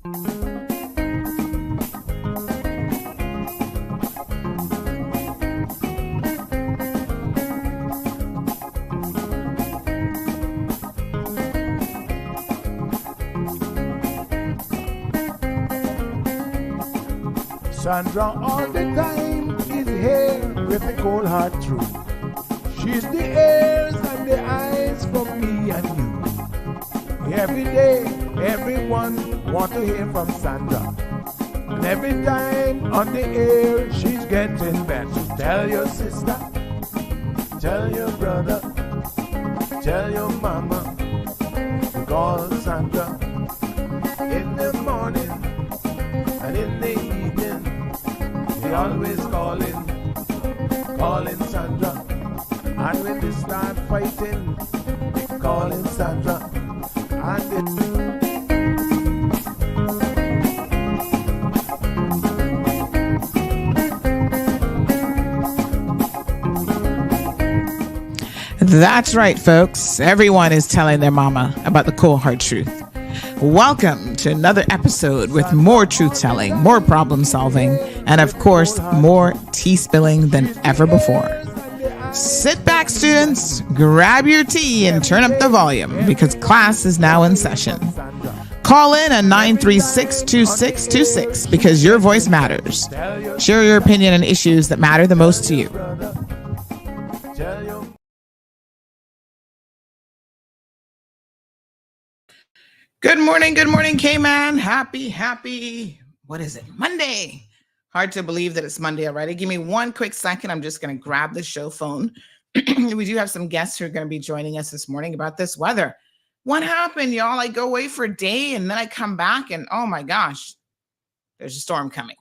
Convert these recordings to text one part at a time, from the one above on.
Sandra all the time is here with a cold heart truth. She's the ears and the eyes for me and you. Every day, everyone want to hear from Sandra. And every time on the air, she's getting better. Tell your sister, tell your brother, tell your mama, call Sandra in the morning and in the evening. They always calling Sandra. And when they start fighting, they calling Sandra. That's right, folks. Everyone is telling their mama about the cold hard truth. Welcome to another episode with more truth-telling, more problem-solving, and of course, more tea spilling than ever before. Sit back, students, grab your tea and turn up the volume because class is now in session. Call in at 936-2626 because your voice matters. Share your opinion on issues that matter the most to you. Good morning, K-Man. Happy, what is it, Monday? Hard to believe that it's Monday already. Give me one quick second. I'm just going to grab the show phone. We do have some guests who are going to be joining us this morning about this weather. What happened, y'all? I go away for a day and then I come back and oh my gosh, there's a storm coming.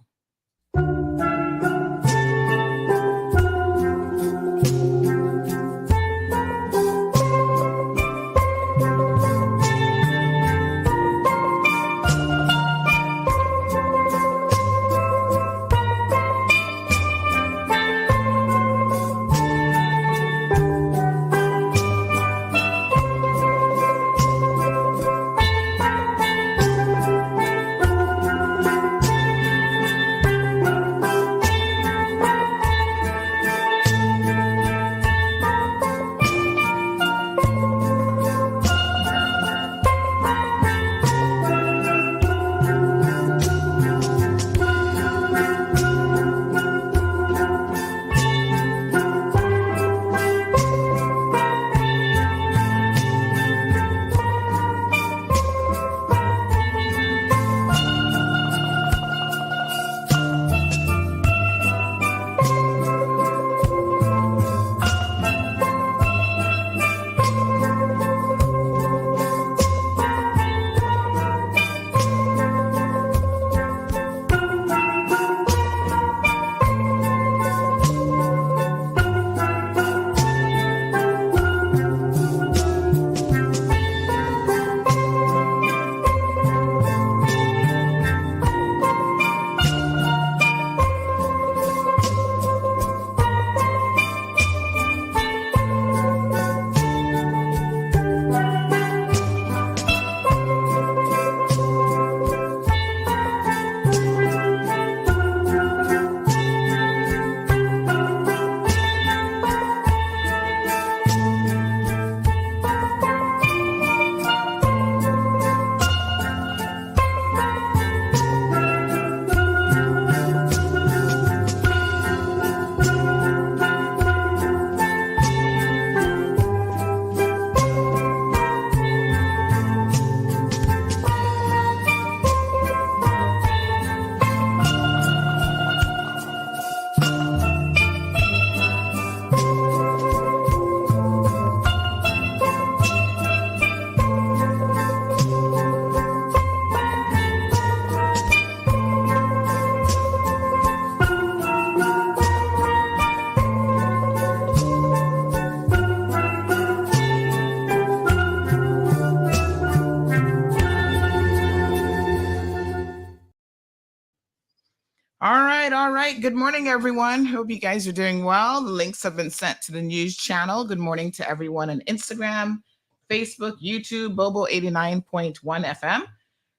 All right. Good morning, everyone. Hope you guys are doing well. The links have been sent to the news channel. Good morning to everyone on Instagram, Facebook, YouTube, Bobo 89.1 FM.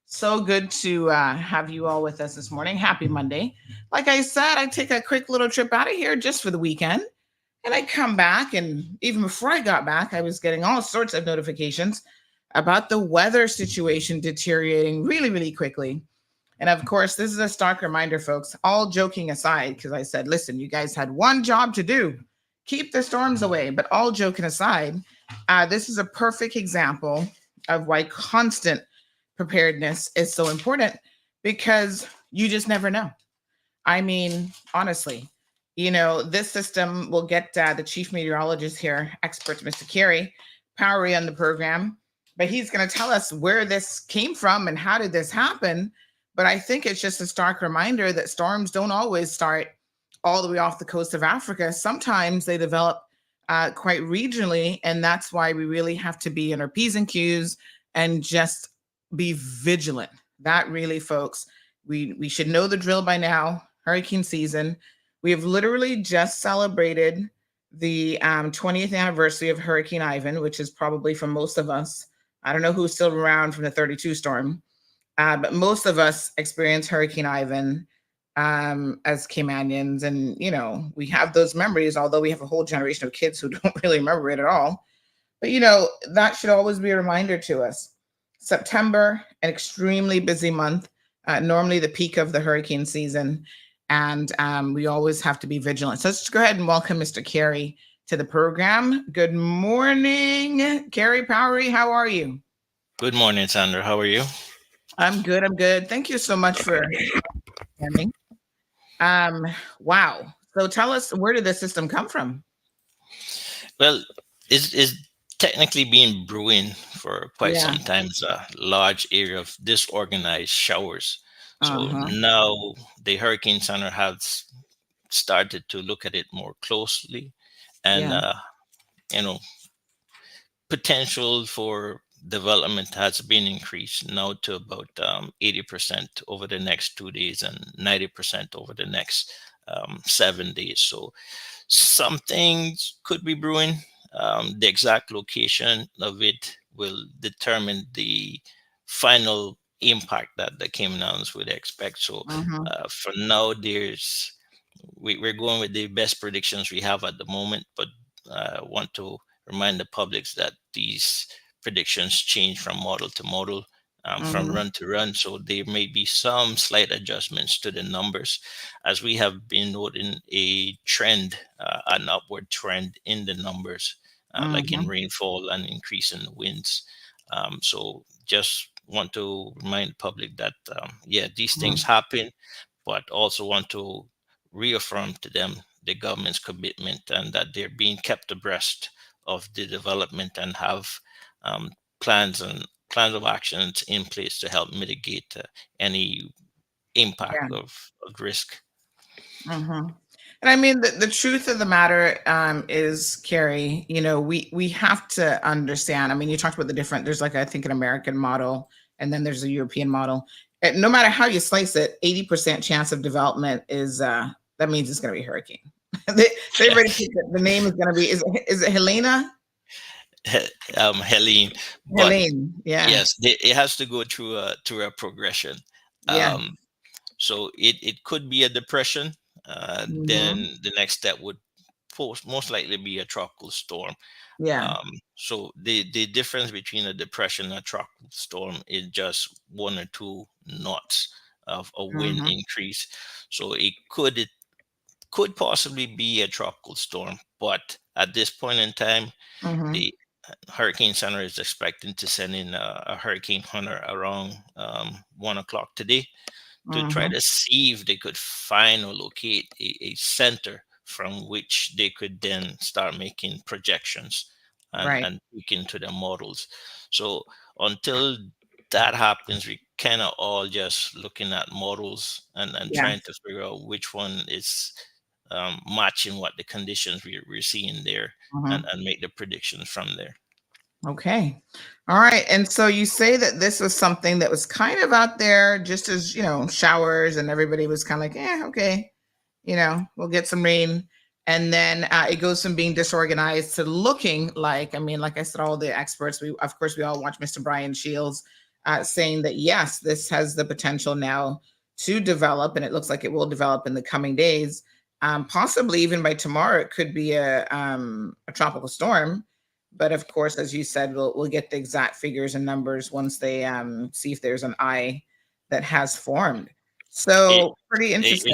So good to have you all with us this morning. Happy Monday. Like I said, I take a quick little trip out of here just for the weekend. And I come back, and even before I got back, I was getting all sorts of notifications about the weather situation deteriorating really, really quickly. And of course, this is a stark reminder, folks, all joking aside, because I said, listen, you guys had one job to do, keep the storms away. But all joking aside, this is a perfect example of why constant preparedness is so important, because you just never know. I mean, honestly, this system will get the chief meteorologist here, expert Mr. Carey Powery on the program, but he's going to tell us where this came from and how did this happen. But I think it's just a stark reminder that storms don't always start all the way off the coast of Africa. Sometimes they develop quite regionally, and that's why we really have to be in our P's and Q's and just be vigilant. That really, folks, we should know the drill by now. Hurricane season. We have literally just celebrated the 20th anniversary of Hurricane Ivan, which is probably for most of us. I don't know who's still around from the 32 storm, but most of us experienced Hurricane Ivan as Caymanians. And, we have those memories, although we have a whole generation of kids who don't really remember it at all. But, that should always be a reminder to us. September, an extremely busy month, normally the peak of the hurricane season. And we always have to be vigilant. So let's go ahead and welcome Mr. Carey to the program. Good morning, Carey Powery. How are you? Good morning, Sandra. How are you? I'm good. I'm good. Thank you so much for coming. Wow. So tell us, where did this system come from? Well, it's technically been brewing for quite some time. It's a large area of disorganized showers. So now the Hurricane Center has started to look at it more closely, and potential for development has been increased now to about 80% over the next 2 days and 90% over the next 7 days. So some things could be brewing. The exact location of it will determine the final impact that the Caymanians would expect. So for now, we're going with the best predictions we have at the moment, but I want to remind the public that these predictions change from model to model, from run to run. So there may be some slight adjustments to the numbers, as we have been noting a trend, an upward trend in the numbers, like in rainfall and increase in the winds. So just want to remind the public that, these things happen, but also want to reaffirm to them the government's commitment and that they're being kept abreast of the development and have plans of actions in place to help mitigate any impact of risk. And I mean, the truth of the matter is, Carey, we have to understand. I mean, you talked about the different, there's like, I think, an American model, and then there's a European model. And no matter how you slice it, 80% chance of development is, that means it's going to be a hurricane. they already think that the name is going to be, is it Helena? Helene. Helene, yeah. Yes, it has to go through a progression. So it could be a depression. Then the next step would most likely be a tropical storm. So the difference between a depression and a tropical storm is just 1 or 2 knots of a wind increase. So it could possibly be a tropical storm, but at this point in time, the Hurricane Center is expecting to send in a hurricane hunter around 1 o'clock today to try to see if they could find or locate a center from which they could then start making projections and look into their models. So until that happens, we kind of all just looking at models and trying to figure out which one is matching what the conditions we're seeing there, and make the predictions from there. Okay. All right. And so you say that this was something that was kind of out there just as, showers, and everybody was kind of like, okay, we'll get some rain. And then it goes from being disorganized to looking like, I mean, like I said, all the experts, we all watch Mr. Brian Shields saying that yes, this has the potential now to develop, and it looks like it will develop in the coming days. Possibly even by tomorrow, it could be a tropical storm. But of course, as you said, we'll get the exact figures and numbers once they see if there's an eye that has formed. A, So pretty interesting.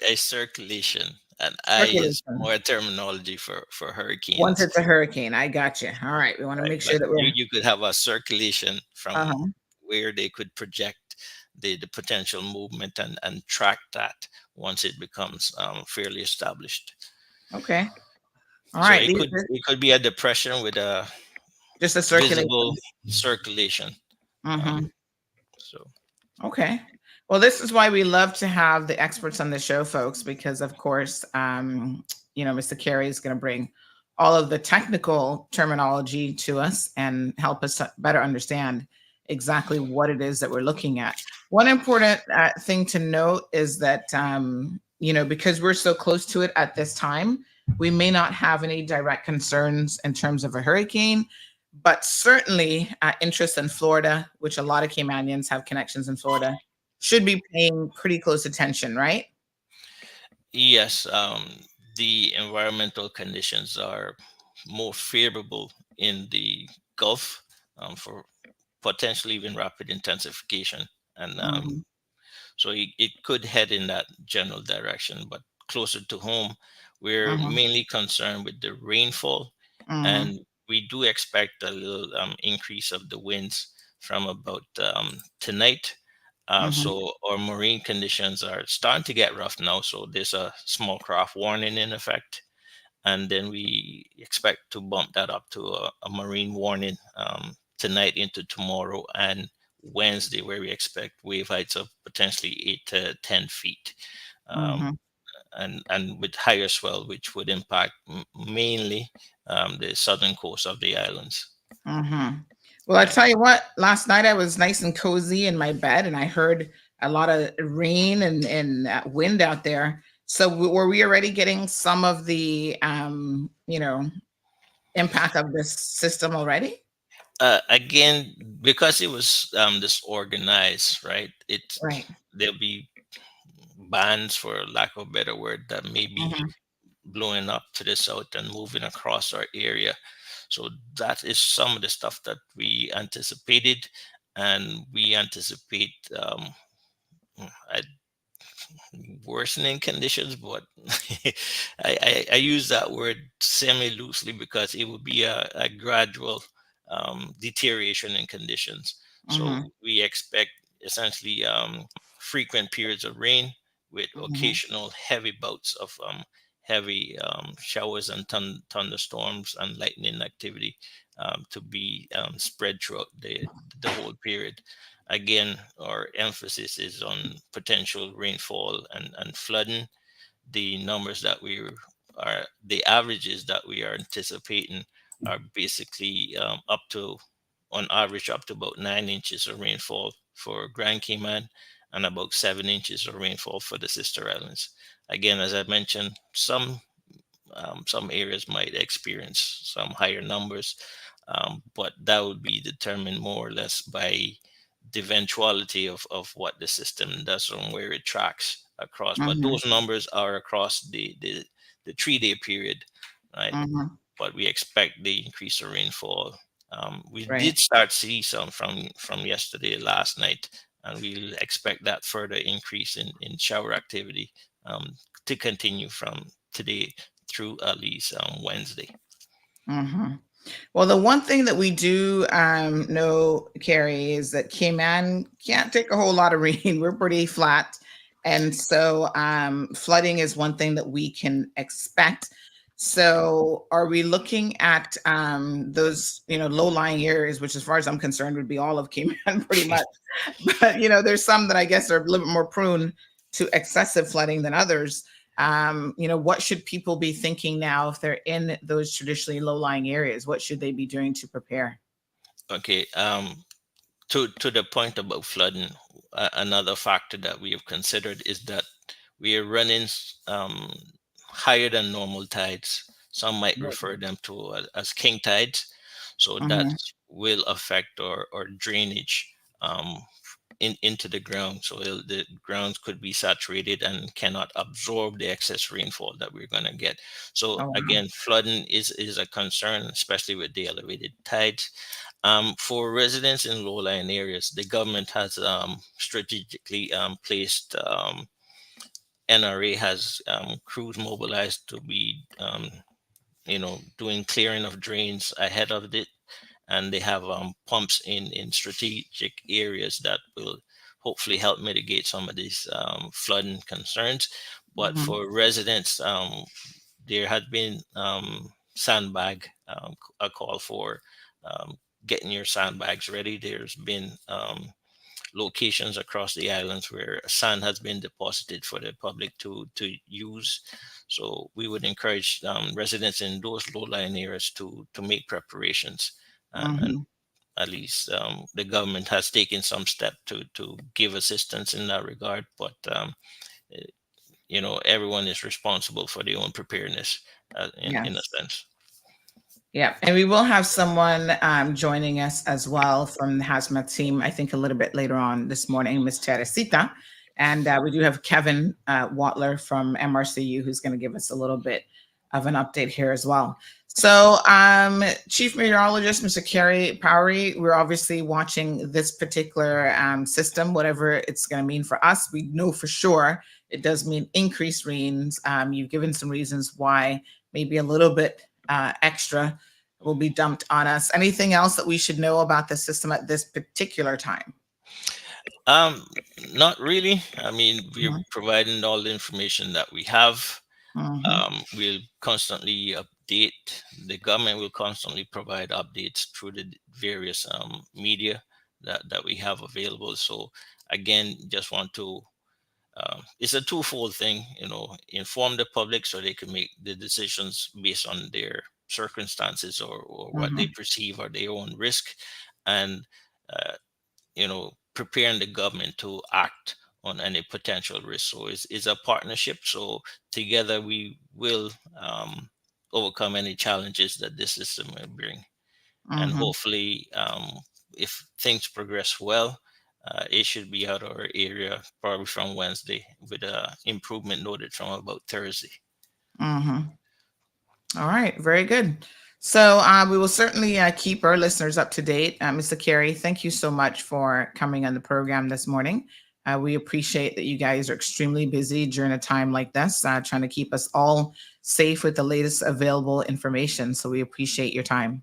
a circulation. An I is Circulation. more terminology for Once hurricanes. it's a hurricane, I got you. All right, we want to Right? make But sure that we're. you could have a circulation from Uh-huh. where they could project the potential movement and track that once it becomes fairly established. Okay. All So right. it could be a depression with a Just a visible circulation. circulation. Um, Mm-hmm. so Okay. Well, this is why we love to have the experts on the show, folks, because of course, Mr. Carey is going to bring all of the technical terminology to us and help us to better understand exactly what it is that we're looking at. One important thing to note is that, because we're so close to it at this time, we may not have any direct concerns in terms of a hurricane, but certainly interest in Florida, which a lot of Caymanians have connections in Florida, should be paying pretty close attention, right? yes, the environmental conditions are more favorable in the Gulf for potentially even rapid intensification, and Hmm. so it could head in that general direction. But closer to home, we're Hmm. mainly concerned with the rainfall, Hmm. and we do expect a little increase of the winds from about tonight. Hmm. So our marine conditions are starting to get rough now. So there's a small craft warning in effect, and then we expect to bump that up to a marine warning tonight into tomorrow and Wednesday, where we expect wave heights of potentially 8 to 10 feet, um, Hmm. and with higher swell, which would impact mainly the southern coast of the islands. Hmm. Well, I Yeah. tell you what, last night I was nice and cozy in my bed and I heard a lot of rain and wind out there. So were we already getting some of the, impact of this system already? Again, because it was disorganized, right? Right. There'll be bands, for lack of a better word, that may be Hmm. blowing up to the south and moving across our area. So that is some of the stuff that we anticipated, and we anticipate a worsening conditions. But I use that word semi loosely because it would be a gradual deterioration in conditions. So Hmm. we expect essentially frequent periods of rain with Hmm. occasional heavy bouts of heavy showers and thunderstorms and lightning activity to be spread throughout the whole period. Again, our emphasis is on potential rainfall and flooding. The numbers that the averages that we are anticipating are basically up to, on average, up to about 9 inches of rainfall for Grand Cayman and about 7 inches of rainfall for the sister islands. Again, as I mentioned, some areas might experience some higher numbers, but that would be determined more or less by the eventuality of what the system does and where it tracks across. But Hmm. those numbers are across the 3 day period, right? Hmm. But we expect the increase of rainfall. We Right. did start see some from yesterday, last night, and we'll expect that further increase in shower activity to continue from today through at least Wednesday. Hmm. Well, the one thing that we do know, Carrie, is that Cayman can't take a whole lot of rain. We're pretty flat. And so flooding is one thing that we can expect. So are we looking at those, low-lying areas, which as far as I'm concerned would be all of Cayman pretty much. But, there's some that I guess are a little bit more prone to excessive flooding than others. What should people be thinking now if they're in those traditionally low-lying areas? What should they be doing to prepare? Okay. To the point about flooding, another factor that we have considered is that we are running um, higher than normal tides. Some might Right. refer them to as king tides. So that Mhm. will affect our drainage um, into the ground. So the grounds could be saturated and cannot absorb the excess rainfall that we're going to get. So Oh, wow. again, flooding is a concern, especially with the elevated tides. For residents in low-lying areas, the government has strategically placed NRA has crews mobilized to be doing clearing of drains ahead of it, and they have pumps in strategic areas that will hopefully help mitigate some of these flooding concerns. But Mhm. for residents, there had been sandbag a call for um, getting your sandbags ready. There's been locations across the islands where sand has been deposited for the public to use. So we would encourage residents in those low-lying areas to make preparations, and Mhm. at least the government has taken some step to give assistance in that regard. But eh, everyone is responsible for their own preparedness, in a Yes. sense. Yeah, and we will have someone joining us as well from the hazmat team. I think a little bit later on this morning, Miss Teresita, and we do have Kevin Watler from MRCU who's going to give us a little bit of an update here as well. So, Chief Meteorologist Mr. Kerry Powery, we're obviously watching this particular system, whatever it's going to mean for us. We know for sure it does mean increased rains. You've given some reasons why, maybe a little bit extra will be dumped on us. Anything else that we should know about the system at this particular time? Um, Not really. I mean, we're Mhm. providing all the information that we have. Mhm. We'll constantly update. The government will constantly provide updates through the various media that we have available. So again, just want to it's a twofold thing. Inform the public so they can make the decisions based on their circumstances, or what they Mhm. perceive are their own risk, and uh, preparing the government to act on any potential risk. So it's a partnership. So together we will overcome any challenges that this system will bring. And Mhm. hopefully, if things progress well, it should be out of our area probably from Wednesday, with improvement noted from about Thursday. Mhm. All right, very good. So we will certainly keep our listeners up to date. Mr. Carey, thank you so much for coming on the program this morning. We appreciate that you guys are extremely busy during a time like this, trying to keep us all safe with the latest available information. So we appreciate your time.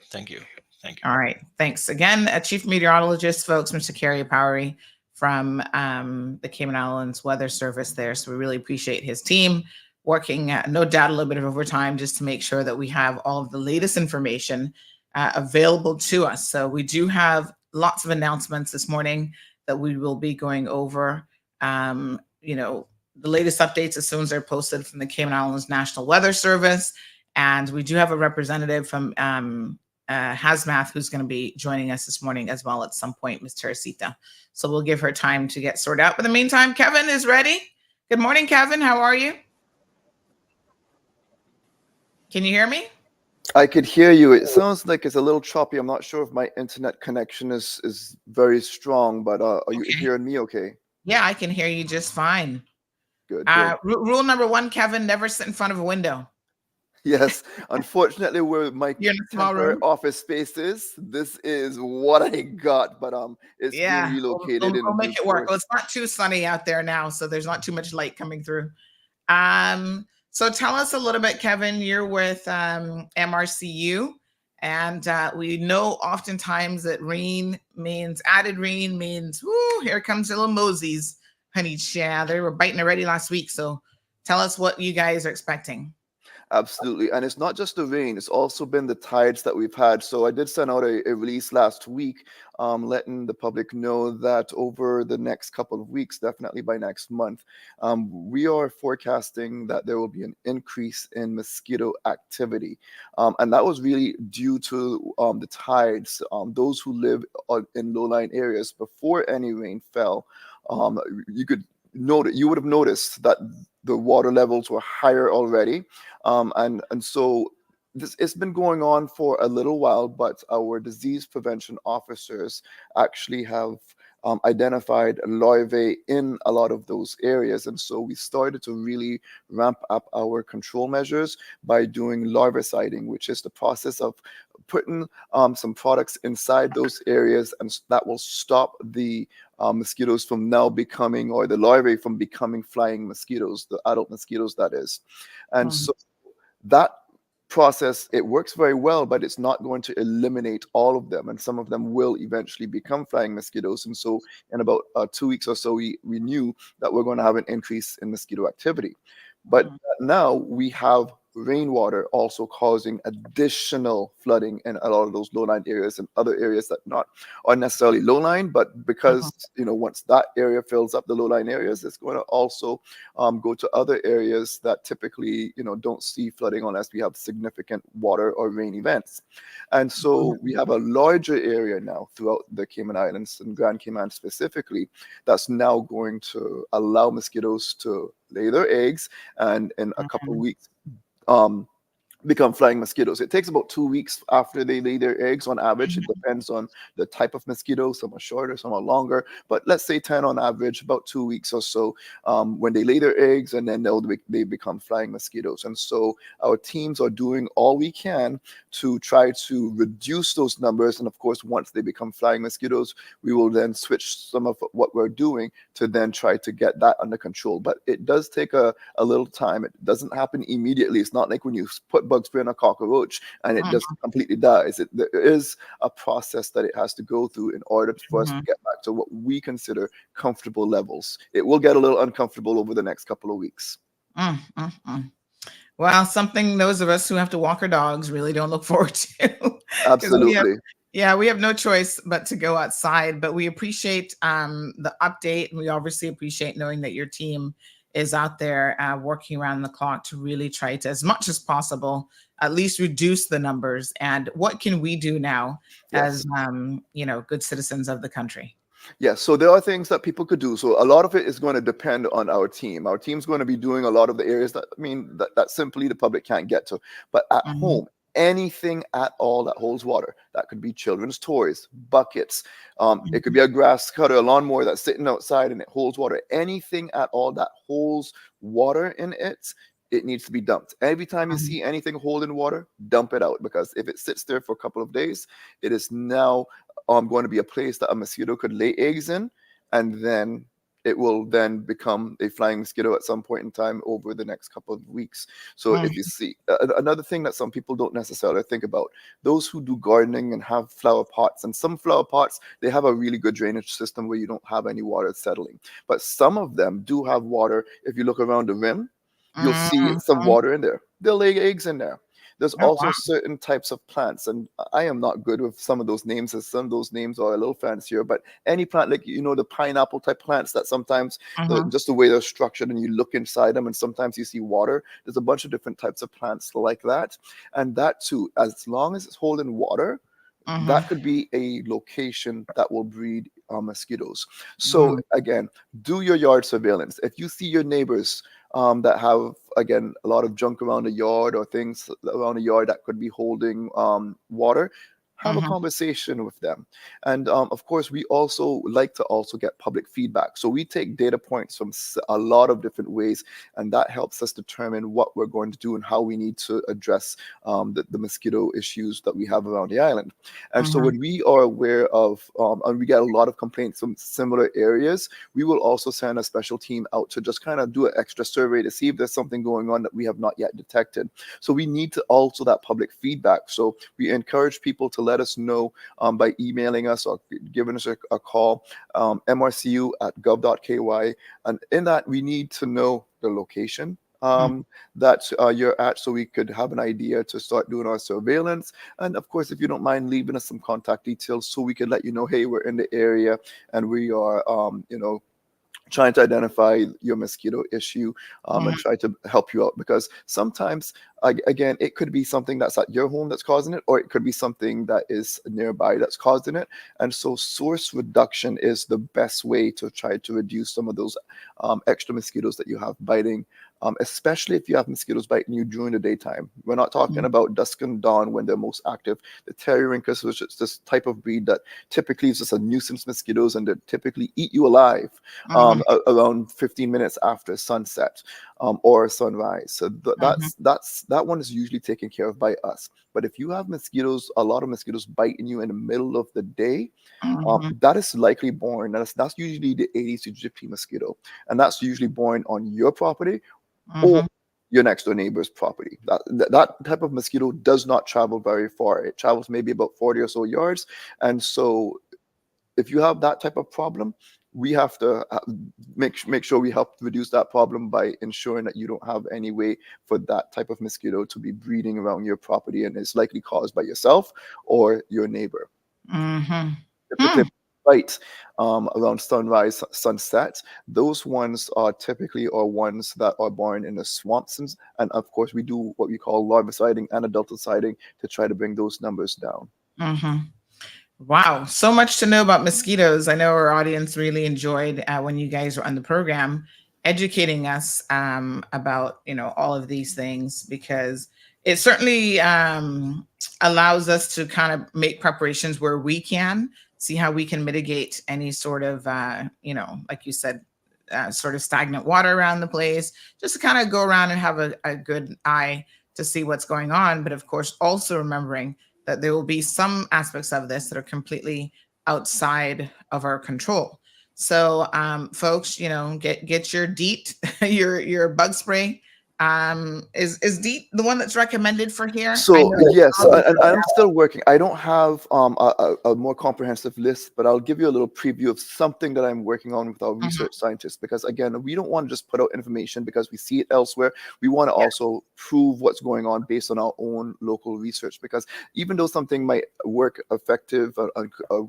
Thank you. Thank you. All right. Thanks again. Chief Meteorologist, folks, Mr. Kerry Powery from the Cayman Islands Weather Service there. So we really appreciate his team working, no doubt, a little bit of overtime just to make sure that we have all of the latest information available to us. So we do have lots of announcements this morning that we will be going over. The latest updates as soon as they're posted from the Cayman Islands National Weather Service. And we do have a representative from Hazmath, who's going to be joining us this morning as well at some point, Ms. Teresita. So we'll give her time to get sorted out. But in the meantime, Kevin is ready. Good morning, Kevin. How are you? Can you hear me? I could hear you. It sounds like it's a little choppy. I'm not sure if my internet connection is very strong, but are you Okay. hearing me okay? Yeah, I can hear you just fine. Good, good. Rule number one, Kevin, never sit in front of a window. Yes, unfortunately, where my You're in a small temporary room. office space is, this is what I got, but it's being Yeah, relocated we'll in make due it work. Well, course. it's not too sunny out there now, so there's not too much light coming through. So tell us a little bit, Kevin. You're with MRCU, and we know oftentimes that rain means added rain means, whoo, here comes the little Mosies, honey. Yeah, they were biting already last week. So tell us what you guys are expecting. Absolutely. And it's not just the rain, it's also been the tides that we've had. So I did send out a release last week, letting the public know that over the next couple of weeks, definitely by next month, we are forecasting that there will be an increase in mosquito activity. And that was really due to the tides. Those who live in low-lying areas, before any rain fell, um, you would have noticed that the water levels were higher already, and so it's been going on for a little while, but our disease prevention officers actually have identified larvae in a lot of those areas. And so we started to really ramp up our control measures by doing larviciding, which is the process of putting some products inside those areas, and that will stop the mosquitoes from now becoming, or the larvae from becoming flying mosquitoes, the adult mosquitoes, that is. And Mhm. so that process, it works very well, but it's not going to eliminate all of them, and some of them will eventually become flying mosquitoes. And so in about 2 weeks or so, we knew that we're going to have an increase in mosquito activity. But now we have rainwater also causing additional flooding in a lot of those low-lying areas and other areas that not are necessarily low-lying, but because once that area fills up, the low-lying areas, it's going to also go to other areas that typically don't see flooding unless we have significant water or rain events. And so we have a larger area now throughout the Cayman Islands and Grand Cayman specifically that's now going to allow mosquitoes to lay their eggs, and in a couple of weeks um, become flying mosquitoes. It takes about 2 weeks after they lay their eggs on average. It depends on the type of mosquito. Some are shorter, some are longer, but let's say 10 on average, about 2 weeks or so when they lay their eggs, and then they become flying mosquitoes. And so our teams are doing all we can to try to reduce those numbers. And of course, once they become flying mosquitoes, we will then switch some of what we're doing to then try to get that under control. But it does take a little time. It doesn't happen immediately. It's not like when you put bug spray on a cockroach and it just completely dies. There is a process that it has to go through in order for us to get back to what we consider comfortable levels. It will get a little uncomfortable over the next couple of weeks. Well, something those of us who have to walk our dogs really don't look forward to. 'Cause Absolutely. we have no choice but to go outside. But we appreciate the update. We obviously appreciate knowing that your team is out there working around the clock to really try to, as much as possible, at least reduce the numbers. And what can we do now Yes. as good citizens of the country? Yes, so there are things that people could do. So a lot of it is going to depend on our team. Our team's going to be doing a lot of the areas that simply the public can't get to. But at home, anything at all that holds water, that could be children's toys, buckets, it could be a grass cutter, a lawnmower that's sitting outside and it holds water. Anything at all that holds water in it, it needs to be dumped. Every time you see anything holding water, dump it out, because if it sits there for a couple of days, it is now going to be a place that a mosquito could lay eggs in, and then it will then become a flying mosquito at some point in time over the next couple of weeks. So if you see another thing that some people don't necessarily think about, those who do gardening and have flower pots, and some flower pots, they have a really good drainage system where you don't have any water settling. But some of them do have water. If you look around the rim, you'll see some water in there. They'll lay eggs in there. There's Oh, also wow. certain types of plants, and I am not good with some of those names, as some of those names are a little fancier, but any plant, like, the pineapple type plants that sometimes just the way they're structured and you look inside them and sometimes you see water. There's a bunch of different types of plants like that. And that too, as long as it's holding water, that could be a location that will breed mosquitoes. So again, do your yard surveillance. If you see your neighbors that have, again, a lot of junk around the yard or things around the yard that could be holding water, have a conversation with them. And of course, we also like to also get public feedback. So we take data points from a lot of different ways, and that helps us determine what we're going to do and how we need to address the mosquito issues that we have around the island. And so when we are aware of, and we get a lot of complaints from similar areas, we will also send a special team out to just kind of do an extra survey to see if there's something going on that we have not yet detected. So we need to also that public feedback. So we encourage people to let us know by emailing us or giving us a call, mrcu@gov.ky. And in that, we need to know the location that you're at, so we could have an idea to start doing our surveillance. And of course, if you don't mind leaving us some contact details, so we can let you know, hey, we're in the area and we are, trying to identify your mosquito issue and try to help you out. Because sometimes, again, it could be something that's at your home that's causing it, or it could be something that is nearby that's causing it. And so source reduction is the best way to try to reduce some of those extra mosquitoes that you have biting especially if you have mosquitoes biting you during the daytime. We're not talking about dusk and dawn when they're most active. The Pteryrinchus, which is this type of breed that typically is just a nuisance mosquitoes, and they typically eat you alive Mhm. around 15 minutes after sunset or sunrise. So Mhm. that one is usually taken care of by us. But if you have mosquitoes, a lot of mosquitoes biting you in the middle of the day, Mhm. that is likely born. That's usually the Aedes aegypti mosquito, and that's usually born on your property or Mhm. your next door neighbor's property. That type of mosquito does not travel very far. It travels maybe about 40 or so yards, and so if you have that type of problem, we have to make sure we help reduce that problem by ensuring that you don't have any way for that type of mosquito to be breeding around your property, and it's likely caused by yourself or your neighbor. Mhm. Typically, Hmm. right around sunrise, sunset. Those ones are typically are ones that are born in the swamps, and of course, we do what we call larviciding and adulticiding to try to bring those numbers down. Mhm. Wow, so much to know about mosquitoes. I know our audience really enjoyed when you guys were on the program educating us about all of these things, because it certainly allows us to kind of make preparations where we can see how we can mitigate any sort of like you said, sort of stagnant water around the place, just to kind of go around and have a good eye to see what's going on. But of course, also remembering that there will be some aspects of this that are completely outside of our control. So, folks, get your DEET, your bug spray. Is DEET the one that's recommended for here? I So know yes, all and I'm still working. I don't have a more comprehensive list, but I'll give you a little preview of something that I'm working on with our Mhm. research scientists. Because again, we don't want to just put out information because we see it elsewhere. We want to Yeah. also prove what's going on based on our own local research. Because even though something might work effective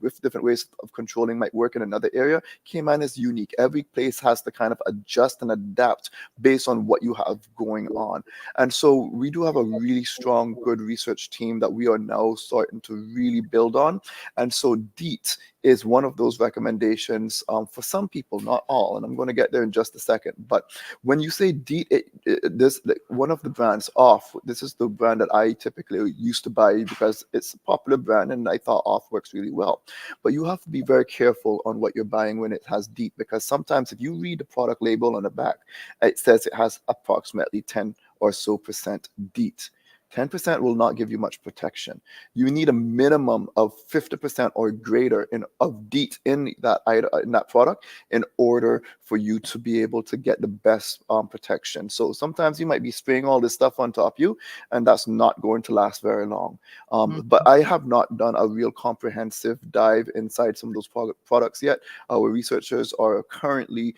with different ways of controlling might work in another area, Cayman is unique. Every place has to kind of adjust and adapt based on what you have going on. And so we do have a really strong, good research team that we are now starting to really build on. And so DEET is one of those recommendations for some people, not all. And I'm going to get there in just a second. But when you say DEET, this one of the brands, Off. This is the brand that I typically used to buy because it's a popular brand, and I thought Off works really well. But you have to be very careful on what you're buying when it has DEET, because sometimes if you read the product label on the back, it says it has approximately 10 or so percent DEET. 10% will not give you much protection. You need a minimum of 50% or greater of DEET in that product in order for you to be able to get the best protection. So sometimes you might be spraying all this stuff on top of you, and that's not going to last very long. But I have not done a real comprehensive dive inside some of those products yet. Our researchers are currently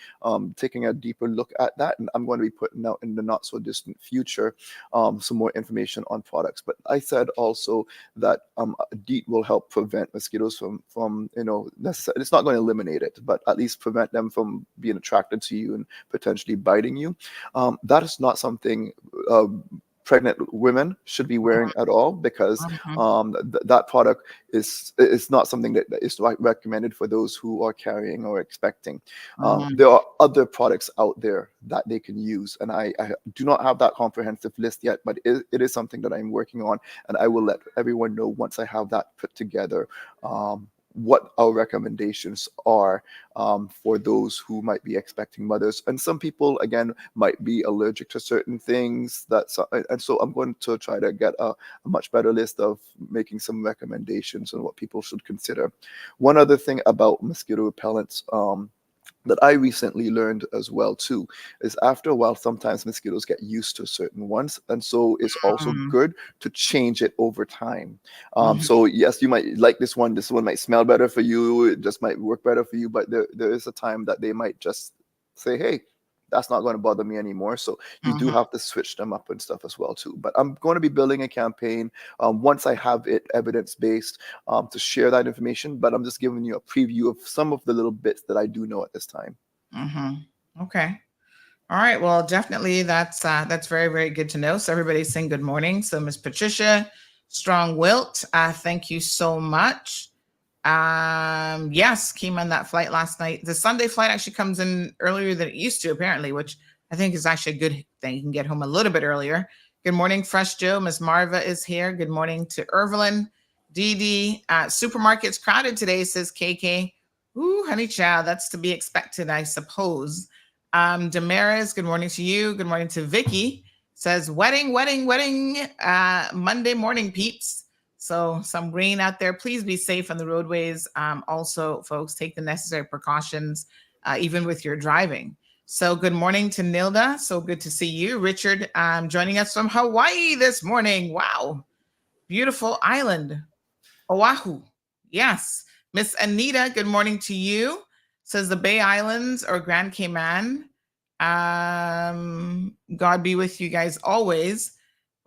taking a deeper look at that, and I'm going to be putting out in the not so distant future some more information on products. But I said also that DEET will help prevent mosquitoes from it's not going to eliminate it, but at least prevent them from being attracted to you and potentially biting you. That is not something pregnant women should be wearing at all, because Mhm. that product is not something that is recommended for those who are carrying or expecting. Mhm. There are other products out there that they can use, and I do not have that comprehensive list yet, but it is something that I'm working on, and I will let everyone know once I have that put together. What our recommendations are for those who might be expecting mothers, and some people again might be allergic to certain things. And so I'm going to try to get a much better list of making some recommendations on what people should consider. One other thing about mosquito repellents that I recently learned as well too is after a while sometimes mosquitoes get used to certain ones, and so it's also Mhm. good to change it over time. Mhm. So yes, you might like this one might smell better for you, it just might work better for you, but there is a time that they might just say, hey, that's not going to bother me anymore. So you do Mhm. have to switch them up and stuff as well too. But I'm going to be building a campaign once I have it evidence based to share that information. But I'm just giving you a preview of some of the little bits that I do know at this time. Mhm. Okay. All right. Well, definitely that's very, very good to know. So everybody's saying good morning. So Miss Patricia Strong Wilt, thank you so much. Yes, came on that flight last night. The Sunday flight actually comes in earlier than it used to, apparently, which I think it's actually a good thing. You can get home a little bit earlier. Good morning, Fresh Joe. Miss Marva is here. Good morning to Evelyn. Dee Dee. Supermarket's crowded today, says KK. Ooh, honey child, that's to be expected, I suppose. Damaris, good morning to you. Good morning to Vicky. Says wedding, wedding, wedding. Monday morning, peeps. So some rain out there. Please be safe on the roadways. Also, folks, take the necessary precautions, even with your driving. So good morning to Nilda. So good to see you. Richard joining us from Hawaii this morning. Wow. Beautiful island. Oahu. Yes. Miss Anita, good morning to you. Says the Bay Islands or Grand Cayman. God be with you guys always.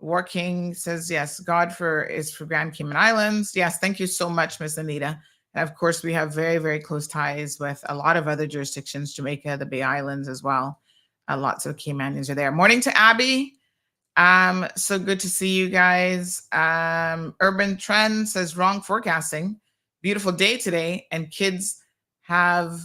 Working says yes, is for Grand Cayman Islands. Yes, thank you so much, Miss Anita. And of course, we have very, very close ties with a lot of other jurisdictions, Jamaica, the Bay Islands as well. Lots of Caymanians are there. Morning to Abby. So good to see you guys. Urban Trend says wrong forecasting. Beautiful day today, and kids have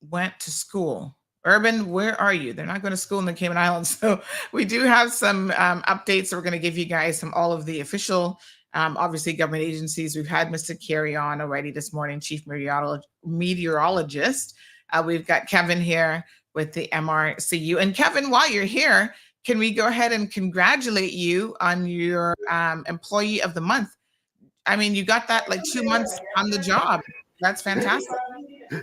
went to school. Urban, where are you? They're not going to school in the Cayman Islands. So we do have some updates that we're going to give you guys from all of the official, obviously, government agencies. We've had Mr. Carey on already this morning, Chief Meteorologist. We've got Kevin here with the MRCU. And Kevin, while you're here, can we go ahead and congratulate you on your Employee of the Month? I mean, you got that like 2 months on the job. That's fantastic.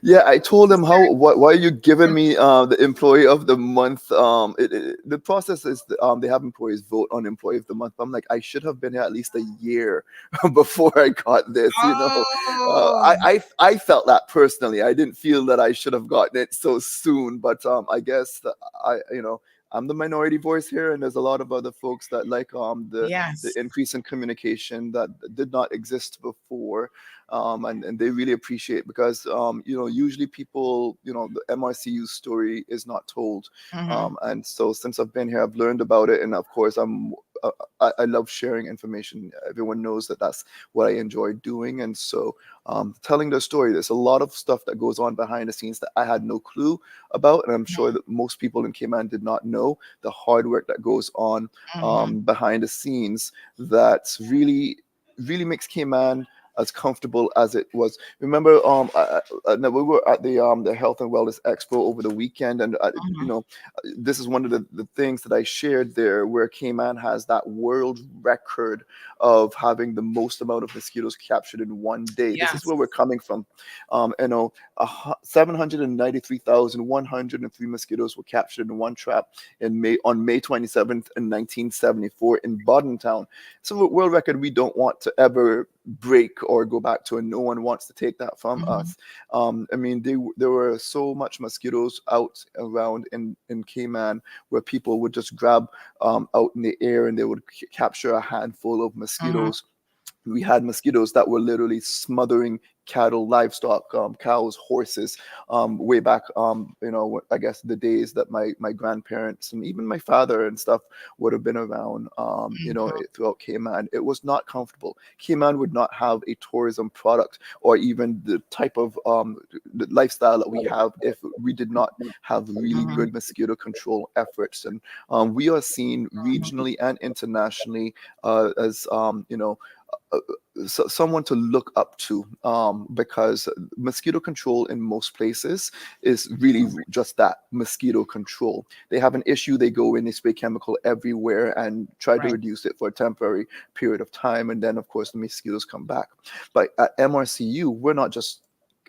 Yeah, I told them why are you giving me the employee of the month? The process is they have employees vote on employee of the month. I'm like, I should have been here at least a year before I got this. Oh. I felt that personally. I didn't feel that I should have gotten it so soon, but I guess that I'm the minority voice here, and there's a lot of other folks that like the increase in communication that did not exist before. And they really appreciate, because usually people, the MRCU story is not told. And so since I've been here, I've learned about it, and of course I love sharing information. Everyone knows that that's what I enjoy doing, and so telling their story. There's a lot of stuff that goes on behind the scenes that I had no clue about, and I'm sure that most people in Cayman did not know the hard work that goes on behind the scenes that really makes Cayman as comfortable as it was. Remember, we were at the Health and Wellness Expo over the weekend, and this is one of the things that I shared there, where Cayman has that world record of having the most amount of mosquitoes captured in one day. This is where we're coming from. 793,103 mosquitoes were captured in one trap on May 27th in 1974 in Town. So a world record we don't want to ever break or go back to, and no one wants to take that from us. I mean, there were so much mosquitoes out around in Cayman, where people would just grab out in the air and they would capture a handful of mosquitoes. We had mosquitoes that were literally smothering cattle, livestock, cows, horses, way back, I guess the days that my grandparents and even my father and stuff would have been around, throughout Cayman. It was not comfortable. Cayman would not have a tourism product or even the type of the lifestyle that we have if we did not have really good mosquito control efforts. And we are seen regionally and internationally as someone to look up to, because mosquito control in most places is really just that, mosquito control. They have an issue, they go in, they spray chemical everywhere and try to reduce it for a temporary period of time, and then of course the mosquitoes come back. But at MRCU, we're not just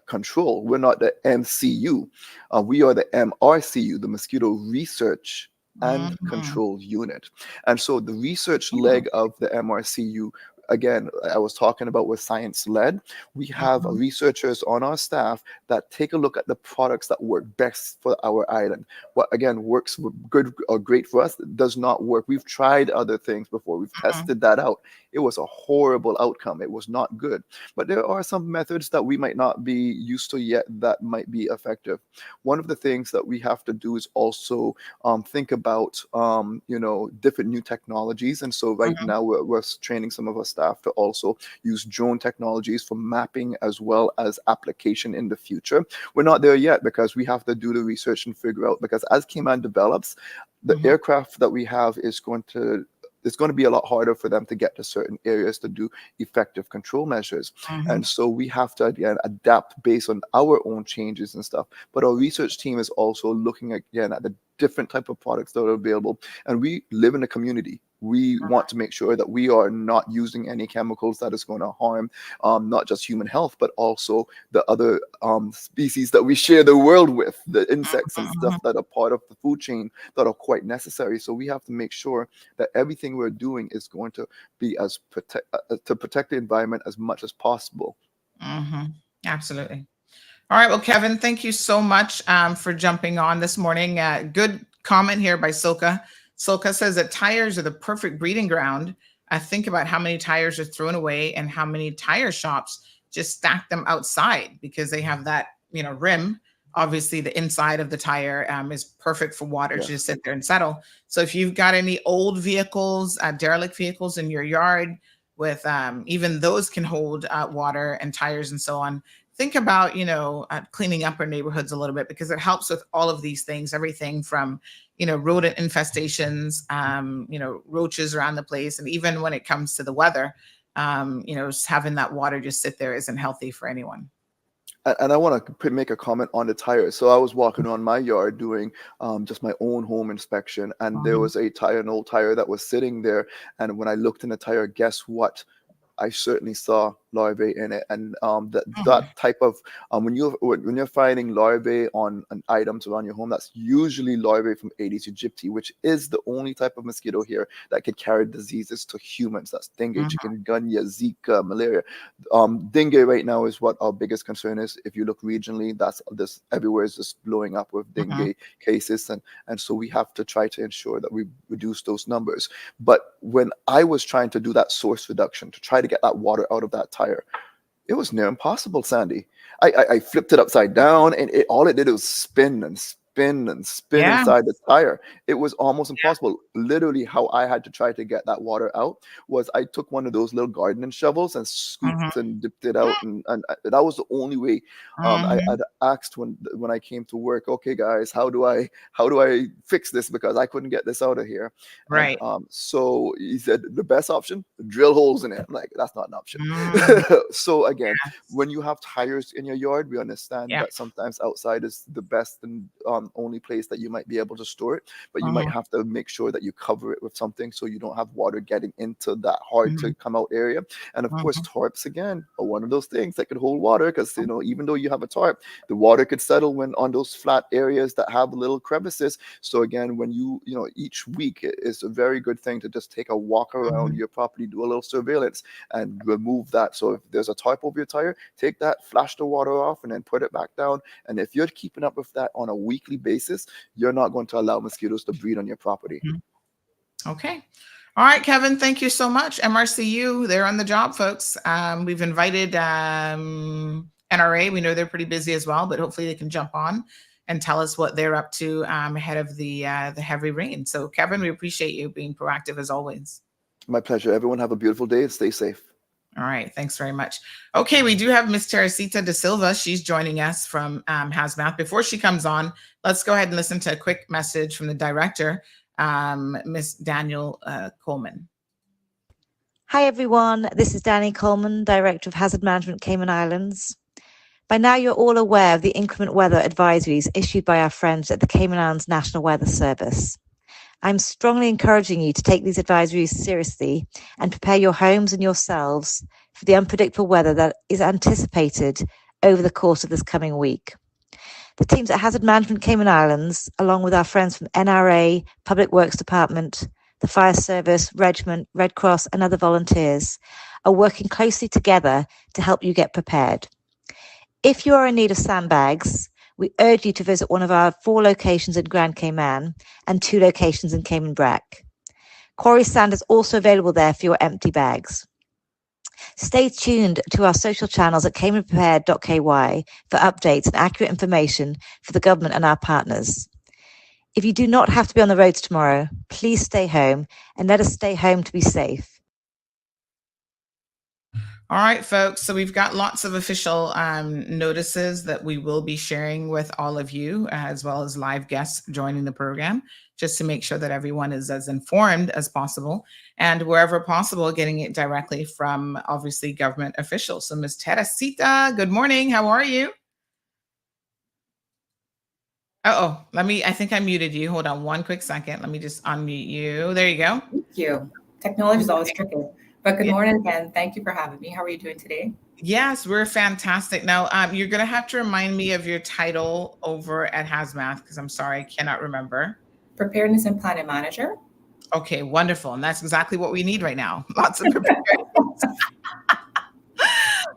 control, we're not the MCU, we are the MRCU, the Mosquito Research and Control Unit. And so the research leg of the MRCU, again, I was talking about, was science-led. We have researchers on our staff that take a look at the products that work best for our island. What, again, works good or great for us does not work. We've tried other things before. We've tested that out. It was a horrible outcome. It was not good. But there are some methods that we might not be used to yet that might be effective. One of the things that we have to do is also think about, different new technologies. And so right now we're training some of our staff staff to also use drone technologies for mapping as well as application in the future. We're not there yet because we have to do the research and figure out, because as Cayman develops, the aircraft that we have is going to, it's going to be a lot harder for them to get to certain areas to do effective control measures. And so we have to, again, adapt based on our own changes and stuff. But our research team is also looking again at the different type of products that are available. And we live in a community. We want to make sure that we are not using any chemicals that is going to harm not just human health, but also the other species that we share the world with, the insects and stuff that are part of the food chain that are quite necessary. So we have to make sure that everything we're doing is going to be as to protect the environment as much as possible. Absolutely. All right. Well, Kevin, thank you so much for jumping on this morning. Good comment here by Silka. Silka says that tires are the perfect breeding ground. Think about how many tires are thrown away and how many tire shops just stack them outside because they have that, rim. Obviously, the inside of the tire is perfect for water to just sit there and settle. So if you've got any old vehicles, derelict vehicles in your yard with even those can hold water and tires and so on, think about, cleaning up our neighborhoods a little bit because it helps with all of these things, everything from, rodent infestations, roaches around the place. And even when it comes to the weather, just having that water just sit there isn't healthy for anyone. And I want to make a comment on the tires. So I was walking around my yard doing just my own home inspection, and there was an old tire that was sitting there. And when I looked in the tire, guess what? I certainly saw larvae in it, and that type of when you're finding larvae on items around your home, that's usually larvae from Aedes aegypti, which is the only type of mosquito here that can carry diseases to humans. That's dengue, chikungunya, Zika, malaria. Dengue right now is what our biggest concern is. If you look regionally, that's this everywhere is just blowing up with dengue cases, and so we have to try to ensure that we reduce those numbers. But when I was trying to do that source reduction to try to get that water out of that tire, it was near impossible, Sandy. I flipped it upside down, and all it did was spin and spin inside the tire. It was almost impossible. Literally, how I had to try to get that water out was I took one of those little gardening shovels and scooped and dipped it out, and that was the only way. I'd asked when I came to work, okay, guys, how do I fix this, because I couldn't get this out of here. Right. And, so he said the best option, drill holes in it. I'm like, that's not an option. So again, when you have tires in your yard, we understand that sometimes outside is the best and only place that you might be able to store it, but you might have to make sure that you cover it with something so you don't have water getting into that hard to come out area. And of course, tarps again are one of those things that could hold water, because even though you have a tarp, the water could settle when on those flat areas that have little crevices. So again, when you each week, it is a very good thing to just take a walk around your property, do a little surveillance, and remove that. So if there's a tarp over your tire, take that, flash the water off, and then put it back down. And if you're keeping up with that on a weekly basis, you're not going to allow mosquitoes to breed on your property. Okay. All right, Kevin, thank you so much. MRCU, they're on the job, folks. We've invited NRA. We know they're pretty busy as well, but hopefully they can jump on and tell us what they're up to ahead of the heavy rain. So, Kevin, we appreciate you being proactive as always. My pleasure. Everyone have a beautiful day and stay safe. All right. Thanks very much. Okay. We do have Miss Teresita Da Silva. She's joining us from Hazmat. Before she comes on, let's go ahead and listen to a quick message from the director, Miss Daniel Coleman. Hi, everyone. This is Danny Coleman, Director of Hazard Management Cayman Islands. By now, you're all aware of the inclement weather advisories issued by our friends at the Cayman Islands National Weather Service. I'm strongly encouraging you to take these advisories seriously and prepare your homes and yourselves for the unpredictable weather that is anticipated over the course of this coming week. The teams at Hazard Management Cayman Islands, along with our friends from NRA, Public Works Department, the Fire Service, Regiment, Red Cross, and other volunteers, are working closely together to help you get prepared. If you are in need of sandbags, we urge you to visit one of our 4 locations in Grand Cayman and 2 locations in Cayman Brac. Quarry sand is also available there for your empty bags. Stay tuned to our social channels at caymanprepared.ky for updates and accurate information for the government and our partners. If you do not have to be on the roads tomorrow, please stay home and let us stay home to be safe. All right, folks. So we've got lots of official notices that we will be sharing with all of you, as well as live guests joining the program, just to make sure that everyone is as informed as possible, and wherever possible, getting it directly from obviously government officials. So Ms. Teresita, good morning. How are you? Oh, I think I muted you. Hold on one quick second. Let me just unmute you. There you go. Thank you. Technology is always tricky. But good morning again. Thank you for having me. How are you doing today? Yes, we're fantastic. Now, you're going to have to remind me of your title over at HazMath because I'm sorry, I cannot remember. Preparedness and Planning Manager. Okay, wonderful. And that's exactly what we need right now. Lots of preparedness.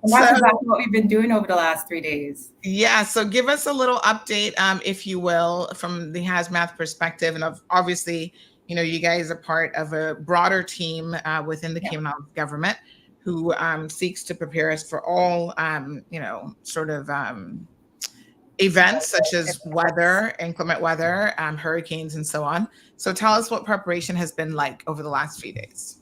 And that's exactly what we've been doing over the last 3 days. Yeah, so give us a little update, if you will, from the HazMath perspective. And obviously, you guys are part of a broader team within the Cayman Islands government who seeks to prepare us for all, sort of events such as weather, inclement weather, hurricanes, and so on. So tell us what preparation has been like over the last few days.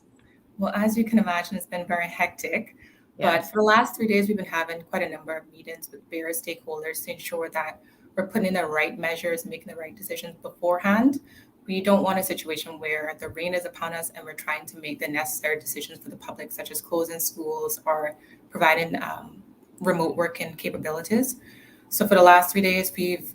Well, as you can imagine, it's been very hectic. Yeah. But for the last 3 days, we've been having quite a number of meetings with various stakeholders to ensure that we're putting in the right measures and making the right decisions beforehand. We don't want a situation where the rain is upon us and we're trying to make the necessary decisions for the public, such as closing schools or providing remote working capabilities. So for the last 3 days, we've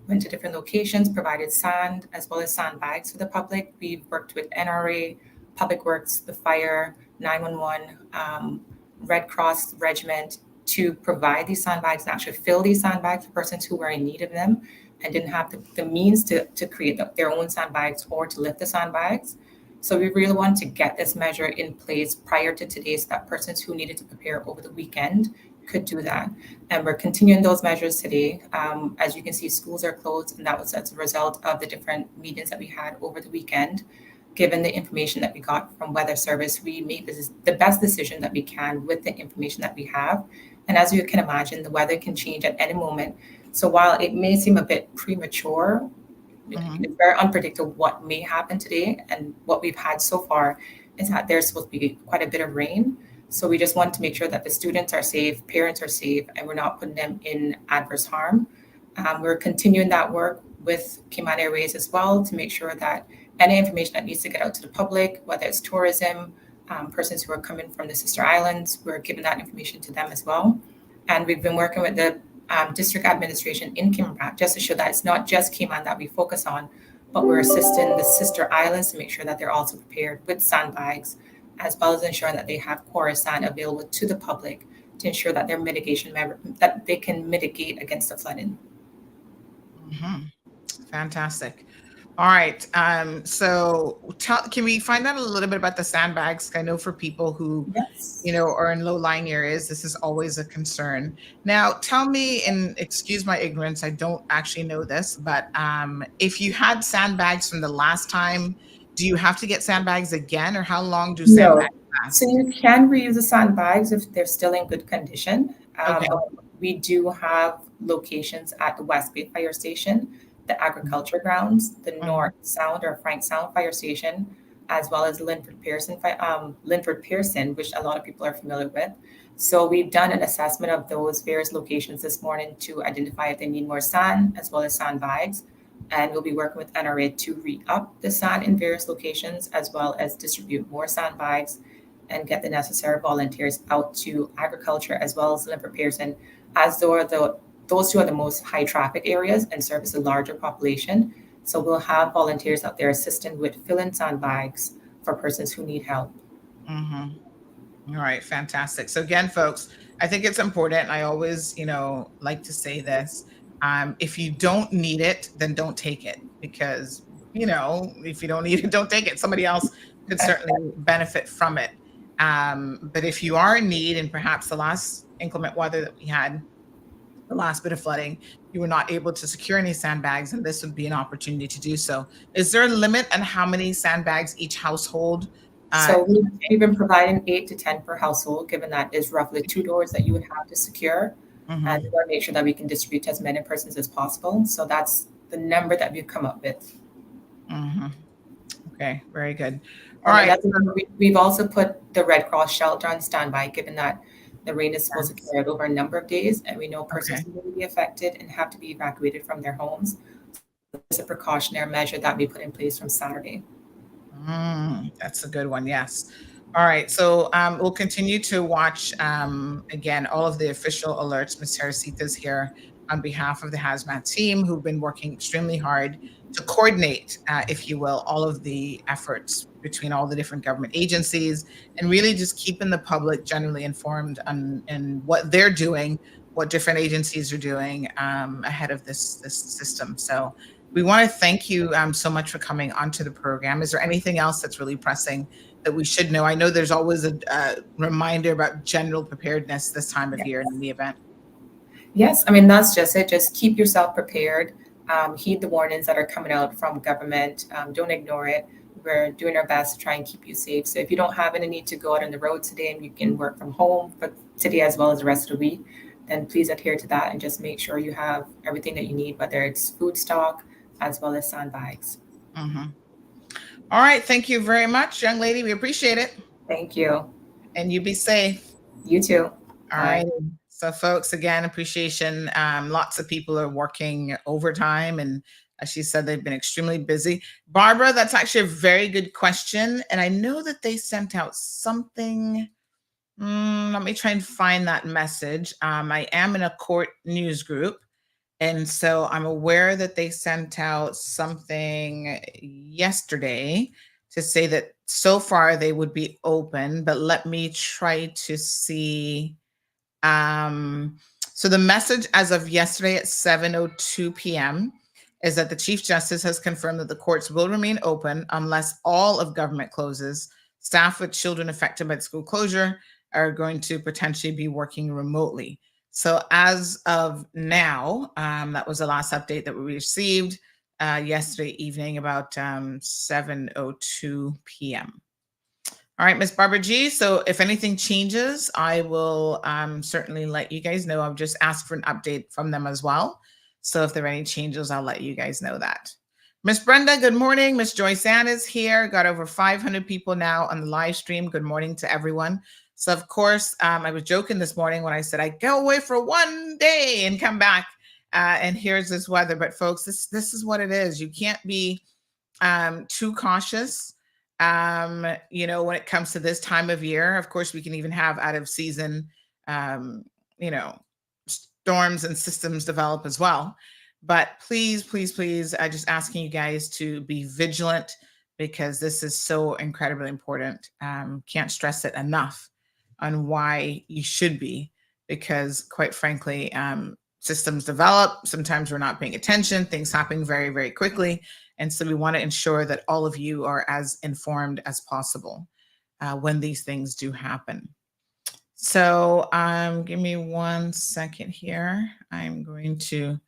went to different locations, provided sand as well as sandbags for the public. We've worked with NRA, Public Works, the Fire, 911, Red Cross Regiment to provide these sandbags and actually fill these sandbags for persons who were in need of them and didn't have the means to create their own sandbags or to lift the sandbags. So we really wanted to get this measure in place prior to today so that persons who needed to prepare over the weekend could do that. And we're continuing those measures today. As you can see, schools are closed, and that was as a result of the different meetings that we had over the weekend. Given the information that we got from Weather Service, we made the best decision that we can with the information that we have. And as you can imagine, the weather can change at any moment. So while it may seem a bit premature, it's very unpredictable what may happen today. And what we've had so far is that there's supposed to be quite a bit of rain. So we just want to make sure that the students are safe, parents are safe, and we're not putting them in adverse harm. We're continuing that work with Cayman Airways as well to make sure that any information that needs to get out to the public, whether it's tourism, persons who are coming from the sister islands, we're giving that information to them as well. And we've been working with the district administration in Cayman just to show that it's not just Cayman that we focus on, but we're assisting the sister islands to make sure that they're also prepared with sandbags, as well as ensuring that they have porous sand available to the public to ensure that their that they can mitigate against the flooding. Fantastic. All right. So can we find out a little bit about the sandbags? I know for people who, are in low-lying areas, this is always a concern. Now, tell me, and excuse my ignorance, I don't actually know this, but if you had sandbags from the last time, do you have to get sandbags again, or how long do sandbags last? So you can reuse the sandbags if they're still in good condition. Okay. We do have locations at the West Bay Fire Station, the agriculture grounds, the North Sound or Frank Sound Fire Station, as well as Linford Pearson, which a lot of people are familiar with. So we've done an assessment of those various locations this morning to identify if they need more sand as well as sandbags. And we'll be working with NRA to re-up the sand in various locations, as well as distribute more sandbags and get the necessary volunteers out to agriculture as well as Linford Pearson, as those two are the most high traffic areas and service a larger population. So we'll have volunteers out there assisting with filling sandbags for persons who need help. All right, fantastic. So again, folks, I think it's important. I always, like to say this. If you don't need it, then don't take it, because, if you don't need it, don't take it. Somebody else could certainly benefit from it. But if you are in need, and perhaps the last inclement weather that we had, the last bit of flooding, you were not able to secure any sandbags, and this would be an opportunity to do so. Is there a limit on how many sandbags each household? So we've been providing 8 to 10 per household, given that is roughly 2 doors that you would have to secure. And we want to make sure that we can distribute to as many persons as possible. So that's the number that we've come up with. Okay, very good. All right. We've also put the Red Cross shelter on standby, given that The rain is supposed to carry out over a number of days, and we know persons Okay. will be affected and have to be evacuated from their homes. It's a precautionary measure that we put in place from Saturday. That's a good one. Yes. All right. So we'll continue to watch again all of the official alerts. Ms. Teresita's here on behalf of the hazmat team who've been working extremely hard to coordinate, if you will, all of the efforts between all the different government agencies and really just keeping the public generally informed on what they're doing, what different agencies are doing ahead of this system. So we want to thank you so much for coming onto the program. Is there anything else that's really pressing that we should know? I know there's always a reminder about general preparedness this time of year in the event. Yes, I mean, that's just it. Just keep yourself prepared. Heed the warnings that are coming out from government. Don't ignore it. We're doing our best to try and keep you safe. So if you don't have any need to go out on the road today and you can work from home for today as well as the rest of the week, then please adhere to that and just make sure you have everything that you need, whether it's food stock as well as sandbags. Mm-hmm. All right. Thank you very much, young lady. We appreciate it. Thank you. And you be safe. You too. All right. So, folks, again, appreciation. Lots of people are working overtime, and as she said, they've been extremely busy. Barbara, that's actually a very good question. And I know that they sent out something. Let me try and find that message. I am in a court news group. And so I'm aware that they sent out something yesterday to say that so far they would be open, but let me try to see. So the message as of yesterday at 7:02 p.m. is that the Chief Justice has confirmed that the courts will remain open unless all of government closes. Staff with children affected by the school closure are going to potentially be working remotely. So as of now, that was the last update that we received yesterday evening about 7:02 p.m. All right, Miss Barbara G. So if anything changes, I will certainly let you guys know. I've just asked for an update from them as well. So if there are any changes, I'll let you guys know that. Miss Brenda, good morning. Miss Joyce Ann is here. Got over 500 people now on the live stream. Good morning to everyone. So of course, I was joking this morning when I said I go away for one day and come back. And here's this weather. But folks, this is what it is. You can't be too cautious. When it comes to this time of year. Of course, we can even have out of season, storms and systems develop as well. But please, please, please, I'm just asking you guys to be vigilant because this is so incredibly important. Can't stress it enough on why you should be, because quite frankly, systems develop. Sometimes we're not paying attention. Things happen very, very quickly. And so we want to ensure that all of you are as informed as possible when these things do happen. So give me 1 second here. I'm going to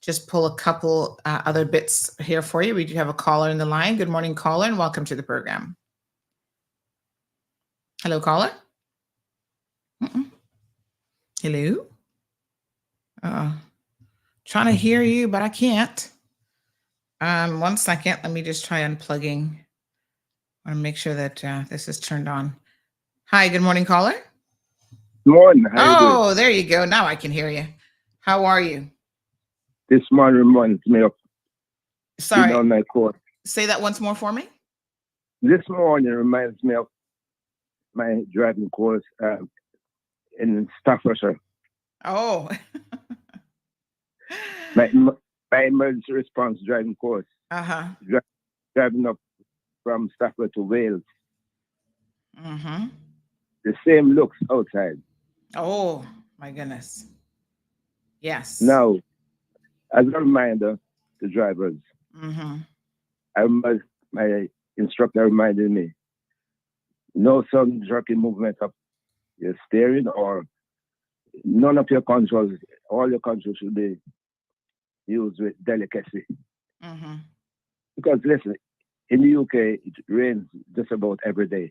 just pull a couple other bits here for you. We do have a caller in the line. Good morning, caller, and welcome to the program. Hello, caller. Hello. Trying to hear you, but I can't. 1 second. Let me just try unplugging. I want to make sure that this is turned on. Hi, good morning, caller. Good morning. Oh, there you go. Now I can hear you. How are you? This morning reminds me of Sorry. On my course. Say that once more for me. This morning reminds me of my driving course in Staffordshire. Oh. my emergency response driving course. Driving up from Stafford to Wales. Mm-hmm. The same looks outside. Oh, my goodness. Yes. Now, as a reminder to drivers, my instructor reminded me, no sudden jerky movement of your steering or none of your controls. All your controls should be used with delicacy. Because listen, in the UK, it rains just about every day.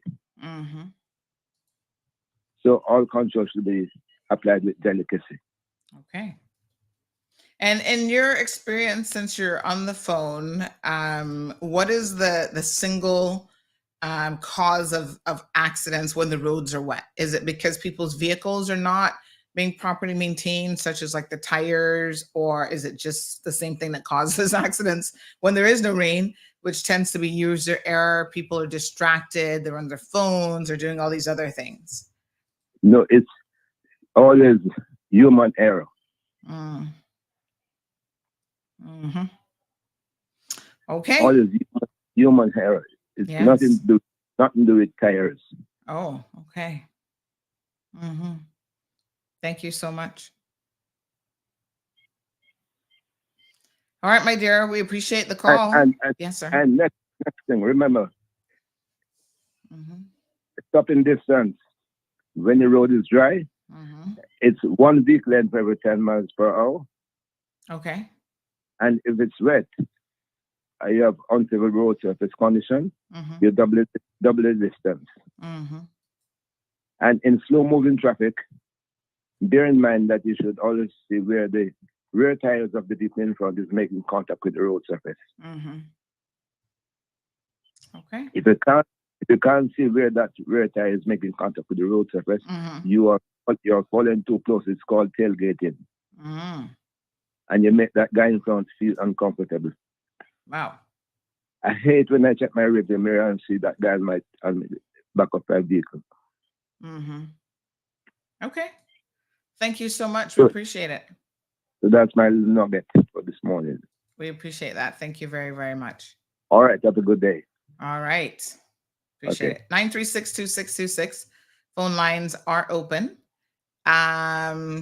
So all controls should be applied with delicacy. Okay. And in your experience, since you're on the phone, what is the single cause of accidents when the roads are wet? Is it because people's vehicles are not being properly maintained, such as like the tires, or is it just the same thing that causes accidents when there is no rain, which tends to be user error? People are distracted, they're on their phones, they're doing all these other things. No, it's always human error. Mm-hmm. Okay. Always human error. It's Yes. nothing to do with tires. Oh, okay. Mm-hmm. Thank you so much. All right, my dear, we appreciate the call. And yes, sir. And next thing, remember, stopping distance when the road is dry, it's 1 vehicle length every 10 miles per hour. Okay. And if it's wet, you have unstable road surface condition, you double the distance. And in slow moving traffic, bear in mind that you should always see where the rear tires of the vehicle in front is making contact with the road surface. Okay. If you can't see where that rear tire is making contact with the road surface, you're falling too close. It's called tailgating. And you make that guy in front feel uncomfortable. Wow. I hate when I check my rearview mirror and see that guy on the back of my vehicle. Okay. Thank you so much. We appreciate it. So that's my nugget for this morning. We appreciate that. Thank you very, very much. All right. Have a good day. All right. Appreciate it. 936-2626. Phone lines are open.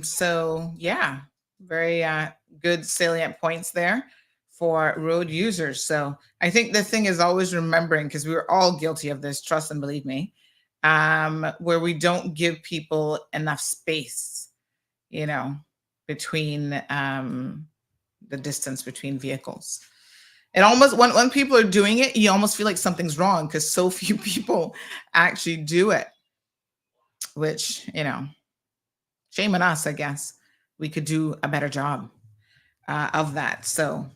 So yeah, very good salient points there for road users. So I think the thing is always remembering, because we were all guilty of this, trust and believe me, where we don't give people enough space, between the distance between vehicles. It almost, when people are doing it, you almost feel like something's wrong because so few people actually do it, which, shame on us, I guess. We could do a better job of that. So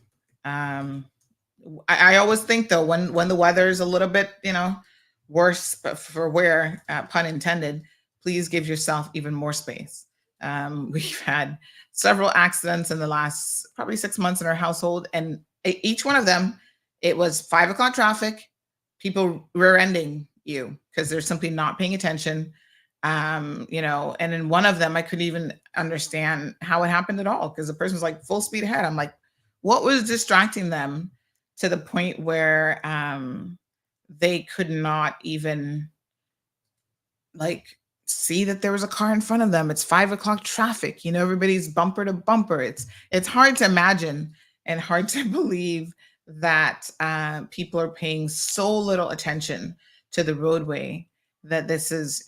I always think, though, when the weather is a little bit, worse, but for wear, pun intended, please give yourself even more space. We've had several accidents in the last probably 6 months in our household, and each one of them, it was 5 o'clock traffic, people rear-ending you because they're simply not paying attention. And in one of them, I couldn't even understand how it happened at all because the person was like full speed ahead. I'm like, what was distracting them to the point where they could not even see that there was a car in front of them? It's 5 o'clock traffic, everybody's bumper to bumper. It's hard to imagine and hard to believe that people are paying so little attention to the roadway that this is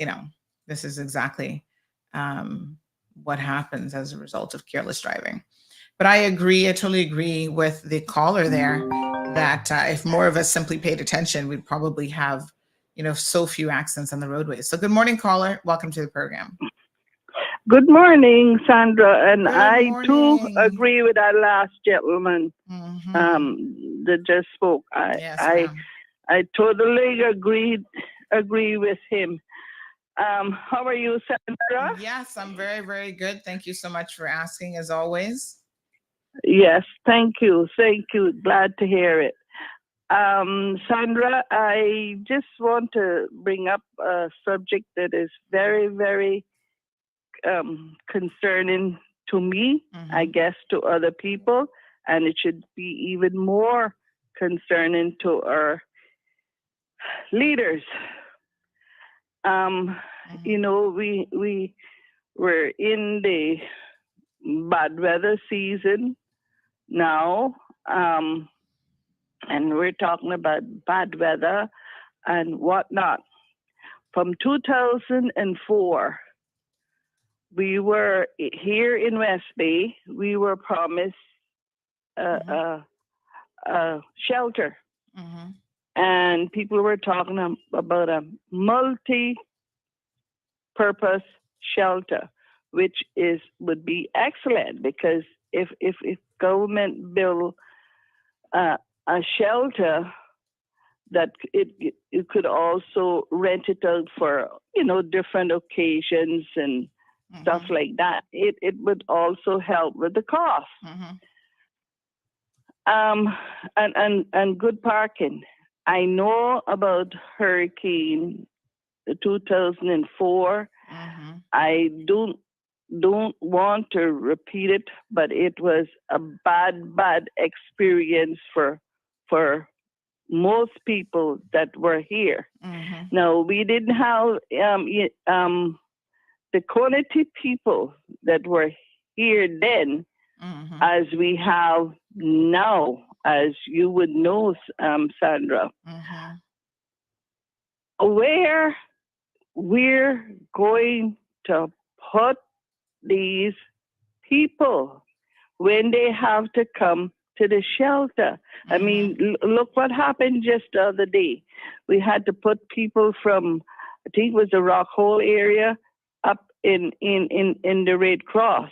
exactly what happens as a result of careless driving. But I totally agree with the caller there that if more of us simply paid attention, we'd probably have, so few accidents on the roadways. So good morning, caller. Welcome to the program. Good morning, Sandra. And I too agree with that last gentleman that just spoke. I totally agree with him. How are you, Sandra? Yes, I'm very, very good. Thank you so much for asking, as always. Yes, thank you. Thank you. Glad to hear it. Sandra, I just want to bring up a subject that is very, very concerning to me, I guess to other people, and it should be even more concerning to our leaders. We were in the bad weather season now, and we're talking about bad weather and whatnot. From 2004, we were here in West Bay, we were promised a shelter. And people were talking about a multi-purpose shelter, which would be excellent, because if government build a shelter that you could also rent it out for, different occasions and stuff like that. It would also help with the cost. And good parking. I know about Hurricane 2004. I don't want to repeat it, but it was a bad experience for most people that were here. Now, we didn't have the quality people that were here then as we have now, as you would know, Sandra. Where we're going to put these people when they have to come to the shelter. I mean, look what happened just the other day. We had to put people from, I think it was the Rock Hole area, up in the Red Cross.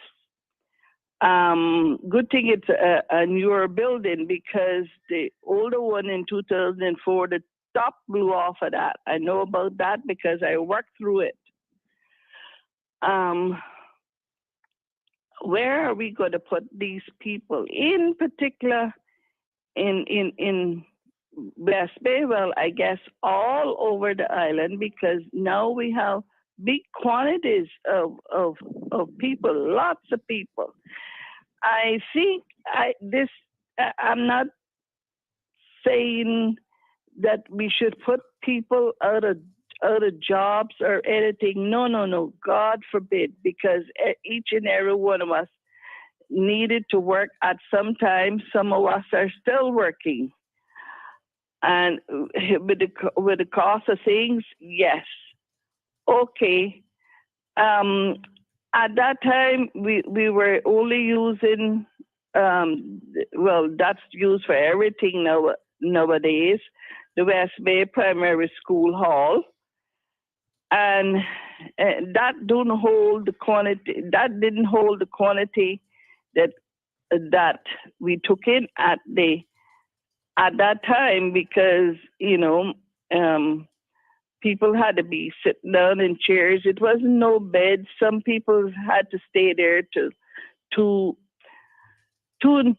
Good thing it's a newer building, because the older one in 2004, the top blew off of that. I know about that because I worked through it. Where are we going to put these people, in particular in West Bay? Well, I guess all over the island, because now we have big quantities of people, lots of people. I think I'm not saying that we should put people out of jobs or anything. No, God forbid, because each and every one of us needed to work at some time. Some of us are still working. And with the cost of things, yes. Okay. At that time, we were only using, that's used for everything nowadays, the West Bay Primary School Hall. And that didn't hold the quantity that we took in at that time, because people had to be sitting down in chairs. It wasn't no bed. Some people had to stay there to 2 and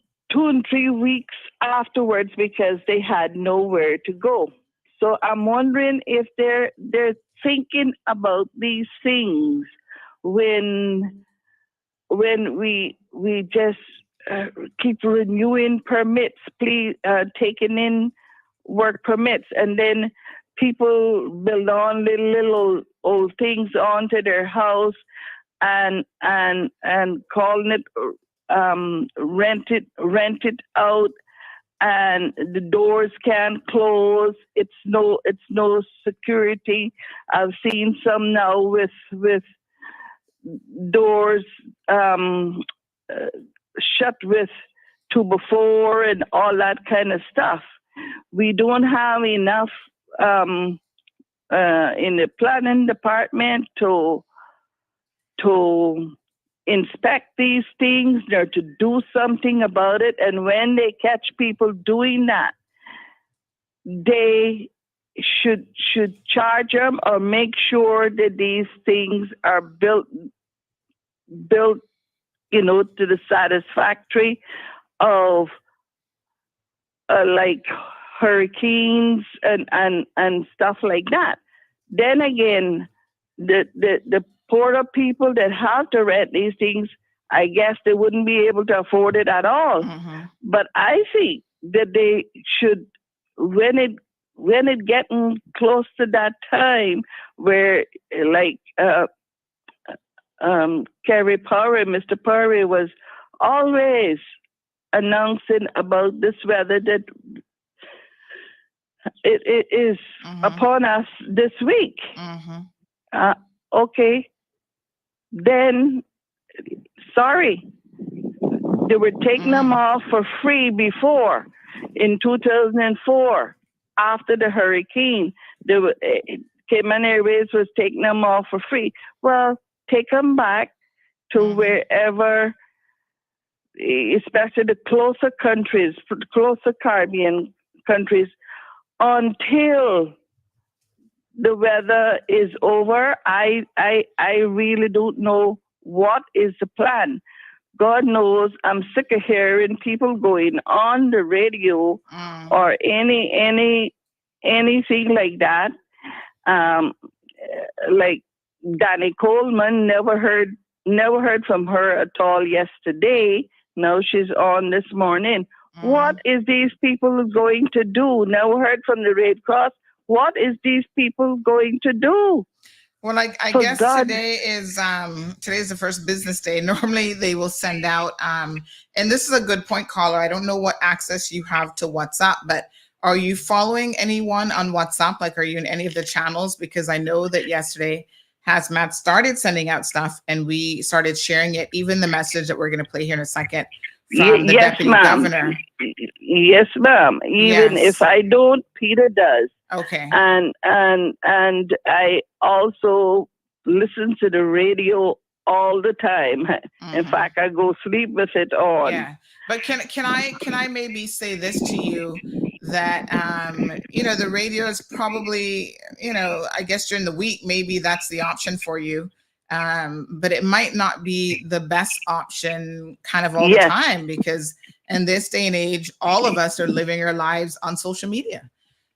3 weeks afterwards because they had nowhere to go. So I'm wondering if they're thinking about these things when we just keep renewing permits, please, taking in work permits, and then people build on little old things onto their house and calling it rent it out, and the doors can't close. It's no security. I've seen some now with doors shut with 2x4 and all that kind of stuff. We don't have enough in the planning department to inspect these things or to do something about it. And when they catch people doing that, they should charge them or make sure that these things are built, to the satisfactory of like hurricanes and stuff like that. Then again, the poorer people that have to rent these things, I guess they wouldn't be able to afford it at all. But I think that they should, when it getting close to that time where like Mr. Perry was always announcing about this weather that it is upon us this week. Okay, then sorry, they were taking them off for free before in 2004 after the hurricane. Cayman Airways was taking them off for free. Well, take them back to wherever, especially the closer countries, closer Caribbean countries, until the weather is over, I really don't know what is the plan. God knows I'm sick of hearing people going on the radio or anything like that. Like Danny Coleman, never heard from her at all yesterday. Now she's on this morning. What is these people going to do? Never heard from the Red Cross. What is these people going to do? Well, I guess today is the first business day. Normally they will send out and this is a good point, caller. I don't know what access you have to WhatsApp, but are you following anyone on WhatsApp? Like, are you in any of the channels? Because I know that yesterday Hazmat started sending out stuff and we started sharing it, even the message that we're going to play here in a second from the deputy governor. Yes, ma'am. Even if I don't, Peter does. Okay. And I also listen to the radio all the time. In fact, I go sleep with it on. Yeah. But can I maybe say this to you, that the radio is probably, I guess during the week maybe that's the option for you. But it might not be the best option kind of all the time, because in this day and age, all of us are living our lives on social media.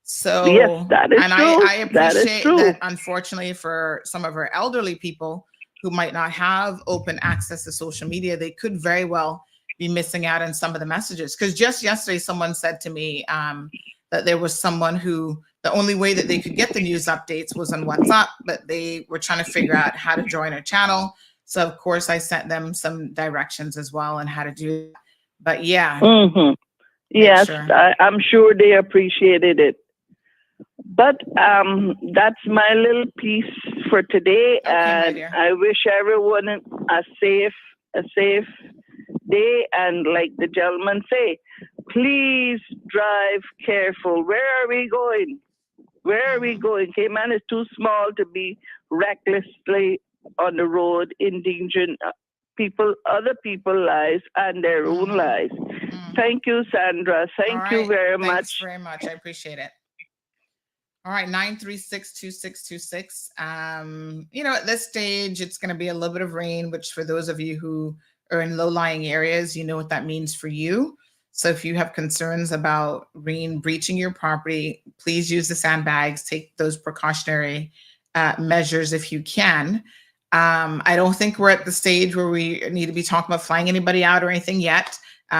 So yes, that is true. I appreciate that unfortunately for some of our elderly people who might not have open access to social media, they could very well be missing out on some of the messages. Because just yesterday, someone said to me that there was someone who the only way that they could get the news updates was on WhatsApp, but they were trying to figure out how to join a channel. So of course I sent them some directions as well on how to do that. But yeah. Yes, sure. I'm sure they appreciated it. But that's my little piece for today. Okay, and I wish everyone a safe day. And like the gentleman say, please drive careful. Where are we going? Where are we going? Cayman is too small to be recklessly on the road, endangering other people's lives and their own lives. Thank you, Sandra. Thank you very much. Thanks very much. I appreciate it. All right, 936-2626. At this stage, it's going to be a little bit of rain, which for those of you who are in low-lying areas, you know what that means for you. So if you have concerns about rain breaching your property, please use the sandbags, take those precautionary measures if you can. I don't think we're at the stage where we need to be talking about flying anybody out or anything yet.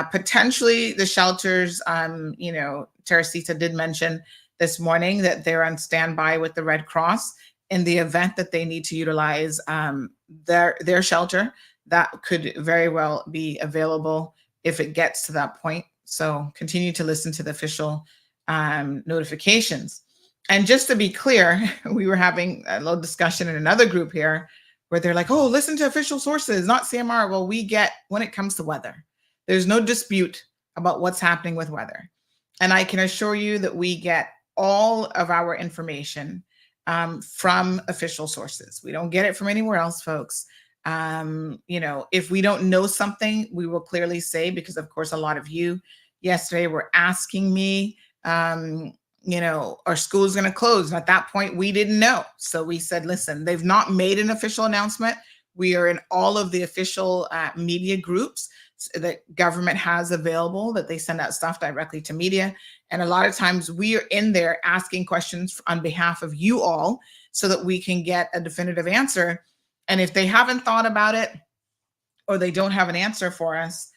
Potentially the shelters, Teresita did mention this morning that they're on standby with the Red Cross in the event that they need to utilize their shelter. That could very well be available if it gets to that point. So continue to listen to the official notifications. And just to be clear, we were having a little discussion in another group here where they're like, oh, listen to official sources, not CMR. Well, we get when it comes to weather, there's no dispute about what's happening with weather. And I can assure you that we get all of our information from official sources. We don't get it from anywhere else, folks. If we don't know something, we will clearly say, because of course, a lot of you yesterday were asking me, our school is going to close. And at that point, we didn't know. So we said, listen, they've not made an official announcement. We are in all of the official media groups that government has available, that they send out stuff directly to media. And a lot of times we are in there asking questions on behalf of you all so that we can get a definitive answer. And if they haven't thought about it or they don't have an answer for us,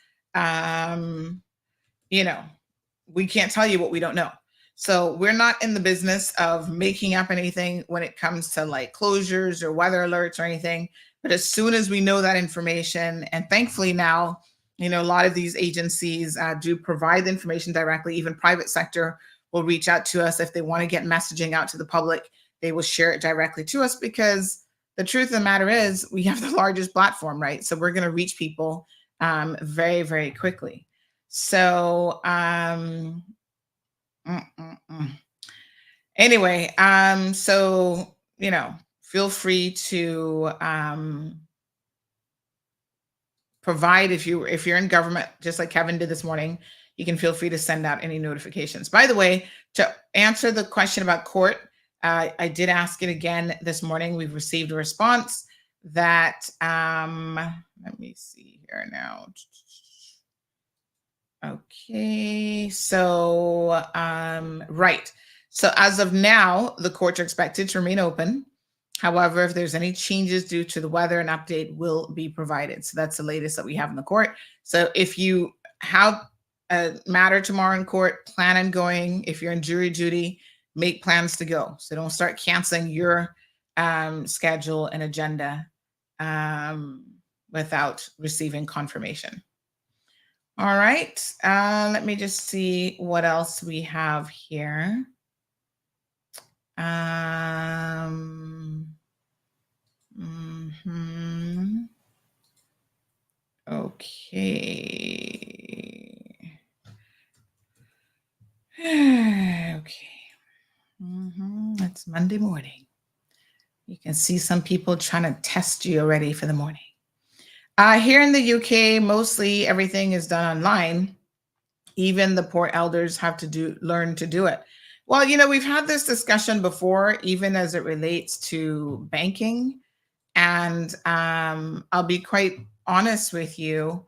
we can't tell you what we don't know. So we're not in the business of making up anything when it comes to like closures or weather alerts or anything. But as soon as we know that information, and thankfully now, a lot of these agencies do provide the information directly. Even private sector will reach out to us if they want to get messaging out to the public. They will share it directly to us, because the truth of the matter is we have the largest platform, right? So we're going to reach people very, very quickly. So anyway, feel free to provide, if you're in government, just like Kevin did this morning, you can feel free to send out any notifications. By the way, to answer the question about court, I did ask it again this morning. We've received a response that, let me see here now. Okay, so, right. So as of now, the courts are expected to remain open. However, if there's any changes due to the weather, an update will be provided. So that's the latest that we have in the court. So if you have a matter tomorrow in court, plan on going. If you're in jury duty, make plans to go. So don't start canceling your schedule and agenda without receiving confirmation. All right, let me just see what else we have here. Okay. Okay. It's Monday morning. You can see some people trying to test you already for the morning. Here in the UK, mostly everything is done online. Even the poor elders have to learn to do it. Well, we've had this discussion before, even as it relates to banking. And I'll be quite honest with you.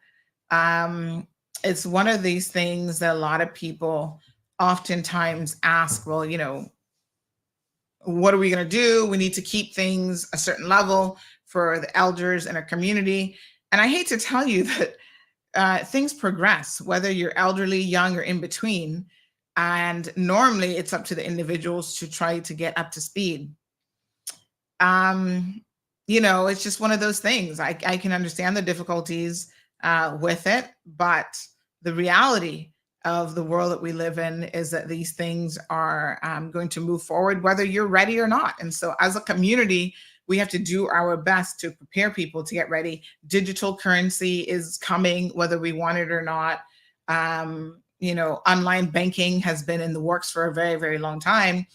It's one of these things that a lot of people oftentimes ask, well, what are we going to do? We need to keep things a certain level for the elders in our community. And I hate to tell you that things progress, whether you're elderly, young, or in between. And normally it's up to the individuals to try to get up to speed. It's just one of those things. I can understand the difficulties with it, but the reality of the world that we live in is that these things are going to move forward, whether you're ready or not. And so as a community, we have to do our best to prepare people to get ready. Digital currency is coming, whether we want it or not. Online banking has been in the works for a very, very long time.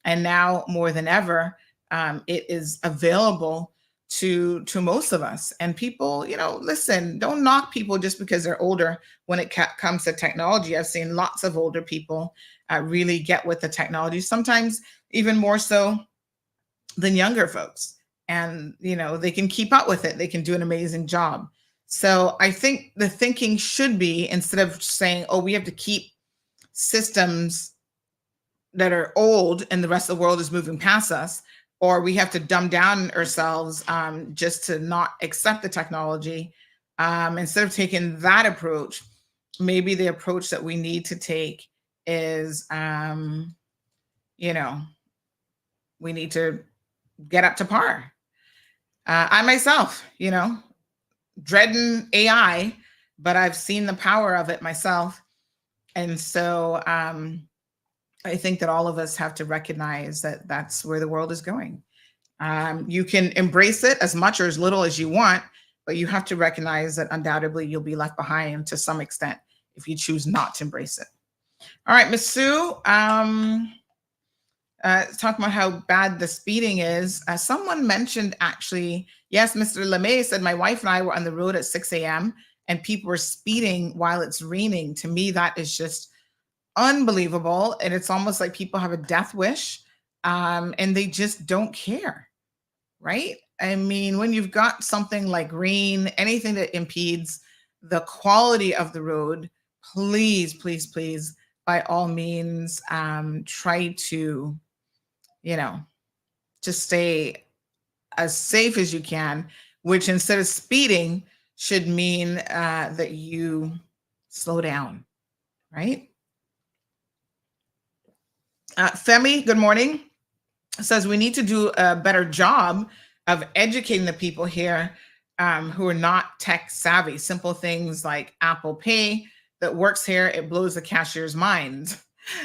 And now more than ever, it is available to most of us. And people, listen, don't knock people just because they're older when it comes to technology. I've seen lots of older people really get with the technology, sometimes even more so than younger folks. And, they can keep up with it. They can do an amazing job. So I think the thinking should be, instead of saying, oh, we have to keep systems that are old and the rest of the world is moving past us, or we have to dumb down ourselves just to not accept the technology. Instead of taking that approach, maybe the approach that we need to take is, we need to get up to par. I myself, dreading AI, but I've seen the power of it myself. And so I think that all of us have to recognize that that's where the world is going. You can embrace it as much or as little as you want, but you have to recognize that undoubtedly you'll be left behind to some extent if you choose not to embrace it. All right, Ms. Sue, talking about how bad the speeding is. Someone mentioned, actually, yes, Mr. LeMay said, my wife and I were on the road at 6 a.m. and people were speeding while it's raining. To me, that is just unbelievable. And it's almost like people have a death wish and they just don't care, right? I mean, when you've got something like rain, anything that impedes the quality of the road, please, please, please, by all means, try to, just stay as safe as you can, which instead of speeding should mean that you slow down, right? Femi, good morning, says we need to do a better job of educating the people here who are not tech savvy. Simple things like Apple Pay that works here, it blows the cashier's mind.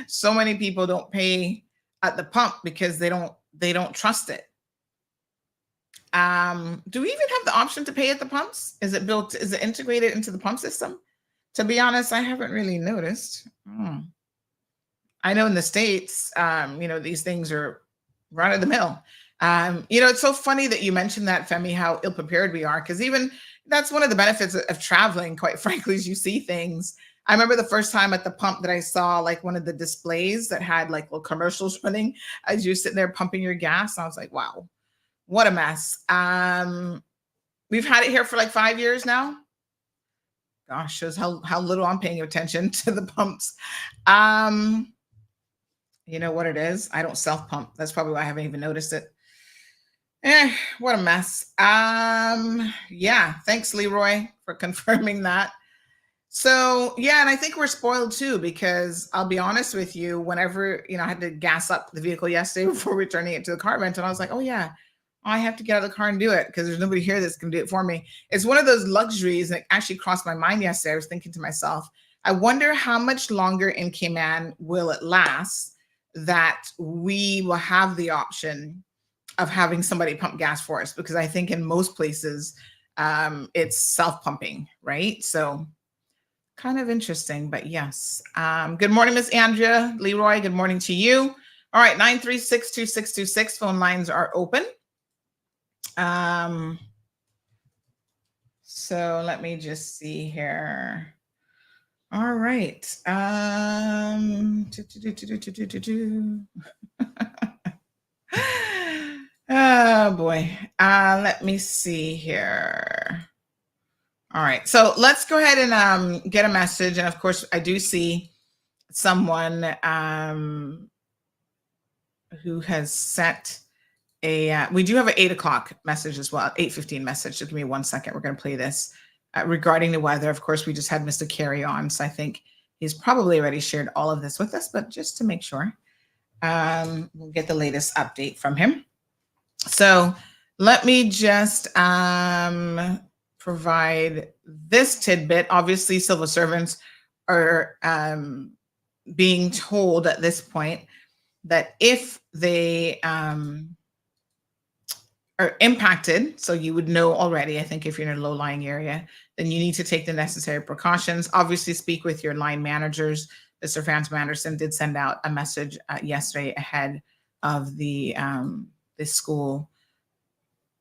So many people don't pay at the pump because they don't trust it. Do we even have the option to pay at the pumps? Is it integrated into the pump system? To be honest, I haven't really noticed. I know in the States, these things are run of the mill. It's so funny that you mentioned that, Femi, how ill-prepared we are. Because even, That's one of the benefits of traveling, quite frankly, is you see things. I remember the first time at the pump that I saw like one of the displays that had like little commercials running as you're sitting there pumping your gas. I was like, wow, what a mess. We've had it here for like 5 years now. Gosh, shows how little I'm paying attention to the pumps. You know what it is? I don't self pump. That's probably why I haven't even noticed it. What a mess. Yeah, thanks, Leroy, for confirming that. So yeah, and I think we're spoiled too, because I'll be honest with you, whenever, I had to gas up the vehicle yesterday before returning it to the car rental, and I was like, oh yeah, I have to get out of the car and do it because there's nobody here that's going to do it for me. It's one of those luxuries that actually crossed my mind yesterday. I was thinking to myself, I wonder how much longer in Cayman will it last that we will have the option of having somebody pump gas for us, because I think in most places it's self-pumping, right? So kind of interesting, but yes. Good morning, Miss Andrea. Leroy, good morning to you. All right, 936-2626 phone lines are open. So let me just see here. All right. Oh boy. Let me see here. All right. So let's go ahead and get a message. And of course, I do see someone who has sent we do have an 8 o'clock message as well, 8:15 message. So give me 1 second. We're going to play this regarding the weather. Of course, we just had Mr. Carey on, so I think he's probably already shared all of this with us, but just to make sure, we'll get the latest update from him. So let me just provide this tidbit. Obviously, civil servants are being told at this point that if they are impacted, so you would know already, I think if you're in a low-lying area, then you need to take the necessary precautions. Obviously, speak with your line managers. Mr. Phantom Anderson did send out a message yesterday ahead of the school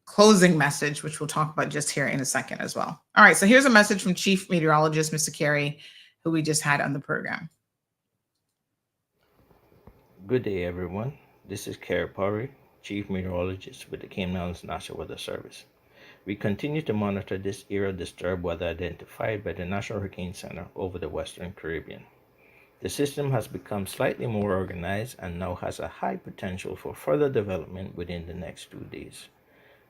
closing message, which we'll talk about just here in a second as well. All right, so here's a message from Chief Meteorologist, Mr. Carey, who we just had on the program. Good day, everyone. This is Carey Pari, Chief Meteorologist with the Cayman Islands National Weather Service. We continue to monitor this area of disturbed weather identified by the National Hurricane Center over the Western Caribbean. The system has become slightly more organized and now has a high potential for further development within the next 2 days.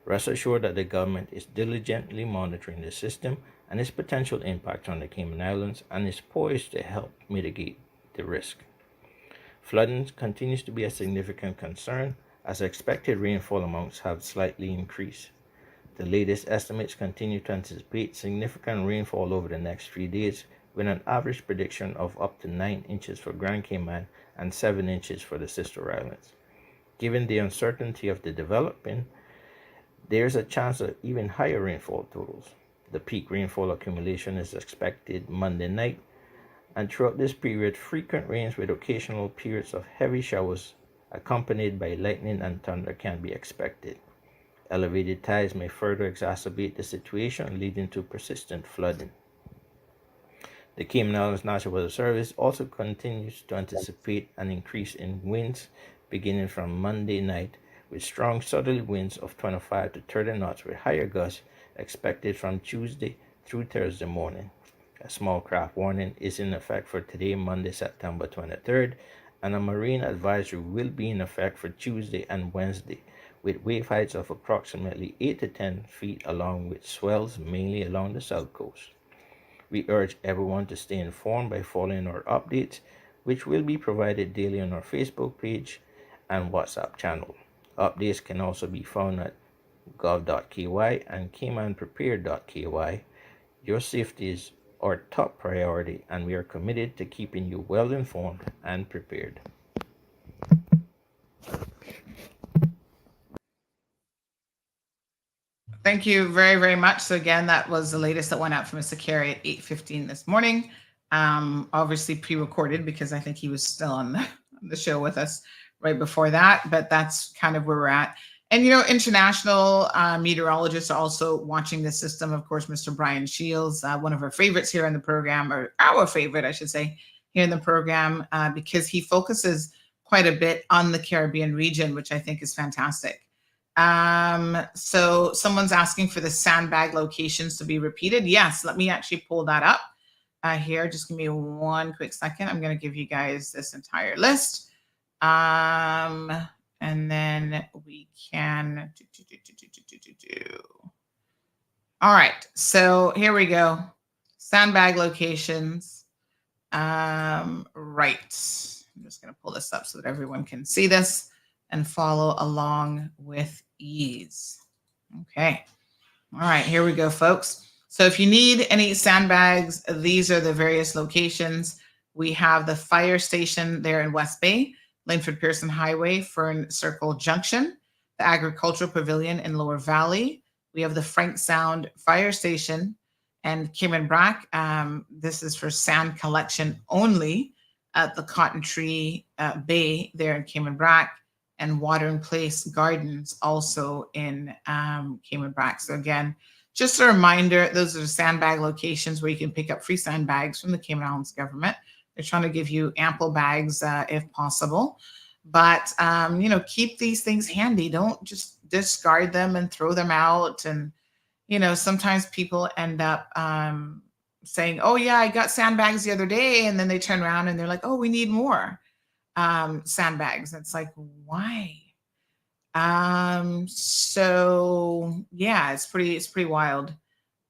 Rest assured that the government is diligently monitoring the system and its potential impact on the Cayman Islands and is poised to help mitigate the risk. Flooding continues to be a significant concern as expected rainfall amounts have slightly increased. The latest estimates continue to anticipate significant rainfall over the next 3 days, with an average prediction of up to 9 inches for Grand Cayman and 7 inches for the sister islands. Given the uncertainty of the development, there is a chance of even higher rainfall totals. The peak rainfall accumulation is expected Monday night, and throughout this period, frequent rains with occasional periods of heavy showers accompanied by lightning and thunder can be expected. Elevated tides may further exacerbate the situation, leading to persistent flooding. The Cayman Islands National Weather Service also continues to anticipate an increase in winds beginning from Monday night, with strong southerly winds of 25 to 30 knots with higher gusts expected from Tuesday through Thursday morning. A small craft warning is in effect for today, Monday, September 23rd, and a marine advisory will be in effect for Tuesday and Wednesday, with wave heights of approximately 8 to 10 feet along with swells mainly along the south coast. We urge everyone to stay informed by following our updates, which will be provided daily on our Facebook page and WhatsApp channel. Updates can also be found at gov.ky and caymanprepared.ky. Your safety is our top priority, and we are committed to keeping you well informed and prepared. Thank you very, very much. So again, that was the latest that went out from Mr. Carey at 8:15 this morning. Obviously pre-recorded because I think he was still on the show with us right before that, but that's kind of where we're at. And, international meteorologists are also watching this system. Of course, Mr. Brian Shields, one of our favorites here in the program, or our favorite, I should say, here in the program, because he focuses quite a bit on the Caribbean region, which I think is fantastic. So someone's asking for the sandbag locations to be repeated. Yes, let me actually pull that up here. Just give me one quick second. I'm going to give you guys this entire list. And then we can do. All right, so here we go. Sandbag locations. Right. I'm just going to pull this up so that everyone can see this and follow along with ease. Okay. All right, here we go, folks. So if you need any sandbags, these are the various locations. We have the fire station there in West Bay, Linford Pearson Highway, Fern Circle Junction, the Agricultural Pavilion in Lower Valley. We have the Frank Sound Fire Station and Cayman Brac. This is for sand collection only at the Cotton Tree Bay there in Cayman Brac, and Watering Place Gardens also in Cayman Brac. So again, just a reminder, those are the sandbag locations where you can pick up free sandbags from the Cayman Islands government. They're trying to give you ample bags if possible. But, keep these things handy. Don't just discard them and throw them out. And, sometimes people end up saying, oh, yeah, I got sandbags the other day. And then they turn around and they're like, oh, we need more sandbags. It's like, why? So, yeah, it's pretty wild.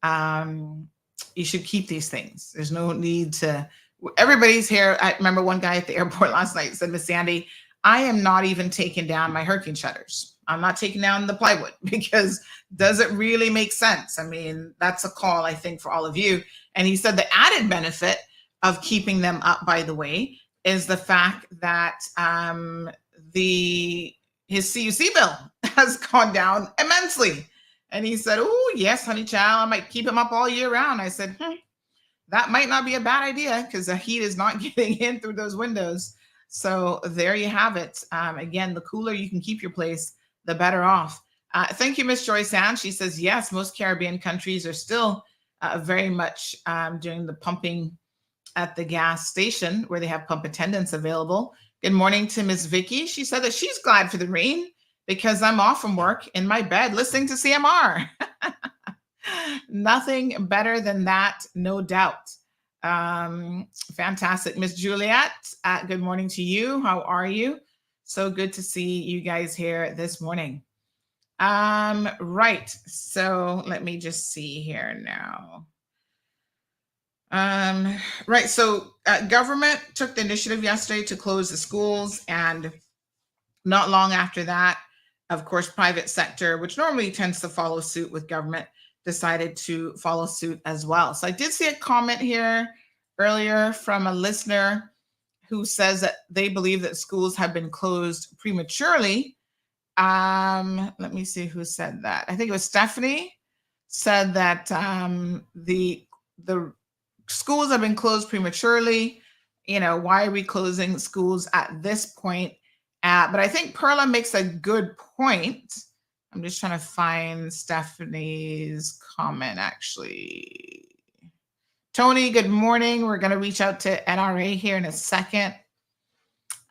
You should keep these things. There's no need to. Everybody's here. I remember one guy at the airport last night said, Miss Sandy, I am not even taking down my hurricane shutters. I'm not taking down the plywood because does it really make sense? I mean, that's a call, I think, for all of you. And he said the added benefit of keeping them up, by the way, is the fact that his CUC bill has gone down immensely. And he said, oh, yes, honey child, I might keep them up all year round. I said, that might not be a bad idea because the heat is not getting in through those windows. So there you have it. Again, the cooler you can keep your place, the better off. Thank you, Miss Joyce Ann. She says, yes, most Caribbean countries are still very much doing the pumping at the gas station where they have pump attendants available. Good morning to Miss Vicky. She said that she's glad for the rain because I'm off from work in my bed listening to CMR. Nothing better than that, no doubt. Fantastic. Miss Juliet, good morning to you. How are you? So good to see you guys here this morning. Right. So let me just see here now. Right. So government took the initiative yesterday to close the schools, and not long after that, of course, private sector, which normally tends to follow suit with government, decided to follow suit as well. So I did see a comment here earlier from a listener who says that they believe that schools have been closed prematurely. Let me see who said that. I think it was Stephanie said that the schools have been closed prematurely. Why are we closing schools at this point? But I think Perla makes a good point. I'm just trying to find Stephanie's comment, actually. Tony, good morning. We're going to reach out to NRA here in a second.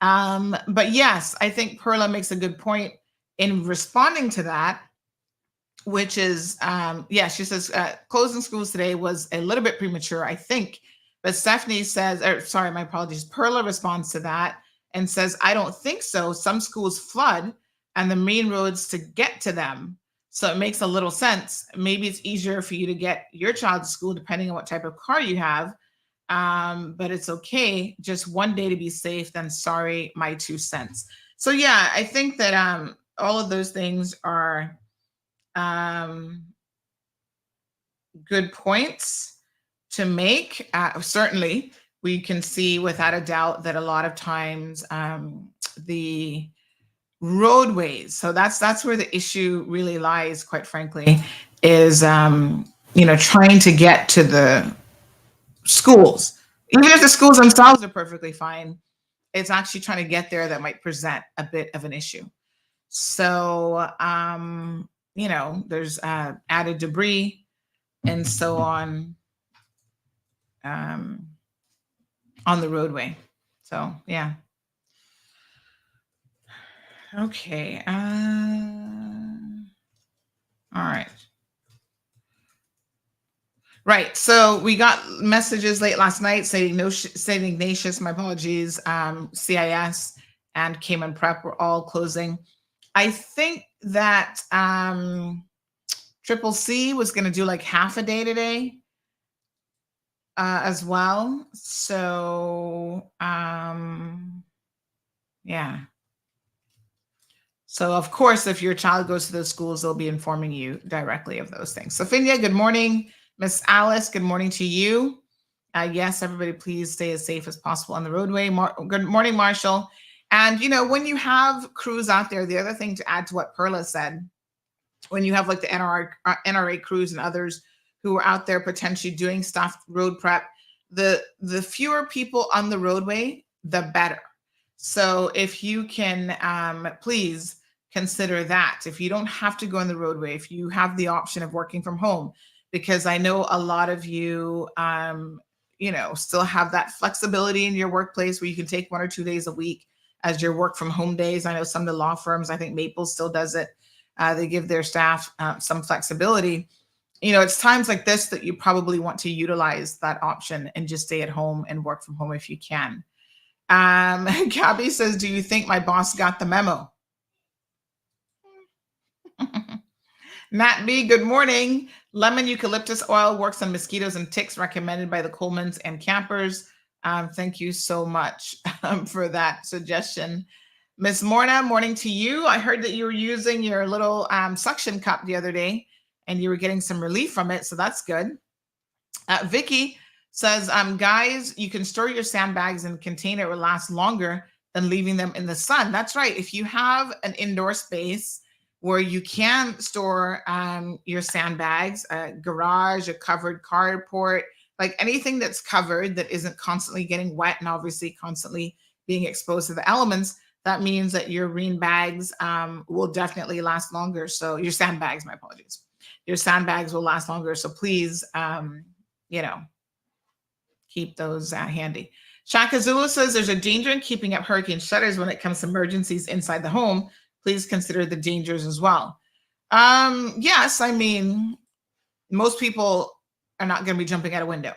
But yes, I think Perla makes a good point in responding to that, which is, she says closing schools today was a little bit premature, I think. But Stephanie says, my apologies. Perla responds to that and says, I don't think so. Some schools flood and the main roads to get to them. So it makes a little sense. Maybe it's easier for you to get your child to school, depending on what type of car you have. But it's okay. Just one day to be safe, then sorry, my 2 cents. So yeah, I think that all of those things are good points to make. Certainly, we can see without a doubt that a lot of times the roadways, so that's where the issue really lies, quite frankly, is trying to get to the schools. Even if the schools themselves are perfectly fine, it's actually trying to get there that might present a bit of an issue. So, there's added debris and so on the roadway. So, yeah. Okay. All right. Right. So we got messages late last night saying St. Ignatius, my apologies, CIS and Cayman Prep were all closing. I think that Triple C was going to do like half a day today as well. So, yeah. So, of course, if your child goes to those schools, they'll be informing you directly of those things. Sophia, good morning. Miss Alice, good morning to you. Yes, everybody, please stay as safe as possible on the roadway. Good morning, Marshall. And, when you have crews out there, the other thing to add to what Perla said, when you have like the NRA crews and others who are out there potentially doing stuff, road prep, the fewer people on the roadway, the better. So if you can, please consider that. If you don't have to go on the roadway, if you have the option of working from home, because I know a lot of you, still have that flexibility in your workplace where you can take 1 or 2 days a week as your work from home days. I know some of the law firms, I think Maple still does it. They give their staff some flexibility. It's times like this that you probably want to utilize that option and just stay at home and work from home if you can. Gabby says, do you think my boss got the memo? Nat B, good morning. Lemon eucalyptus oil works on mosquitoes and ticks, recommended by the Colemans and campers. Thank you so much for that suggestion. Miss Morna, morning to you. I heard that you were using your little suction cup the other day and you were getting some relief from it. So that's good. Vicky says, guys, you can store your sandbags in a container. It will last longer than leaving them in the sun. That's right. If you have an indoor space where you can store your sandbags, a garage, a covered carport, like anything that's covered that isn't constantly getting wet and obviously constantly being exposed to the elements, that means that your rain bags will definitely last longer. So your sandbags, my apologies. Your sandbags will last longer. So please, keep those handy. Shaka Zulu says there's a danger in keeping up hurricane shutters when it comes to emergencies inside the home. Please consider the dangers as well. Yes, I mean, most people are not going to be jumping out a window.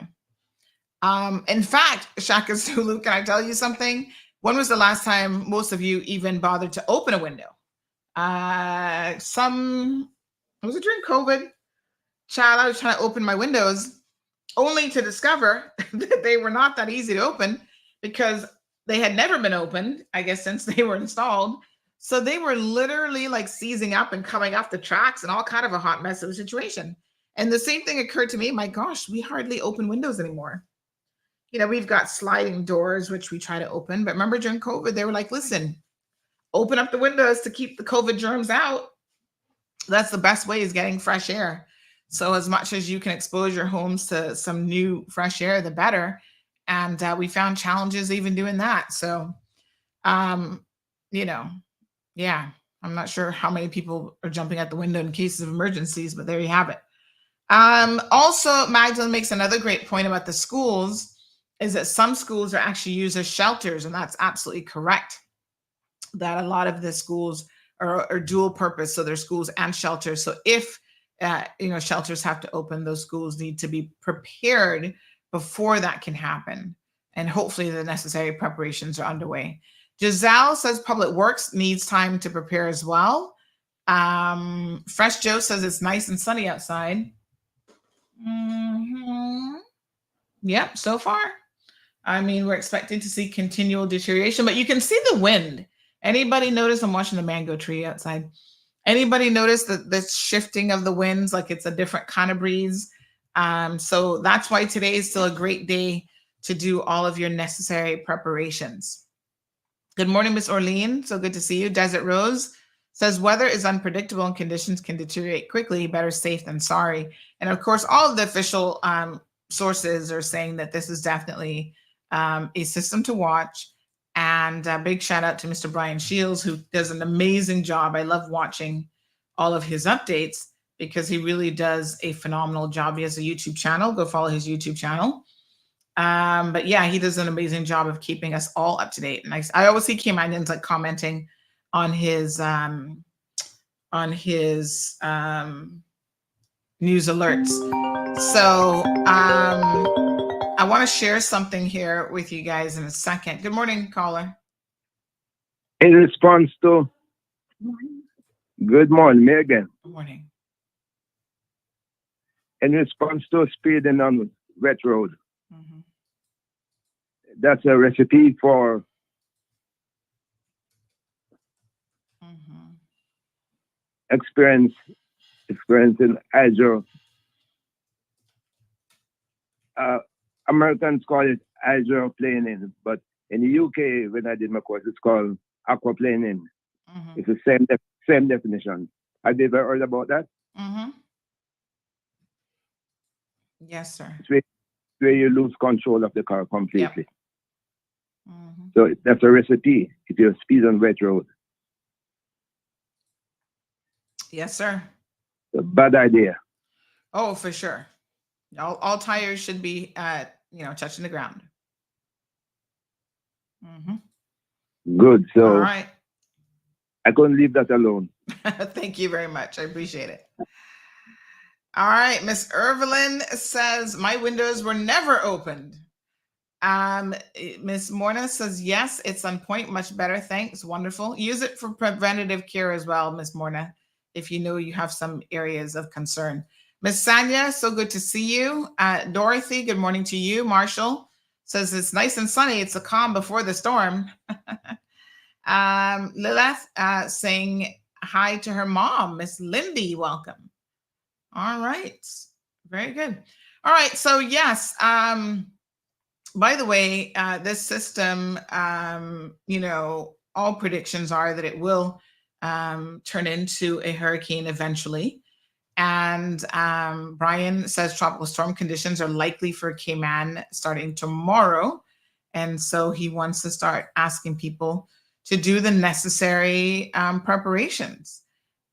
In fact, Shaka Zulu, can I tell you something? When was the last time most of you even bothered to open a window? Was it during COVID? Child, I was trying to open my windows only to discover that they were not that easy to open because they had never been opened, I guess, since they were installed. So they were literally like seizing up and coming off the tracks and all kind of a hot mess of a situation. And the same thing occurred to me. My gosh, we hardly open windows anymore. We've got sliding doors, which we try to open. But remember during COVID, they were like, listen, open up the windows to keep the COVID germs out. That's the best way, is getting fresh air. So as much as you can expose your homes to some new fresh air, the better. And we found challenges even doing that. So, yeah, I'm not sure how many people are jumping out the window in cases of emergencies, but there you have it. Also, Magdalene makes another great point about the schools, is that some schools are actually used as shelters, and that's absolutely correct. That a lot of the schools are dual purpose, so they're schools and shelters. So if shelters have to open, those schools need to be prepared before that can happen, and hopefully the necessary preparations are underway. Giselle says Public Works needs time to prepare as well. Fresh Joe says it's nice and sunny outside. Yep, so far. I mean, we're expecting to see continual deterioration, but you can see the wind. Anybody notice? I'm watching the mango tree outside. Anybody notice the shifting of the winds, like it's a different kind of breeze? So that's why today is still a great day to do all of your necessary preparations. Good morning, Miss Orlean. So good to see you. Desert Rose says weather is unpredictable and conditions can deteriorate quickly. Better safe than sorry. And of course, all of the official sources are saying that this is definitely a system to watch. And a big shout out to Mr. Brian Shields, who does an amazing job. I love watching all of his updates because he really does a phenomenal job. He has a YouTube channel. Go follow his YouTube channel. But yeah, he does an amazing job of keeping us all up to date. And I always see Caymanians like commenting on his news alerts. So I want to share something here with you guys in a second. Good morning, caller. In response to, good morning, me again. Good morning. In response to speeding on wet road, that's a recipe for experiencing hydro. Americans call it hydroplaning, but in the UK, when I did my course, it's called aquaplaning. It's the same definition. Have you ever heard about that? Yes, sir. It's where you lose control of the car completely. So that's a recipe if you speed on wet road. Yes, sir. It's a bad idea. Oh, for sure. All tires should be touching the ground. Good. So all right. I couldn't leave that alone. Thank you very much. I appreciate it. All right. Miss Irvelyn says, my windows were never opened. Miss Morna says, yes, it's on point. Much better. Thanks. Wonderful. Use it for preventative care as well, Miss Morna, if you know you have some areas of concern. Miss Sanya, so good to see you. Dorothy, good morning to you. Marshall says, it's nice and sunny. It's a calm before the storm. Lilith saying hi to her mom, Miss Lindy. Welcome. All right. Very good. All right. So yes, by the way, this system, all predictions are that it will turn into a hurricane eventually. And Brian says tropical storm conditions are likely for Cayman starting tomorrow. And so he wants to start asking people to do the necessary preparations.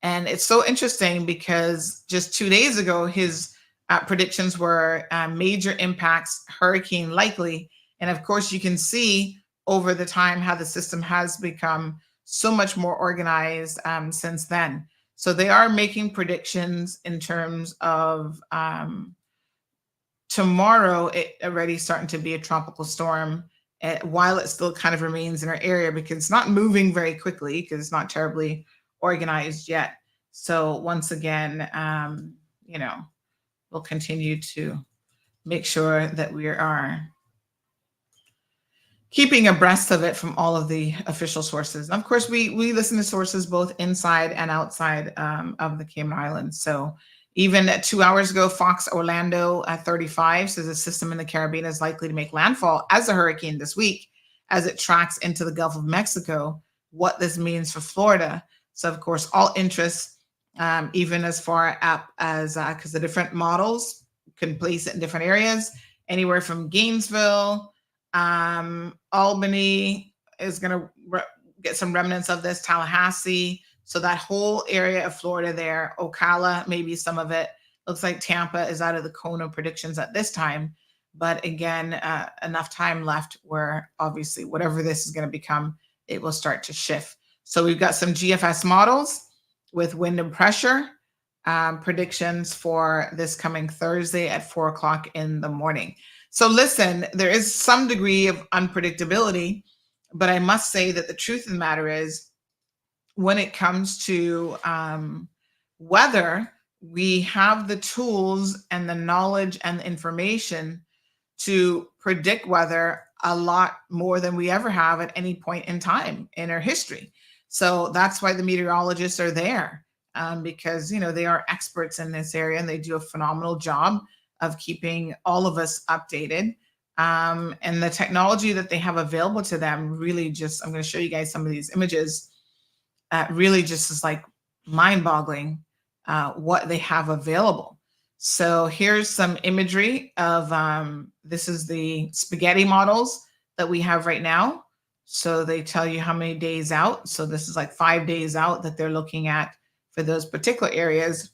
And it's so interesting because just 2 days ago, his predictions were major impacts, hurricane likely. And of course, you can see over the time how the system has become so much more organized since then. So they are making predictions in terms of tomorrow, it already starting to be a tropical storm while it still kind of remains in our area because it's not moving very quickly because it's not terribly organized yet. So once again, we'll continue to make sure that we are keeping abreast of it from all of the official sources. And of course, we listen to sources both inside and outside of the Cayman Islands. So even 2 hours ago, Fox Orlando at 35 says the system in the Caribbean is likely to make landfall as a hurricane this week as it tracks into the Gulf of Mexico, what this means for Florida. So of course, all interests, even as far up as, because the different models can place it in different areas, anywhere from Gainesville, Albany is going to get some remnants of this, Tallahassee. So that whole area of Florida there, Ocala, maybe some of it. Looks like Tampa is out of the cone of predictions at this time. But again, enough time left where obviously whatever this is going to become, it will start to shift. So we've got some GFS models with wind and pressure predictions for this coming Thursday at 4 o'clock in the morning. So listen, there is some degree of unpredictability, but I must say that the truth of the matter is when it comes to weather, we have the tools and the knowledge and the information to predict weather a lot more than we ever have at any point in time in our history. So that's why the meteorologists are there because, they are experts in this area and they do a phenomenal job of keeping all of us updated. And the technology that they have available to them really just, I'm going to show you guys some of these images, really just is like mind-boggling what they have available. So here's some imagery of, this is the spaghetti models that we have right now So they tell you how many days out. So this is like 5 days out that they're looking at for those particular areas.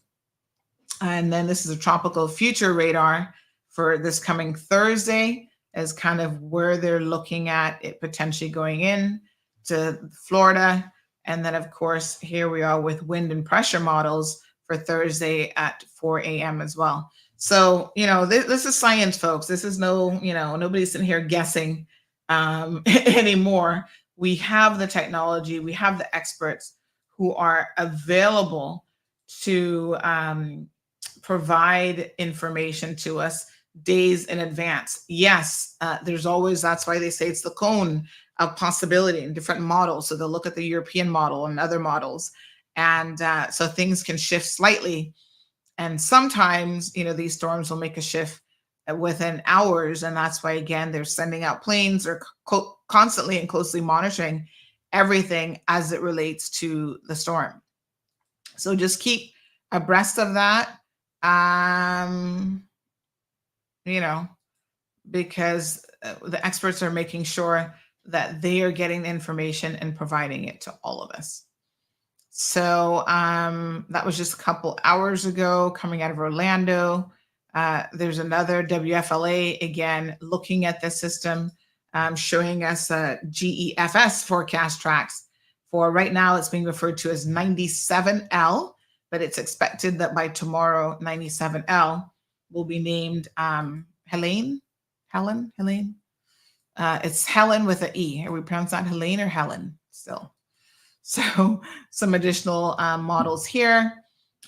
And then this is a tropical future radar for this coming Thursday as kind of where they're looking at it potentially going in to Florida. And then, of course, here we are with wind and pressure models for Thursday at 4 a.m. as well. So, this is science, folks. This is nobody's sitting here guessing anymore. We have the technology, we have the experts who are available to provide information to us days in advance. Yes, that's why they say it's the cone of possibility in different models. So they'll look at the European model and other models. And so things can shift slightly. And sometimes, these storms will make a shift within hours. And that's why, again, they're sending out planes or constantly and closely monitoring everything as it relates to the storm. So just keep abreast of that. Because the experts are making sure that they are getting the information and providing it to all of us. So that was just a couple hours ago coming out of Orlando. There's another WFLA, again, looking at the system, showing us GEFS forecast tracks. For right now, it's being referred to as 97L, but it's expected that by tomorrow, 97L will be named Helene. It's Helen with an E. Are we pronouncing that Helene or Helen still? So some additional models here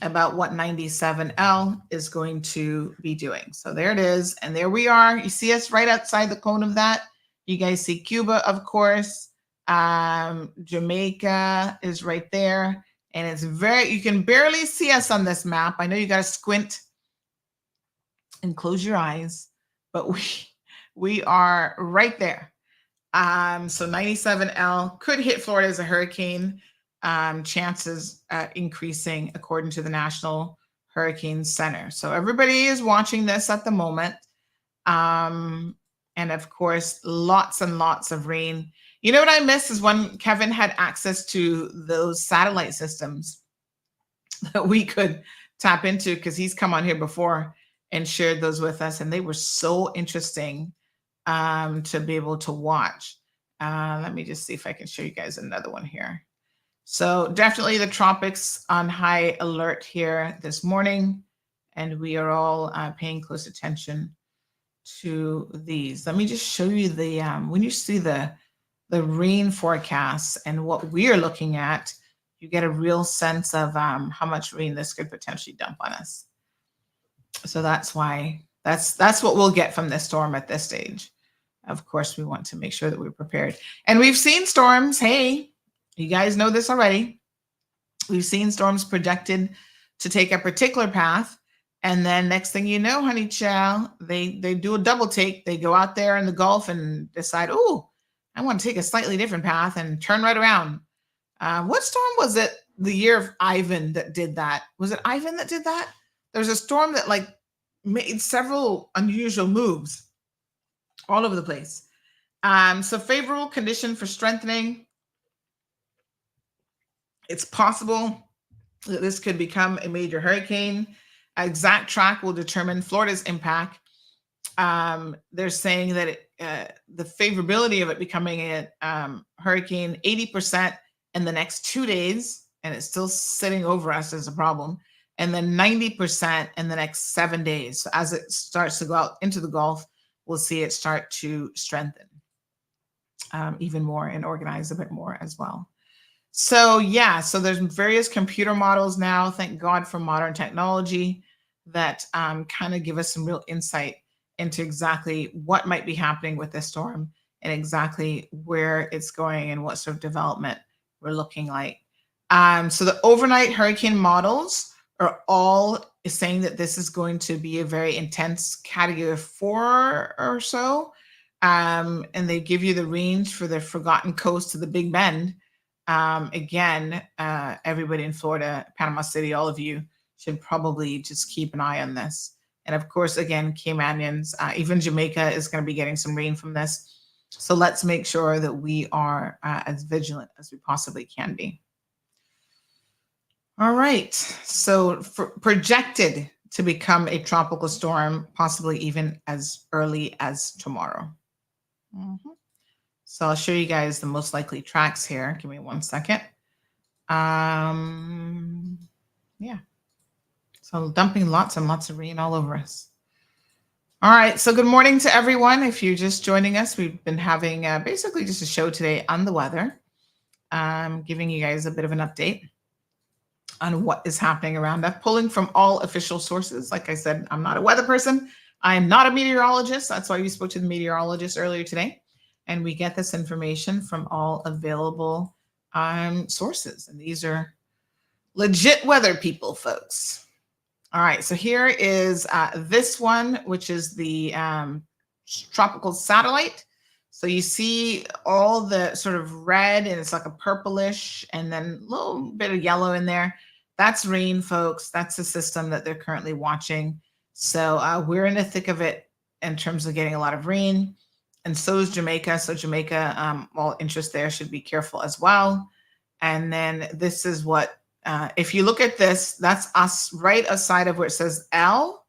about what 97L is going to be doing. So there it is. And there we are. You see us right outside the cone of that. You guys see Cuba, of course. Jamaica is right there. And it's you can barely see us on this map. I know you got to squint and close your eyes, but we are right there. So 97L could hit Florida as a hurricane. Chances increasing according to the National Hurricane Center. So everybody is watching this at the moment. And of course, lots and lots of rain. You know what I miss is when Kevin had access to those satellite systems that we could tap into, because he's come on here before and shared those with us. And they were so interesting to be able to watch. Let me just see if I can show you guys another one here. So definitely the tropics on high alert here this morning, and we are all paying close attention to these. Let me just show you the when you see the rain forecasts and what we are looking at, you get a real sense of how much rain this could potentially dump on us. So that's why that's what we'll get from this storm at this stage. Of course, we want to make sure that we're prepared. And we've seen storms. Hey, you guys know this already. We've seen storms projected to take a particular path. And then next thing you know, honey child, they do a double take. They go out there in the Gulf and decide, oh, I want to take a slightly different path and turn right around. What storm was it the year of Ivan that did that? Was it Ivan that did that? There was a storm that made several unusual moves all over the place. So favorable condition for strengthening. It's possible that this could become a major hurricane. Exact track will determine Florida's impact. They're saying that the favorability of it becoming a hurricane, 80% in the next 2 days, and it's still sitting over us as a problem, and then 90% in the next 7 days. So as it starts to go out into the Gulf, we'll see it start to strengthen even more and organize a bit more as well. So so there's various computer models now, thank God for modern technology, that kind of give us some real insight into exactly what might be happening with this storm and exactly where it's going and what sort of development we're looking like. So the overnight hurricane models are all saying that this is going to be a very intense category 4 or so. And they give you the range for the Forgotten Coast to the Big Bend. Again, everybody in Florida, Panama City, all of you should probably just keep an eye on this. And of course, again, Caymanians, even Jamaica is going to be getting some rain from this. So let's make sure that we are as vigilant as we possibly can be. All right. So projected to become a tropical storm, possibly even as early as tomorrow. So I'll show you guys the most likely tracks here. Give me 1 second. Yeah. So dumping lots and lots of rain all over us. All right. So good morning to everyone. If you're just joining us, we've been having basically just a show today on the weather, giving you guys a bit of an update on what is happening around us, pulling from all official sources. Like I said, I'm not a weather person. I am not a meteorologist. That's why we spoke to the meteorologist earlier today. And we get this information from all available sources. And these are legit weather people, folks. All right, so here is this one, which is the tropical satellite. So you see all the sort of red, and it's like a purplish, and then a little bit of yellow in there. That's rain, folks. That's the system that they're currently watching. So we're in the thick of it in terms of getting a lot of rain. And so is Jamaica. So Jamaica, all interest there, should be careful as well. And then this is what, if you look at this, that's us right aside of where it says L,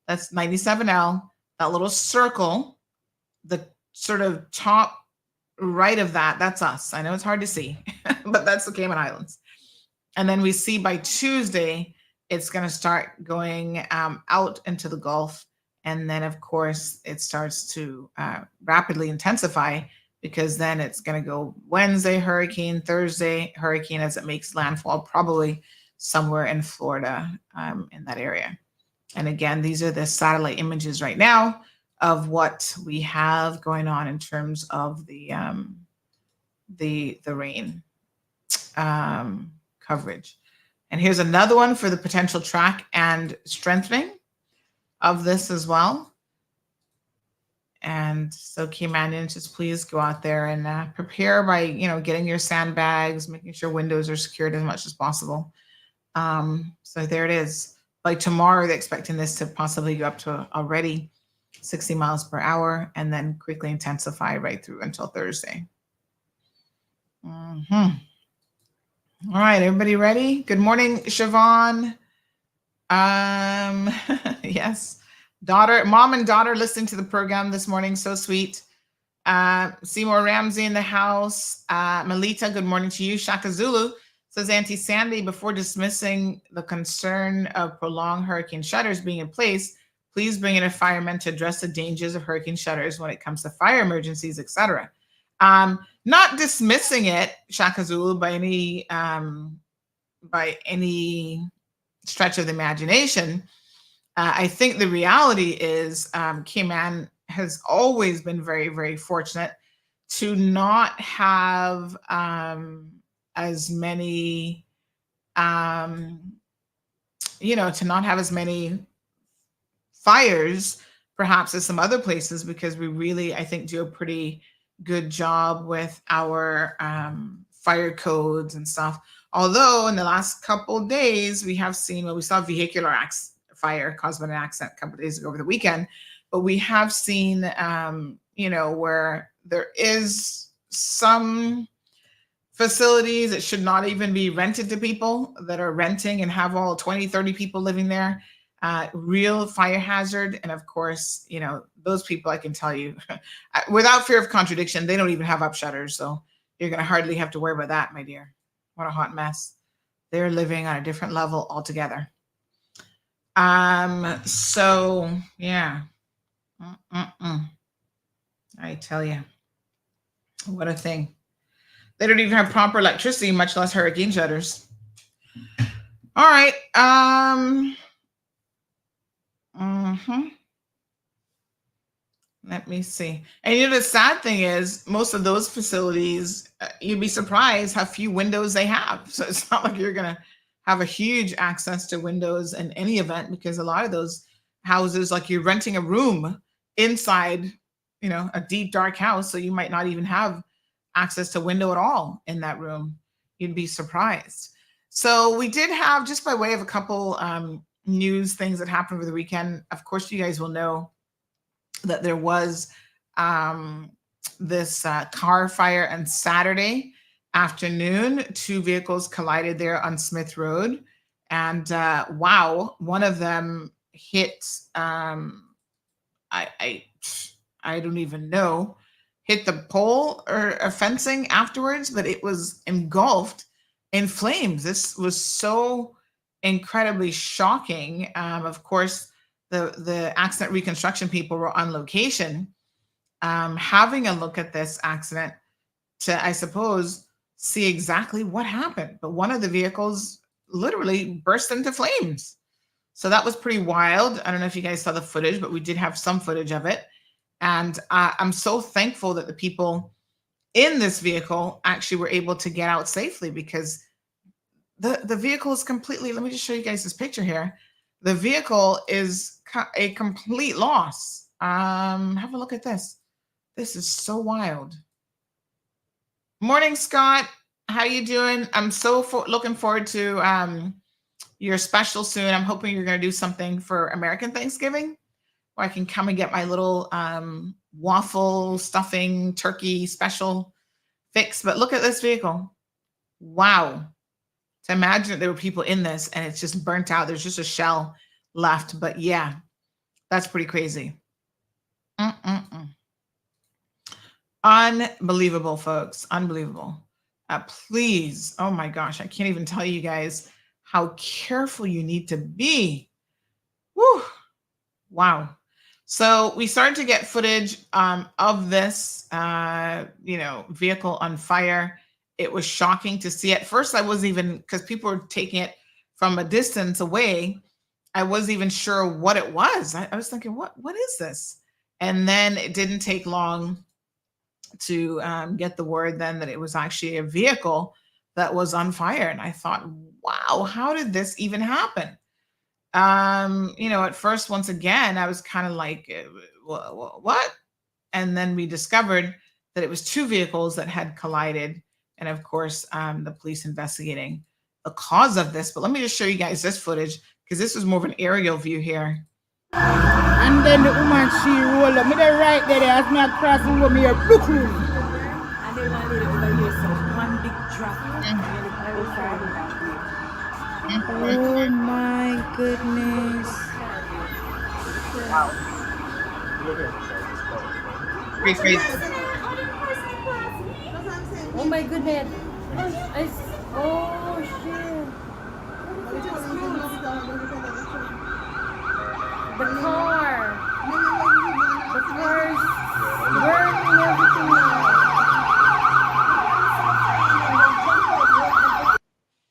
that's 97L, that little circle, the sort of top right of that, that's us. I know it's hard to see, but that's the Cayman Islands. And then we see by Tuesday, it's going to start going out into the Gulf. And then, of course, it starts to rapidly intensify, because then it's going to go Wednesday, hurricane, Thursday, hurricane, as it makes landfall, probably somewhere in Florida, in that area. And again, these are the satellite images right now of what we have going on in terms of the rain coverage. And here's another one for the potential track and strengthening of this as well. And so Caymanians, just please go out there and prepare by, getting your sandbags, making sure windows are secured as much as possible. So there it is. By tomorrow, they're expecting this to possibly go up to already 60 miles per hour, and then quickly intensify right through until Thursday. All right, everybody ready? Good morning, Siobhan. Yes. Mom and daughter listening to the program this morning. So sweet. Seymour Ramsey in the house. Melita, good morning to you. Shaka Zulu says, Auntie Sandy, before dismissing the concern of prolonged hurricane shutters being in place, please bring in a fireman to address the dangers of hurricane shutters when it comes to fire emergencies, etc. Not dismissing it, Shaka Zulu, by any stretch of the imagination. I think the reality is Cayman has always been very, very fortunate to not have as many, to not have as many fires perhaps as some other places, because we really, I think, do a pretty good job with our fire codes and stuff. Although in the last couple of days, we have seen, we saw vehicular fire caused by an accident a couple of days ago over the weekend, but we have seen, where there is some facilities that should not even be rented to people that are renting and have all 20, 30 people living there. Real fire hazard. And of course, those people, I can tell you, without fear of contradiction, they don't even have up shutters. So you're going to hardly have to worry about that, my dear. What a hot mess. They're living on a different level altogether. So yeah. I tell you, what a thing. They don't even have proper electricity, much less hurricane shutters. All right. Let me see. And the sad thing is, most of those facilities, you'd be surprised how few windows they have. So it's not like you're going to have a huge access to windows in any event, because a lot of those houses, like you're renting a room inside, a deep, dark house. So you might not even have access to window at all in that room. You'd be surprised. So we did have, just by way of a couple news things that happened over the weekend. Of course, you guys will know that there was this car fire on Saturday afternoon. 2 vehicles collided there on Smith Road. And wow, one of them hit, I don't even know, hit the pole or a fencing afterwards, but it was engulfed in flames. This was so incredibly shocking. Of course, the accident reconstruction people were on location, having a look at this accident to, I suppose, see exactly what happened. But one of the vehicles literally burst into flames. So that was pretty wild. I don't know if you guys saw the footage, but we did have some footage of it. And I'm so thankful that the people in this vehicle actually were able to get out safely, because the vehicle is completely, let me just show you guys this picture here. The vehicle is a complete loss. Have a look at this. This is so wild. Morning, Scott. How you doing? I'm so looking forward to your special soon. I'm hoping you're going to do something for American Thanksgiving, where I can come and get my little waffle stuffing turkey special fix. But look at this vehicle. Wow. To imagine that there were people in this and it's just burnt out. There's just a shell left. But yeah, that's pretty crazy. Unbelievable, folks. Unbelievable. Please, oh my gosh, I can't even tell you guys how careful you need to be. Woo. Wow. So we started to get footage of this, vehicle on fire. It was shocking to see. At first, I wasn't even, because people were taking it from a distance away, I wasn't even sure what it was. I was thinking, what is this? And then it didn't take long to get the word then that it was actually a vehicle that was on fire. And I thought, wow, how did this even happen? At first, once again, I was kind of like, what? And then we discovered that it was 2 vehicles that had collided. And of course, the police investigating the cause of this. But let me just show you guys this footage, because this is more of an aerial view here. And then the woman, she rolled up me there right there as me crossing over me a blue room. And then one lady over here, so one big drop. Oh my goodness. Wow. Pretty crazy. Oh my goodness. Oh shit. The car is burning everything now.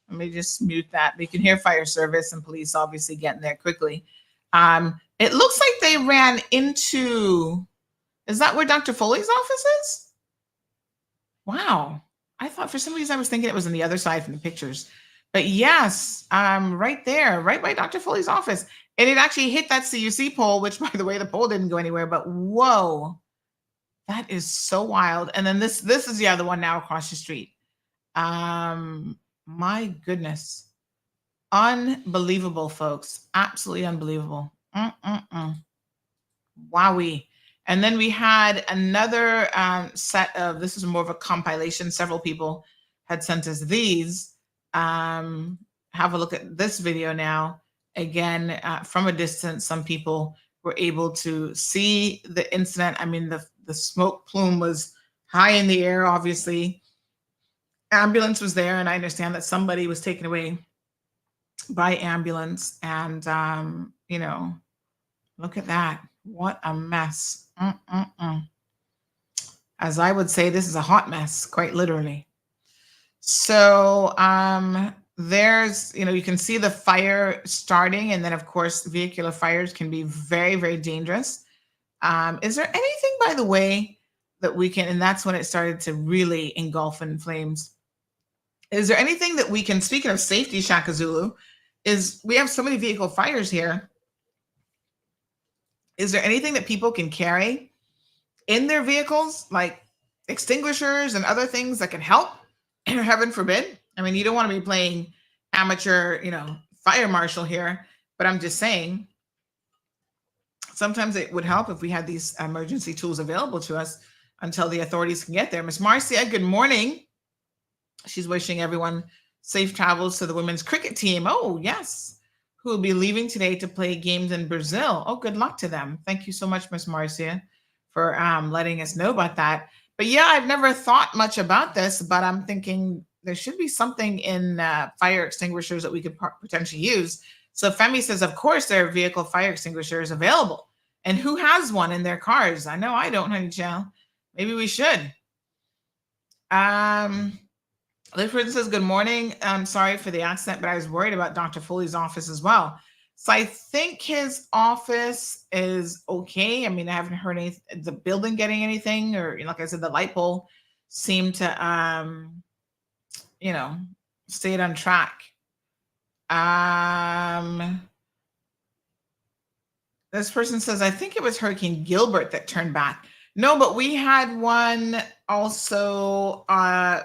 Let me just mute that. We can hear fire service and police obviously getting there quickly. It looks like they ran into, is that where Dr. Foley's office is? Wow. I thought for some reason I was thinking it was on the other side from the pictures. But yes, right there, right by Dr. Foley's office. And it actually hit that CUC pole, which, by the way, the pole didn't go anywhere. But whoa, that is so wild. And then this is the other one now across the street. My goodness. Unbelievable, folks. Absolutely unbelievable. Wowee. And then we had another set of, this is more of a compilation. Several people had sent us these. Have a look at this video now. Again, from a distance, some people were able to see the incident. I mean, the smoke plume was high in the air, obviously. Ambulance was there, and I understand that somebody was taken away by ambulance. And, look at that. What a mess. As I would say, this is a hot mess, quite literally. So there's, you can see the fire starting, and then of course vehicular fires can be very, very dangerous. Is there anything, by the way, that we can, and that's when it started to really engulf in flames. Is there anything that we can, speaking of safety, Shaka Zulu, is we have so many vehicle fires here. Is there anything that people can carry in their vehicles, like extinguishers and other things that can help? Heaven forbid. I mean, you don't want to be playing amateur, fire marshal here, but I'm just saying, sometimes it would help if we had these emergency tools available to us. until the authorities can get there. Miss Marcia, good morning. She's wishing everyone safe travels to the women's cricket team. Oh, yes. Who will be leaving today to play games in Brazil. Oh, good luck to them. Thank you so much, Miss Marcia, for letting us know about that. But yeah, I've never thought much about this, but I'm thinking there should be something in fire extinguishers that we could potentially use. So Femi says, of course, there are vehicle fire extinguishers available. And who has one in their cars? I know I don't, honey child. Maybe we should. Lifford says, good morning. I'm sorry for the accent, but I was worried about Dr. Foley's office as well. So I think his office is okay. I mean, I haven't heard the building getting anything, or like I said, the light pole seemed to, stayed on track. This person says, I think it was Hurricane Gilbert that turned back. No, but we had one also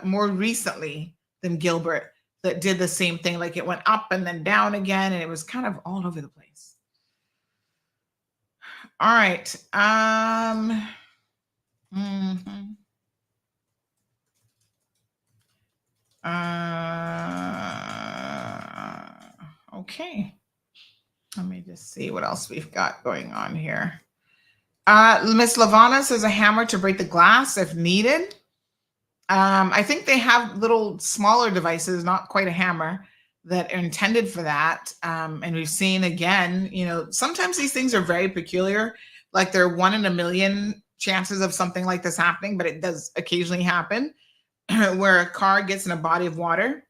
more recently than Gilbert that did the same thing. Like it went up and then down again, and it was kind of all over the place. All right. Okay. Let me just see what else we've got going on here. Miss Lavana says a hammer to break the glass if needed. I think they have little smaller devices, not quite a hammer, that are intended for that. And we've seen again, sometimes these things are very peculiar, like they're 1 in a million chances of something like this happening, but it does occasionally happen where a car gets in a body of water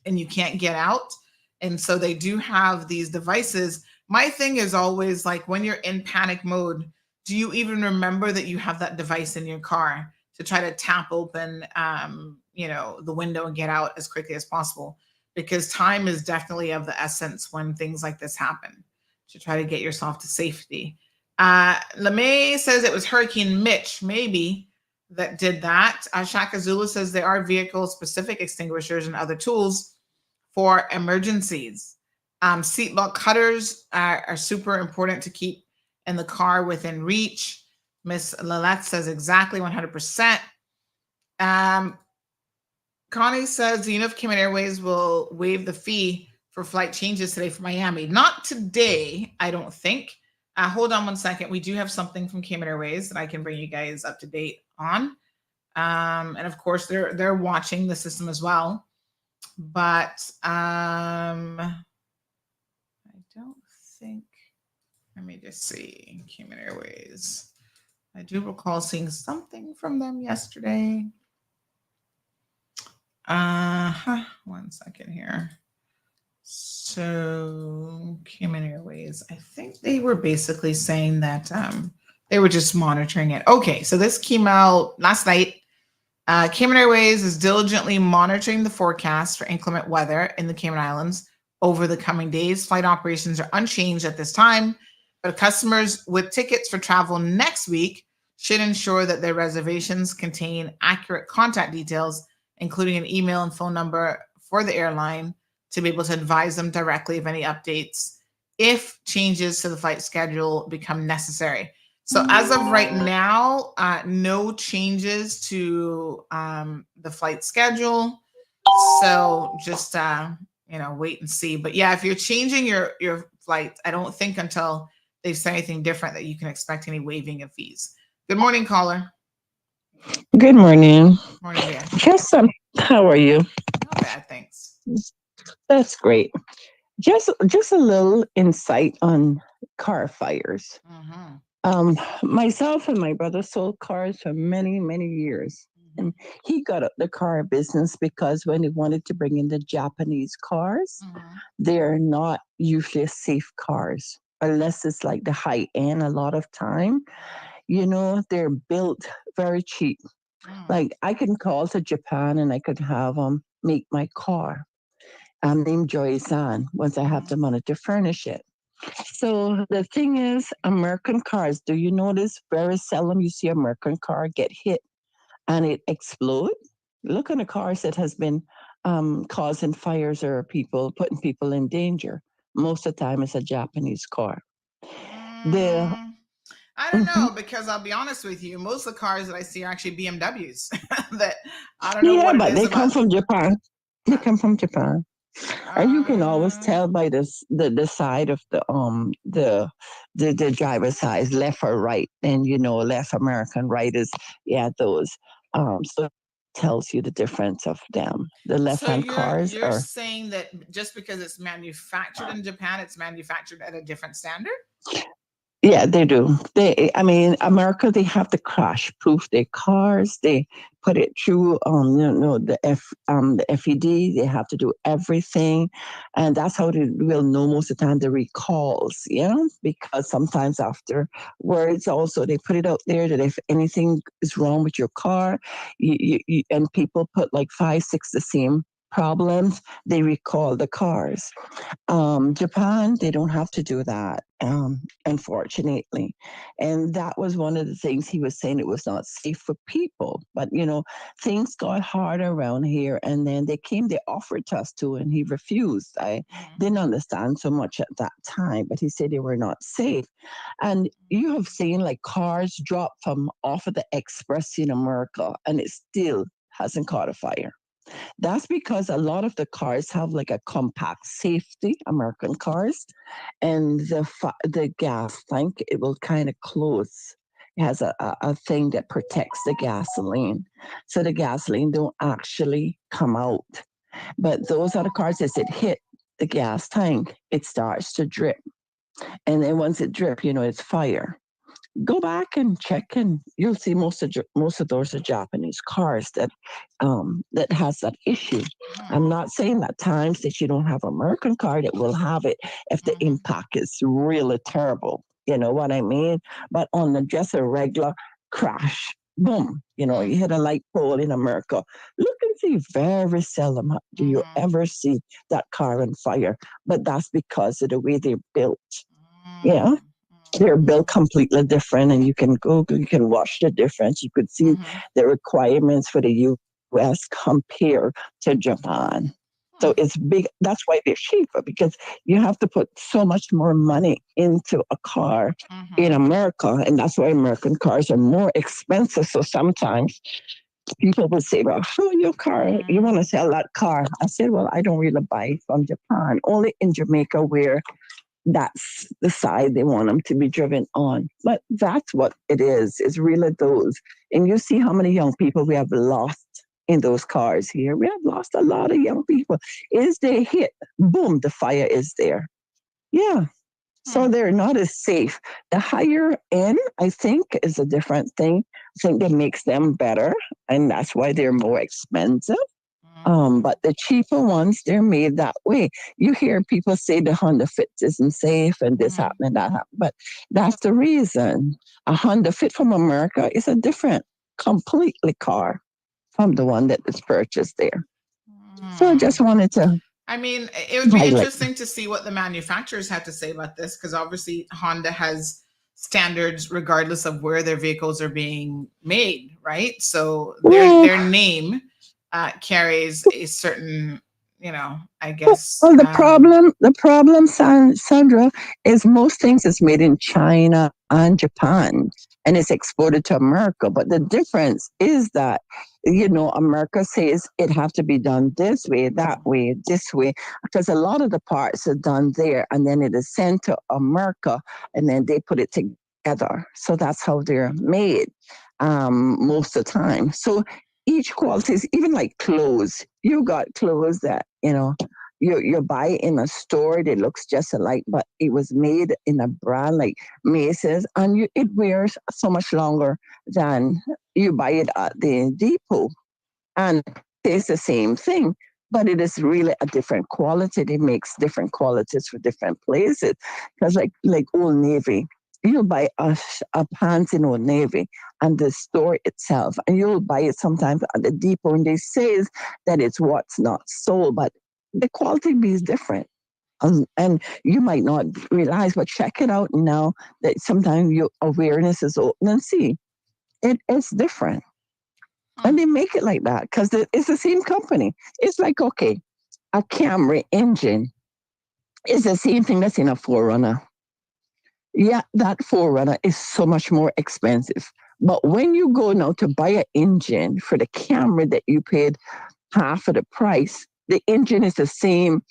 and you can't get out. And so they do have these devices. My thing is always like, when you're in panic mode, do you even remember that you have that device in your car to try to tap open, the window and get out as quickly as possible? Because time is definitely of the essence when things like this happen, to try to get yourself to safety. LeMay says it was Hurricane Mitch, maybe, that did that. Shaka Zulu says there are vehicle-specific extinguishers and other tools for emergencies. Seatbelt cutters are super important to keep in the car within reach. Miss Lalette says exactly 100%. Connie says, do you know if Cayman Airways will waive the fee for flight changes today for Miami? Not today, I don't think. Hold on one second. We do have something from Cayman Airways that I can bring you guys up to date on. And of course, they're watching the system as well. But I don't think, let me just see, Cayman Airways. I do recall seeing something from them yesterday. One second here. So Cayman Airways, I think they were basically saying that they were just monitoring it. Okay, so this came out last night. Cayman Airways is diligently monitoring the forecast for inclement weather in the Cayman Islands over the coming days. Flight operations are unchanged at this time, but customers with tickets for travel next week should ensure that their reservations contain accurate contact details, including an email and phone number for the airline, to be able to advise them directly of any updates if changes to the flight schedule become necessary. So as of right now, no changes to the flight schedule. So just, wait and see. But yeah, if you're changing your flight, I don't think until they say anything different that you can expect any waiving of fees. Good morning, caller. Good morning. Morning, dear. How are you? Not bad, thanks. That's great. Just a little insight on car fires. Mm-hmm. Myself and my brother sold cars for many, many years. Mm-hmm. And he got up the car business because when he wanted to bring in the Japanese cars, Mm-hmm. they're not usually safe cars, unless it's like the high end. A lot of time, they're built very cheap. Like I can call to Japan and I could have them make my car. I'm named Joy-san once I have the money to furnish it. So the thing is, American cars, do you notice very seldom you see American car get hit and it explode? Look at the cars that has been causing fires or putting people in danger. Most of the time it's a Japanese car. I don't know, because I'll be honest with you, most of the cars that I see are actually BMWs. That I don't know Yeah, what it but is they come about. from Japan. They come from Japan. And you can always Uh, tell by the side of the driver's side, left or right. And left American, right is those. So it tells you the difference of them. The left so hand you're cars you're are. saying that just because it's manufactured in Japan, it's manufactured at a different standard? Yeah, they do. I mean, America, they have to crash proof their cars. They put it through, the FED. They have to do everything, and that's how they will know most of the time the recalls. Because sometimes afterwards, also they put it out there that if anything is wrong with your car, and people put like 5, 6 the same problems, they recall the cars. Japan, they don't have to do that, unfortunately. And that was one of the things he was saying, it was not safe for people. But, things got harder around here. And then they offered to us to, and he refused. I didn't understand so much at that time, but he said they were not safe. And you have seen like cars drop from off of the express in America, and it still hasn't caught a fire. That's because a lot of the cars have like a compact safety, American cars, and the gas tank, it will kind of close. It has a thing that protects the gasoline, so the gasoline don't actually come out. But those are the cars, as it hit the gas tank, it starts to drip, and then once it drip, it's fire. Go back and check, and you'll see most of those are Japanese cars that has that issue. I'm not saying that times that you don't have American car that will have it if the impact is really terrible. You know what I mean? But on just a regular crash, boom, you hit a light pole in America. Look and see, very seldom do you ever see that car on fire. But that's because of the way they're built. Yeah, they're built completely different, and you can Google, you can watch the difference. You could see the requirements for the US compared to Japan. So it's big. That's why they're cheaper, because you have to put so much more money into a car in America. And that's why American cars are more expensive. So sometimes people will say, well, show your car. You want to sell that car. I said, well, I don't really buy it from Japan, only in Jamaica, where that's the side they want them to be driven on. But that's what it is. It's really those. And you see how many young people we have lost in those cars here. We have lost a lot of young people. Is they hit, boom, the fire is there. Yeah. So they're not as safe. The higher end, I think, is a different thing. I think that makes them better, and that's why they're more expensive. But the cheaper ones, they're made that way. You hear people say the Honda Fit isn't safe and this happened and that happened, but that's the reason. A Honda Fit from America is a different, completely car from the one that is purchased there. So I just wanted to I mean, it would be highlight. interesting to see what the manufacturers have to say about this, because obviously Honda has standards regardless of where their vehicles are being made, right? So their Well, name carries a certain, I guess. Well, the problem, Sandra, is most things is made in China and Japan, and it's exported to America. But the difference is that, America says it have to be done this way, that way, this way, because a lot of the parts are done there, and then it is sent to America, and then they put it together. So that's how they're made, most of the time. So each quality is even like clothes. You got clothes that you buy in a store that looks just alike, but it was made in a brand like Macy's, and it wears so much longer than you buy it at the depot. And it's the same thing, but it is really a different quality. It makes different qualities for different places. Because like Old Navy, you'll buy a pants in Old Navy and the store itself, and you'll buy it sometimes at the depot, and they say that it's what's not sold, but the quality is different. And you might not realize, but check it out now that sometimes your awareness is open and see it's different. And they make it like that because it's the same company. It's like, okay, a Camry engine is the same thing that's in a Forerunner. Yeah, that Forerunner is so much more expensive. But when you go now to buy an engine for the Camry that you paid half of the price, the engine is the same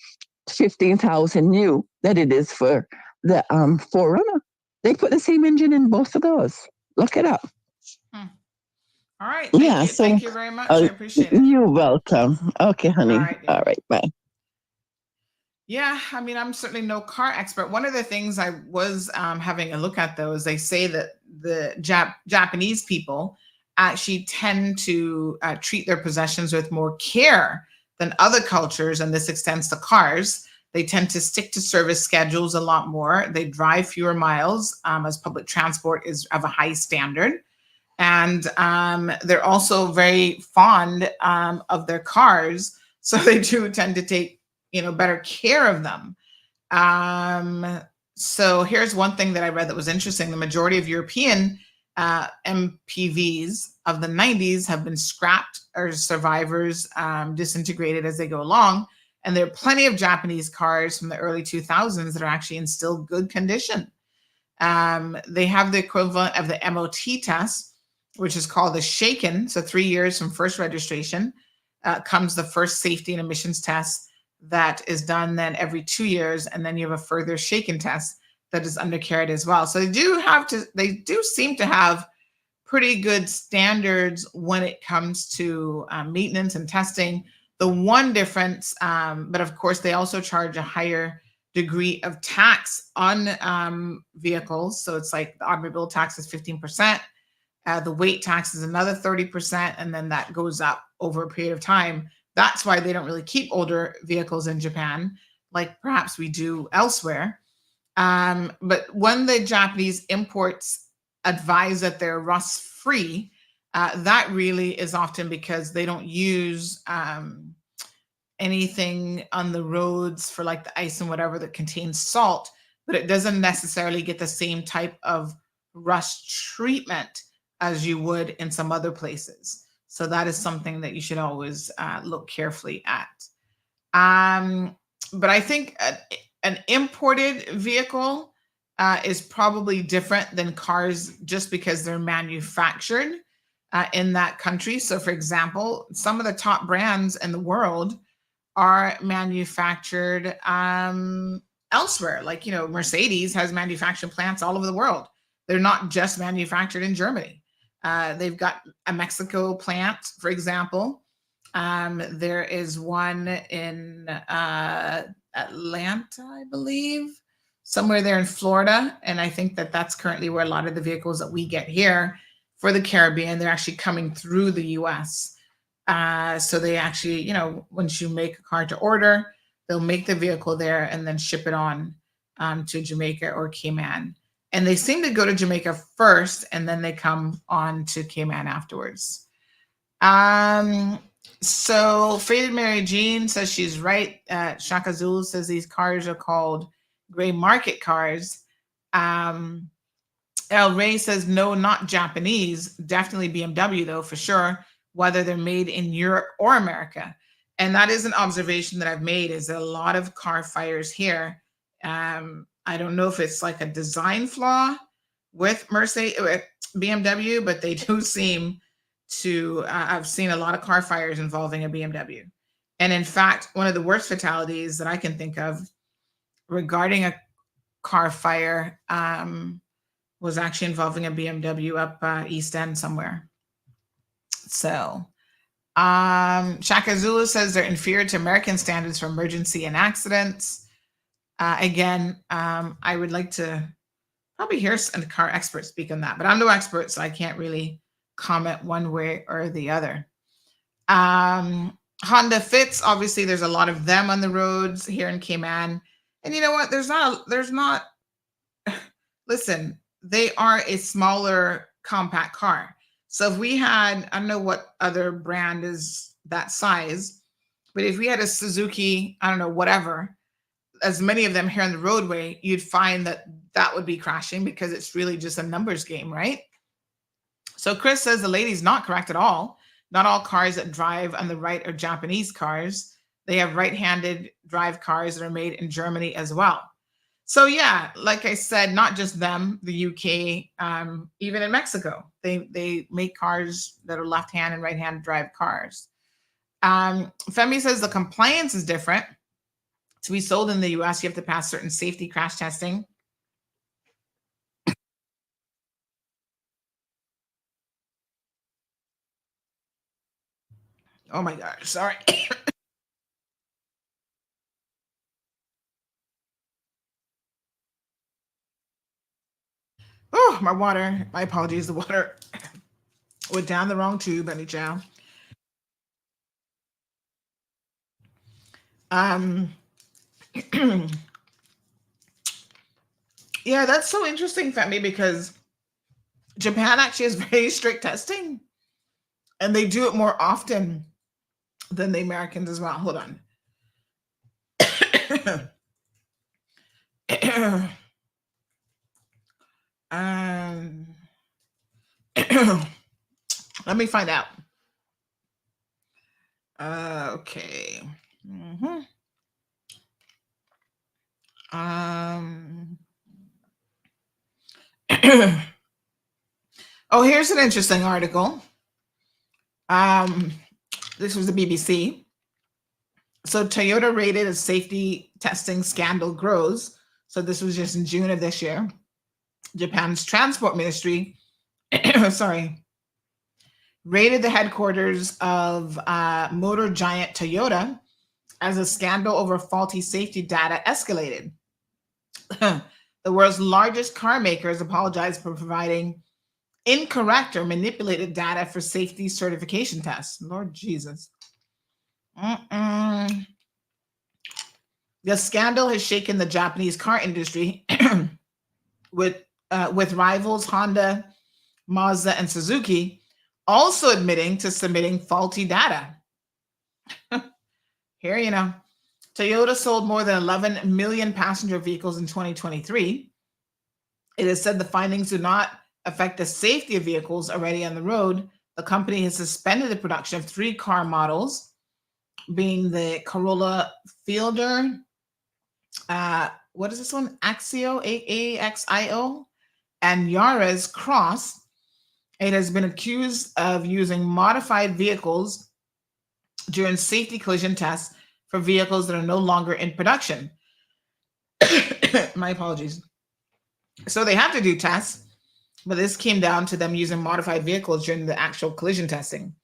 15,000 new that it is for the Forerunner. They put the same engine in both of those. Look it up. Hmm. All right. Yeah, so Thank you very much. I appreciate it. you're welcome. Okay, honey. All right, dear. All right, bye. Yeah, I mean, I'm certainly no car expert. One of the things I was having a look at, though, is they say that the Japanese people actually tend to treat their possessions with more care than other cultures, and this extends to cars. They tend to stick to service schedules a lot more. They drive fewer miles as public transport is of a high standard. And they're also very fond of their cars. So they do tend to take, better care of them. So here's one thing that I read that was interesting. The majority of European MPVs of the 90s have been scrapped or survivors disintegrated as they go along. And there are plenty of Japanese cars from the early 2000s that are actually in still good condition. They have the equivalent of the MOT test, which is called the Shaken. So 3 years from first registration comes the first safety and emissions test that is done then every 2 years. And then you have a further Shaken test that is undercarried as well. So they do seem to have pretty good standards when it comes to maintenance and testing. The one difference, but of course, they also charge a higher degree of tax on vehicles. So it's like the automobile tax is 15%. The weight tax is another 30%, and then that goes up over a period of time. That's why they don't really keep older vehicles in Japan, like perhaps we do elsewhere. But when the Japanese imports advise that they're rust-free, that really is often because they don't use anything on the roads for like the ice and whatever that contains salt, but it doesn't necessarily get the same type of rust treatment as you would in some other places. So that is something that you should always look carefully at. But I think an imported vehicle is probably different than cars just because they're manufactured in that country. So for example, some of the top brands in the world are manufactured elsewhere. Like, Mercedes has manufacturing plants all over the world. They're not just manufactured in Germany. They've got a Mexico plant, for example. There is one in Atlanta, I believe, somewhere there in Florida. And I think that that's currently where a lot of the vehicles that we get here for the Caribbean, they're actually coming through the US. So they actually, once you make a car to order, they'll make the vehicle there and then ship it on to Jamaica or Cayman. And they seem to go to Jamaica first, and then they come on to Cayman afterwards. So Faded Mary Jean says she's right. Shaka Zulu says these cars are called gray market cars. El Rey says no, not Japanese. Definitely BMW though, for sure, whether they're made in Europe or America. And that is an observation that I've made, is that a lot of car fires here. I don't know if it's like a design flaw with BMW, but they do seem to, I've seen a lot of car fires involving a BMW. And in fact, one of the worst fatalities that I can think of regarding a car fire was actually involving a BMW up East End somewhere. So Shaka Zulu says they're inferior to American standards for emergency and accidents. Again, I would like to probably hear a car expert speak on that, but I'm no expert, so I can't really comment one way or the other. Honda Fits, obviously there's a lot of them on the roads here in Cayman. And you know what? There's not, listen, they are a smaller compact car. So if we had, I don't know what other brand is that size, but if we had a Suzuki, I don't know, whatever, as many of them here on the roadway, you'd find that would be crashing because it's really just a numbers game, right? So Chris says the lady's not correct at all. Not all cars that drive on the right are Japanese cars. They have right-handed drive cars that are made in Germany as well. So yeah, like I said, not just them, the UK, even in Mexico, they make cars that are left hand and right hand drive cars. Femi says the compliance is different. To be sold in the US, you have to pass certain safety crash testing. Oh my gosh, sorry. Oh, my water. My apologies. The water went down the wrong tube, anyhow. Um, yeah, that's so interesting, Femi, because Japan actually has very strict testing, and they do it more often than the Americans as well. Hold on. um, let me find out. Okay. Mhm. Oh, here's an interesting article. This was the BBC. So Toyota rated as safety testing scandal grows. So this was just in June of this year. Japan's transport ministry, sorry, rated the headquarters of motor giant Toyota as a scandal over faulty safety data escalated. The world's largest car makers apologized for providing incorrect or manipulated data for safety certification tests. Lord Jesus. The scandal has shaken the Japanese car industry with rivals Honda, Mazda, and Suzuki also admitting to submitting faulty data. Here, you know, Toyota sold more than 11 million passenger vehicles in 2023. It is said the findings do not affect the safety of vehicles already on the road. The company has suspended the production of 3 car models, being the Corolla Fielder, what is this one? Axio, AAXIO, and Yaris Cross. It has been accused of using modified vehicles during safety collision tests for vehicles that are no longer in production. My apologies. So they have to do tests, but this came down to them using modified vehicles during the actual collision testing.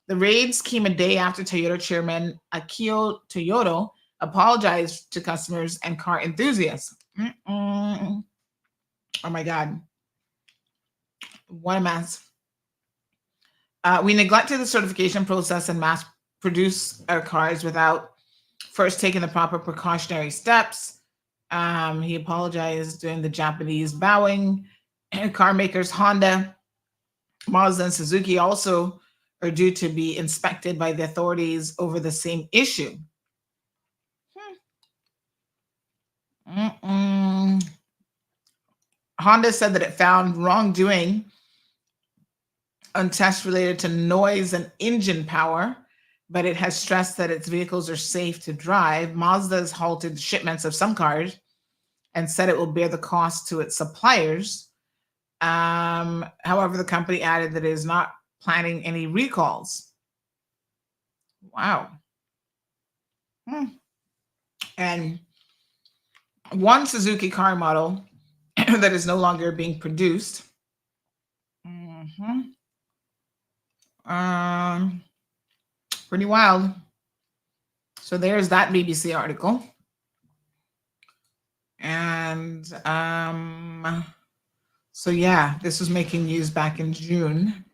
The raids came a day after Toyota chairman Akio Toyoda apologized to customers and car enthusiasts. Oh my God. What a mess. We neglected the certification process and mass produce our cars without first taking the proper precautionary steps. He apologized during the Japanese bowing. Car makers Honda, Mazda, and Suzuki also are due to be inspected by the authorities over the same issue. Honda said that it found wrongdoing on tests related to noise and engine power, but it has stressed that its vehicles are safe to drive. Mazda has halted shipments of some cars and said it will bear the cost to its suppliers. However, the company added that it is not planning any recalls. Wow. And one Suzuki car model that is no longer being produced. Pretty wild. So there's that BBC article. And so yeah, this was making news back in June.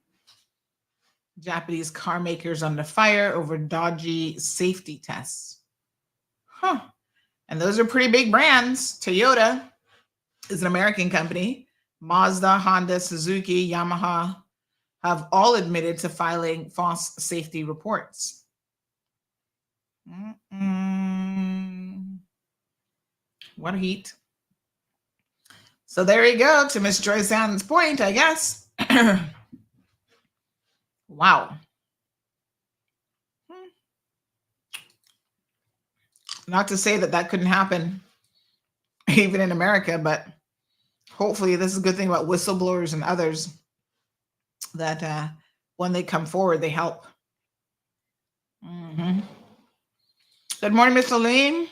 Japanese car makers under fire over dodgy safety tests. And those are pretty big brands. Toyota is an American company. Mazda, Honda, Suzuki, Yamaha have all admitted to filing false safety reports. What a heat. So there you go, to Miss Joyce Allen's point, I guess. Wow. Not to say that that couldn't happen even in America. But hopefully this is a good thing about whistleblowers and others, that when they come forward, they help. Mm-hmm. Good morning, Miss Helene.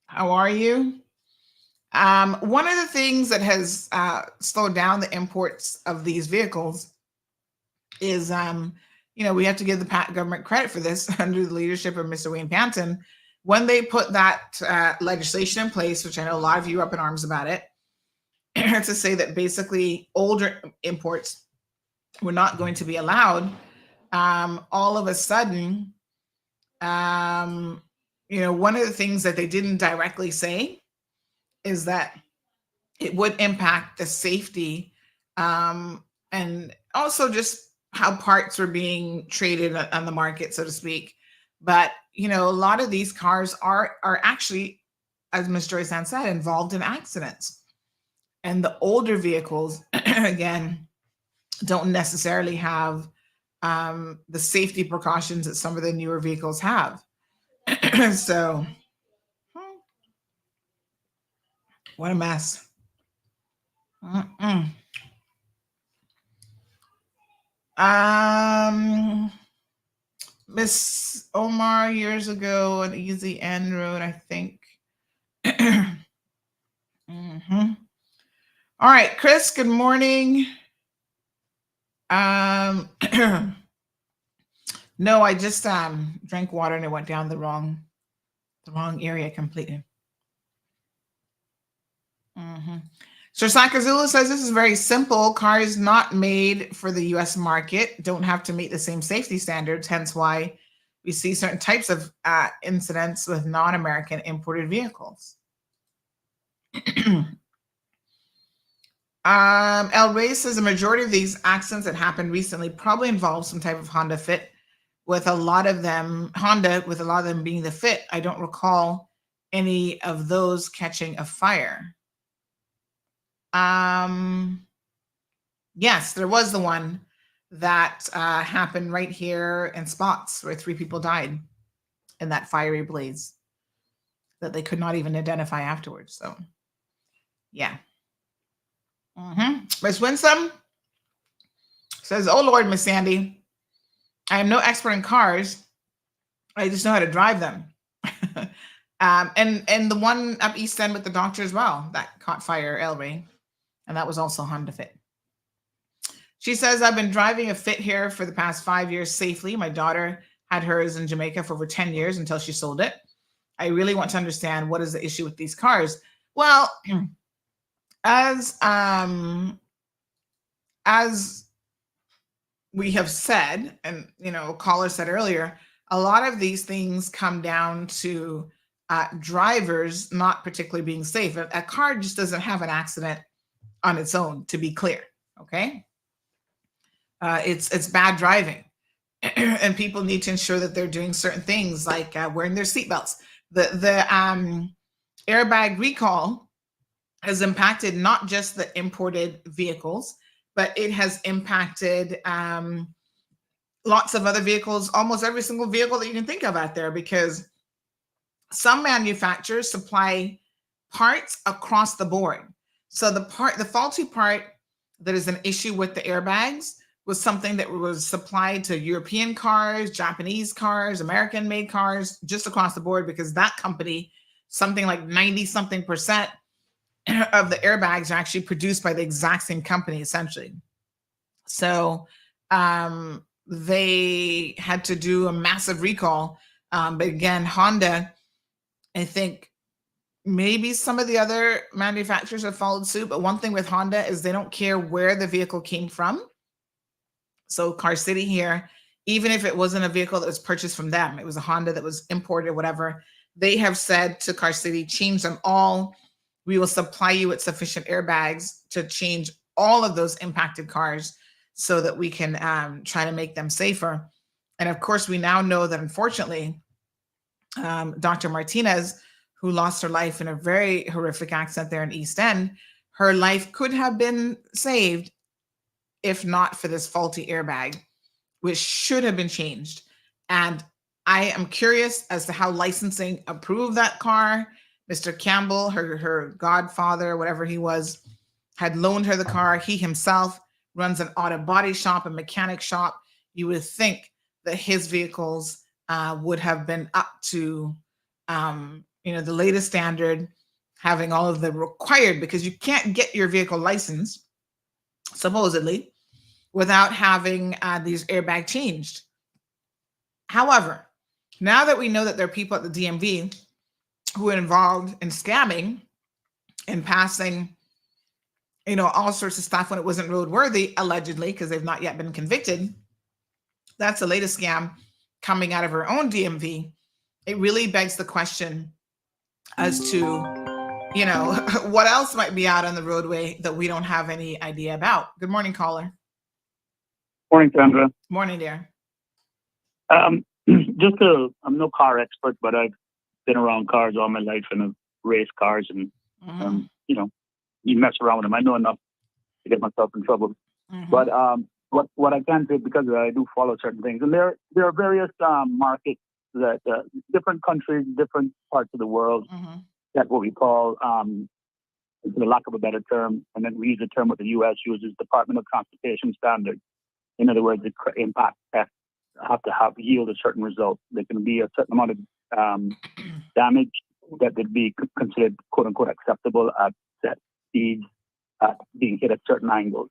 How are you? One of the things that has slowed down the imports of these vehicles is, we have to give the government credit for this under the leadership of Mr. Wayne Panton. When they put that legislation in place, which I know a lot of you are up in arms about it, to say that basically older imports were not going to be allowed, all of a sudden, one of the things that they didn't directly say is that it would impact the safety, and also just how parts were being traded on the market, so to speak. But a lot of these cars are actually, as Ms. Joyce Ann said, involved in accidents. And the older vehicles, again, don't necessarily have the safety precautions that some of the newer vehicles have. So, what a mess. Miss Omar, years ago, an Easy End Road, I think. Mm-hmm. All right, Chris, good morning. No, I just drank water and it went down the wrong area completely. Mm-hmm. Sir Sakazula says this is very simple. Cars not made for the U.S. market don't have to meet the same safety standards, hence why we see certain types of incidents with non-American imported vehicles. El Rey says the majority of these accidents that happened recently probably involve some type of Honda Fit, with a lot of them being the Fit. I don't recall any of those catching a fire. Yes, there was the one that happened right here in Spots, where 3 people died in that fiery blaze that they could not even identify afterwards. So, yeah. Miss Winsome says, "Oh Lord, Miss Sandy, I am no expert in cars. I just know how to drive them." And the one up East End with the doctor as well that caught fire, El Rey, and that was also Honda Fit. She says, "I've been driving a Fit here for the past 5 years safely. My daughter had hers in Jamaica for over 10 years until she sold it. I really want to understand what is the issue with these cars." Well, as we have said, and a caller said earlier, a lot of these things come down to drivers not particularly being safe. A car just doesn't have an accident on its own, to be clear. Okay. It's bad driving, and people need to ensure that they're doing certain things like wearing their seatbelts. The airbag recall has impacted not just the imported vehicles, but it has impacted lots of other vehicles, almost every single vehicle that you can think of out there, because some manufacturers supply parts across the board. So the faulty part that is an issue with the airbags was something that was supplied to European cars, Japanese cars, American-made cars, just across the board, because that company, something like 90-something% of the airbags are actually produced by the exact same company, essentially. So they had to do a massive recall. But again, Honda, I think maybe some of the other manufacturers have followed suit, but one thing with Honda is they don't care where the vehicle came from. So Car City here, even if it wasn't a vehicle that was purchased from them, it was a Honda that was imported or whatever, they have said to Car City, change them all. We will supply you with sufficient airbags to change all of those impacted cars so that we can try to make them safer. And of course, we now know that unfortunately, Dr. Martinez, who lost her life in a very horrific accident there in East End, her life could have been saved if not for this faulty airbag, which should have been changed. And I am curious as to how licensing approved that car. Mr. Campbell, her godfather, whatever he was, had loaned her the car. He himself runs an auto body shop, a mechanic shop. You would think that his vehicles would have been up to, the latest standard, having all of the required, because you can't get your vehicle license, supposedly, without having these airbag changed. However, now that we know that there are people at the DMV who are involved in scamming and passing, all sorts of stuff when it wasn't roadworthy, allegedly, because they've not yet been convicted. That's the latest scam coming out of our own DMV. It really begs the question as to, what else might be out on the roadway that we don't have any idea about. Good morning, caller. Morning, Sandra. Morning, dear. I'm no car expert, but I've been around cars all my life and I've raced cars and, you mess around with them. I know enough to get myself in trouble. Mm-hmm. But what I can say, because I do follow certain things, and there are various markets that different countries, different parts of the world, that what we call, for the lack of a better term, and then we use the term what the U.S. uses, Department of Transportation Standards. In other words, the impact tests have to yield a certain result. There can be a certain amount of damage that would be considered "quote unquote" acceptable at set speeds, being hit at certain angles.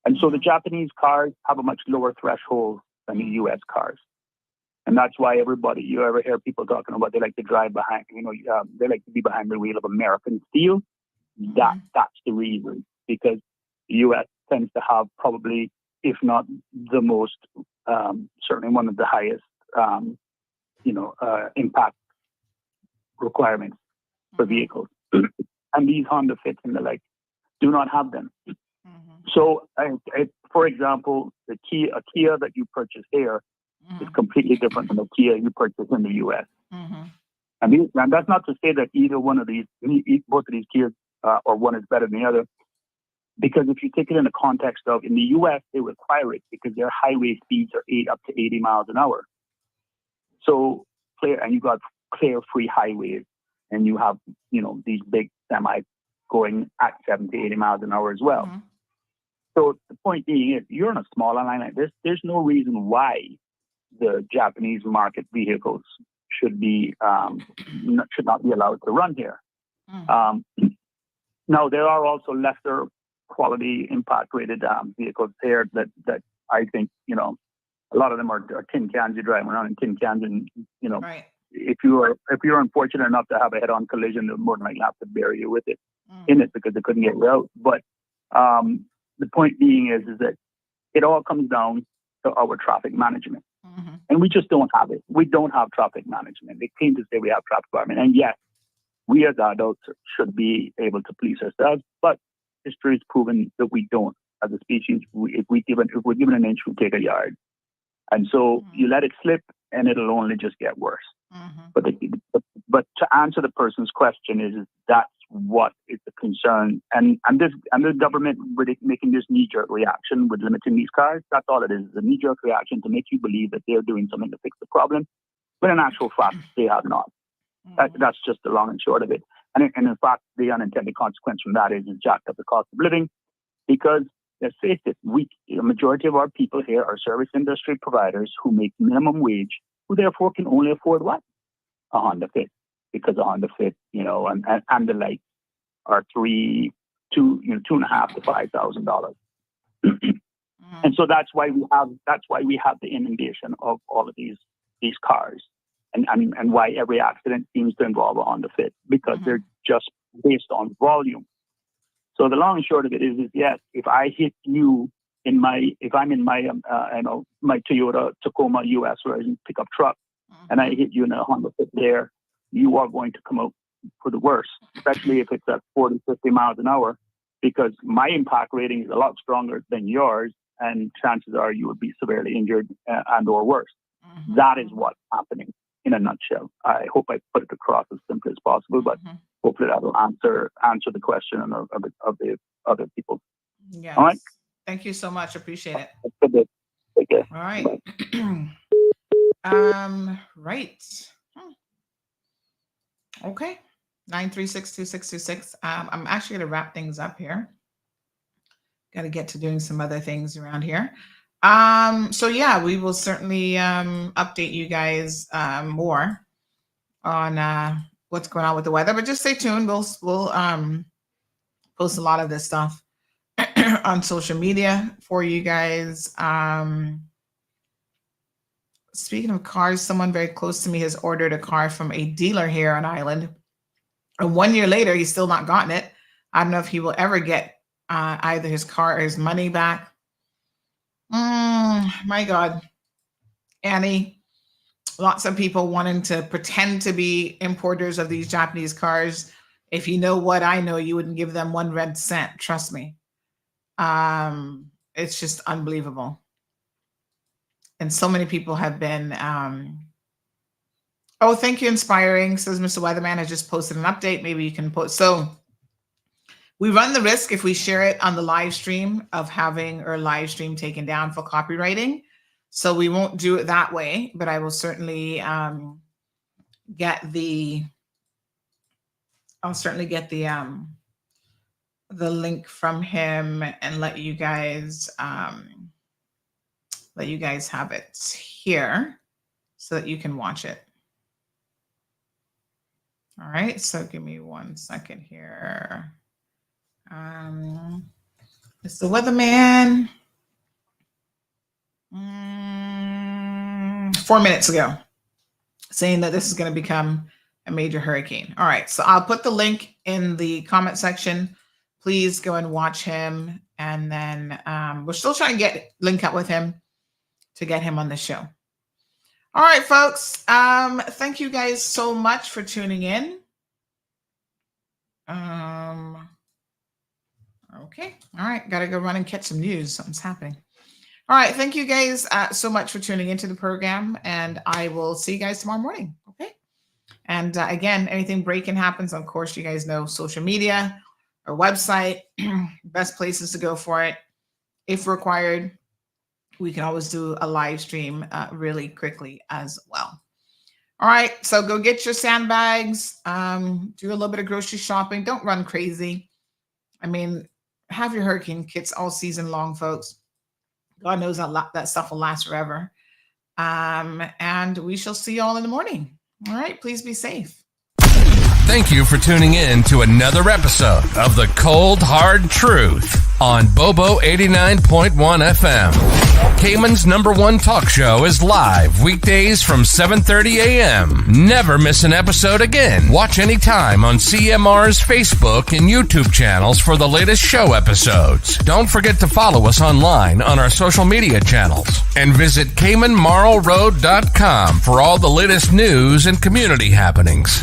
And so the Japanese cars have a much lower threshold than the U.S. cars. And that's why you ever hear people talking about they like to drive behind, they like to be behind the wheel of American steel. That's the reason, because the U.S. tends to have probably, if not the most, certainly one of the highest, impact requirements for vehicles. And these Honda Fits and the like do not have them. So, for example, a Kia that you purchase here is completely different from the Kia you purchase in the U.S. And that's not to say that either one of these, both of these Kias, or one is better than the other. Because if you take it in the context of, in the U.S., they require it because their highway speeds are up to 80 miles an hour. So and you got clear free highways, and you have, these big semis going at 70, 80 miles an hour as well. So the point being is, you're on a smaller line like this, there's no reason why the Japanese market vehicles should not be allowed to run here. Now, there are also lesser quality impact rated vehicles here that I think, a lot of them are tin cans. You're driving around in tin cans, and right. if you're unfortunate enough to have a head-on collision, they'll more than likely have to bury you with it in it because they couldn't get you out. But the point being is that it all comes down to our traffic management, and we just don't have it. We don't have traffic management. They claim to say we have traffic management, and yes, we as adults should be able to police ourselves, but history has proven that we don't. As a species, if we're given an inch, we take a yard. And so you let it slip, and it'll only just get worse. But to answer the person's question is that's what is the concern. And the government making this knee-jerk reaction with limiting these cars, that's all it is a knee-jerk reaction to make you believe that they're doing something to fix the problem. But in actual fact, they have not. That's just the long and short of it. And in fact, the unintended consequence from that is jacked up the cost of living, because let's face it, the majority of our people here are service industry providers who make minimum wage, who therefore can only afford what? A Honda Fit, because a Honda Fit, and the like are $2,500 to $5,000. And so that's why we have the inundation of all of these cars. And why every accident seems to involve a Honda Fit, because they're just based on volume. So the long and short of it is yes, if I hit you if I'm in my my Toyota Tacoma US version pickup truck, and I hit you in a Honda Fit there, you are going to come out for the worst, especially if it's at 40, 50 miles an hour, because my impact rating is a lot stronger than yours, and chances are you would be severely injured and or worse. That is what's happening in a nutshell. I hope I put it across as simply as possible, but hopefully that will answer the question of the other people. Yes. All right. Thank you so much. Appreciate it. Good day. Take care. All right. Right. Okay. 936-2626. I'm actually going to wrap things up here. Got to get to doing some other things around here. So yeah, we will certainly update you guys more on what's going on with the weather, but just stay tuned. We'll post a lot of this stuff on social media for you guys. Speaking of cars, someone very close to me has ordered a car from a dealer here on Island. And 1 year later, he's still not gotten it. I don't know if he will ever get either his car or his money back. My God. Annie, lots of people wanting to pretend to be importers of these Japanese cars. If you know what I know, you wouldn't give them 1 red cent. Trust me. It's just unbelievable. And so many people have been, oh, thank you, Inspiring, says Mr. Weatherman. I just posted an update. Maybe you can post. So we run the risk if we share it on the live stream of having our live stream taken down for copywriting. So we won't do it that way, but I will certainly get the link from him and let you guys have it here so that you can watch it. All right, so give me 1 second here. It's the weatherman. 4 minutes ago, saying that this is going to become a major hurricane. All right, so I'll put the link in the comment section. Please go and watch him. And then we're still trying to link up with him to get him on the show. All right, folks. Thank you guys so much for tuning in. Okay. All right. Got to go run and catch some news. Something's happening. All right. Thank you guys so much for tuning into the program. And I will see you guys tomorrow morning. Okay. And again, anything breaking happens, of course, you guys know social media or website, best places to go for it. If required, we can always do a live stream really quickly as well. All right. So go get your sandbags, do a little bit of grocery shopping. Don't run crazy. I mean, have your hurricane kits all season long, folks. God knows that stuff will last forever. And we shall see you all in the morning. All right. Please be safe. Thank you for tuning in to another episode of The Cold Hard Truth on Bobo 89.1 FM. Cayman's #1 talk show is live weekdays from 7:30 a.m. Never miss an episode again. Watch anytime on CMR's Facebook and YouTube channels for the latest show episodes. Don't forget to follow us online on our social media channels. And visit CaymanMarlRoad.com for all the latest news and community happenings.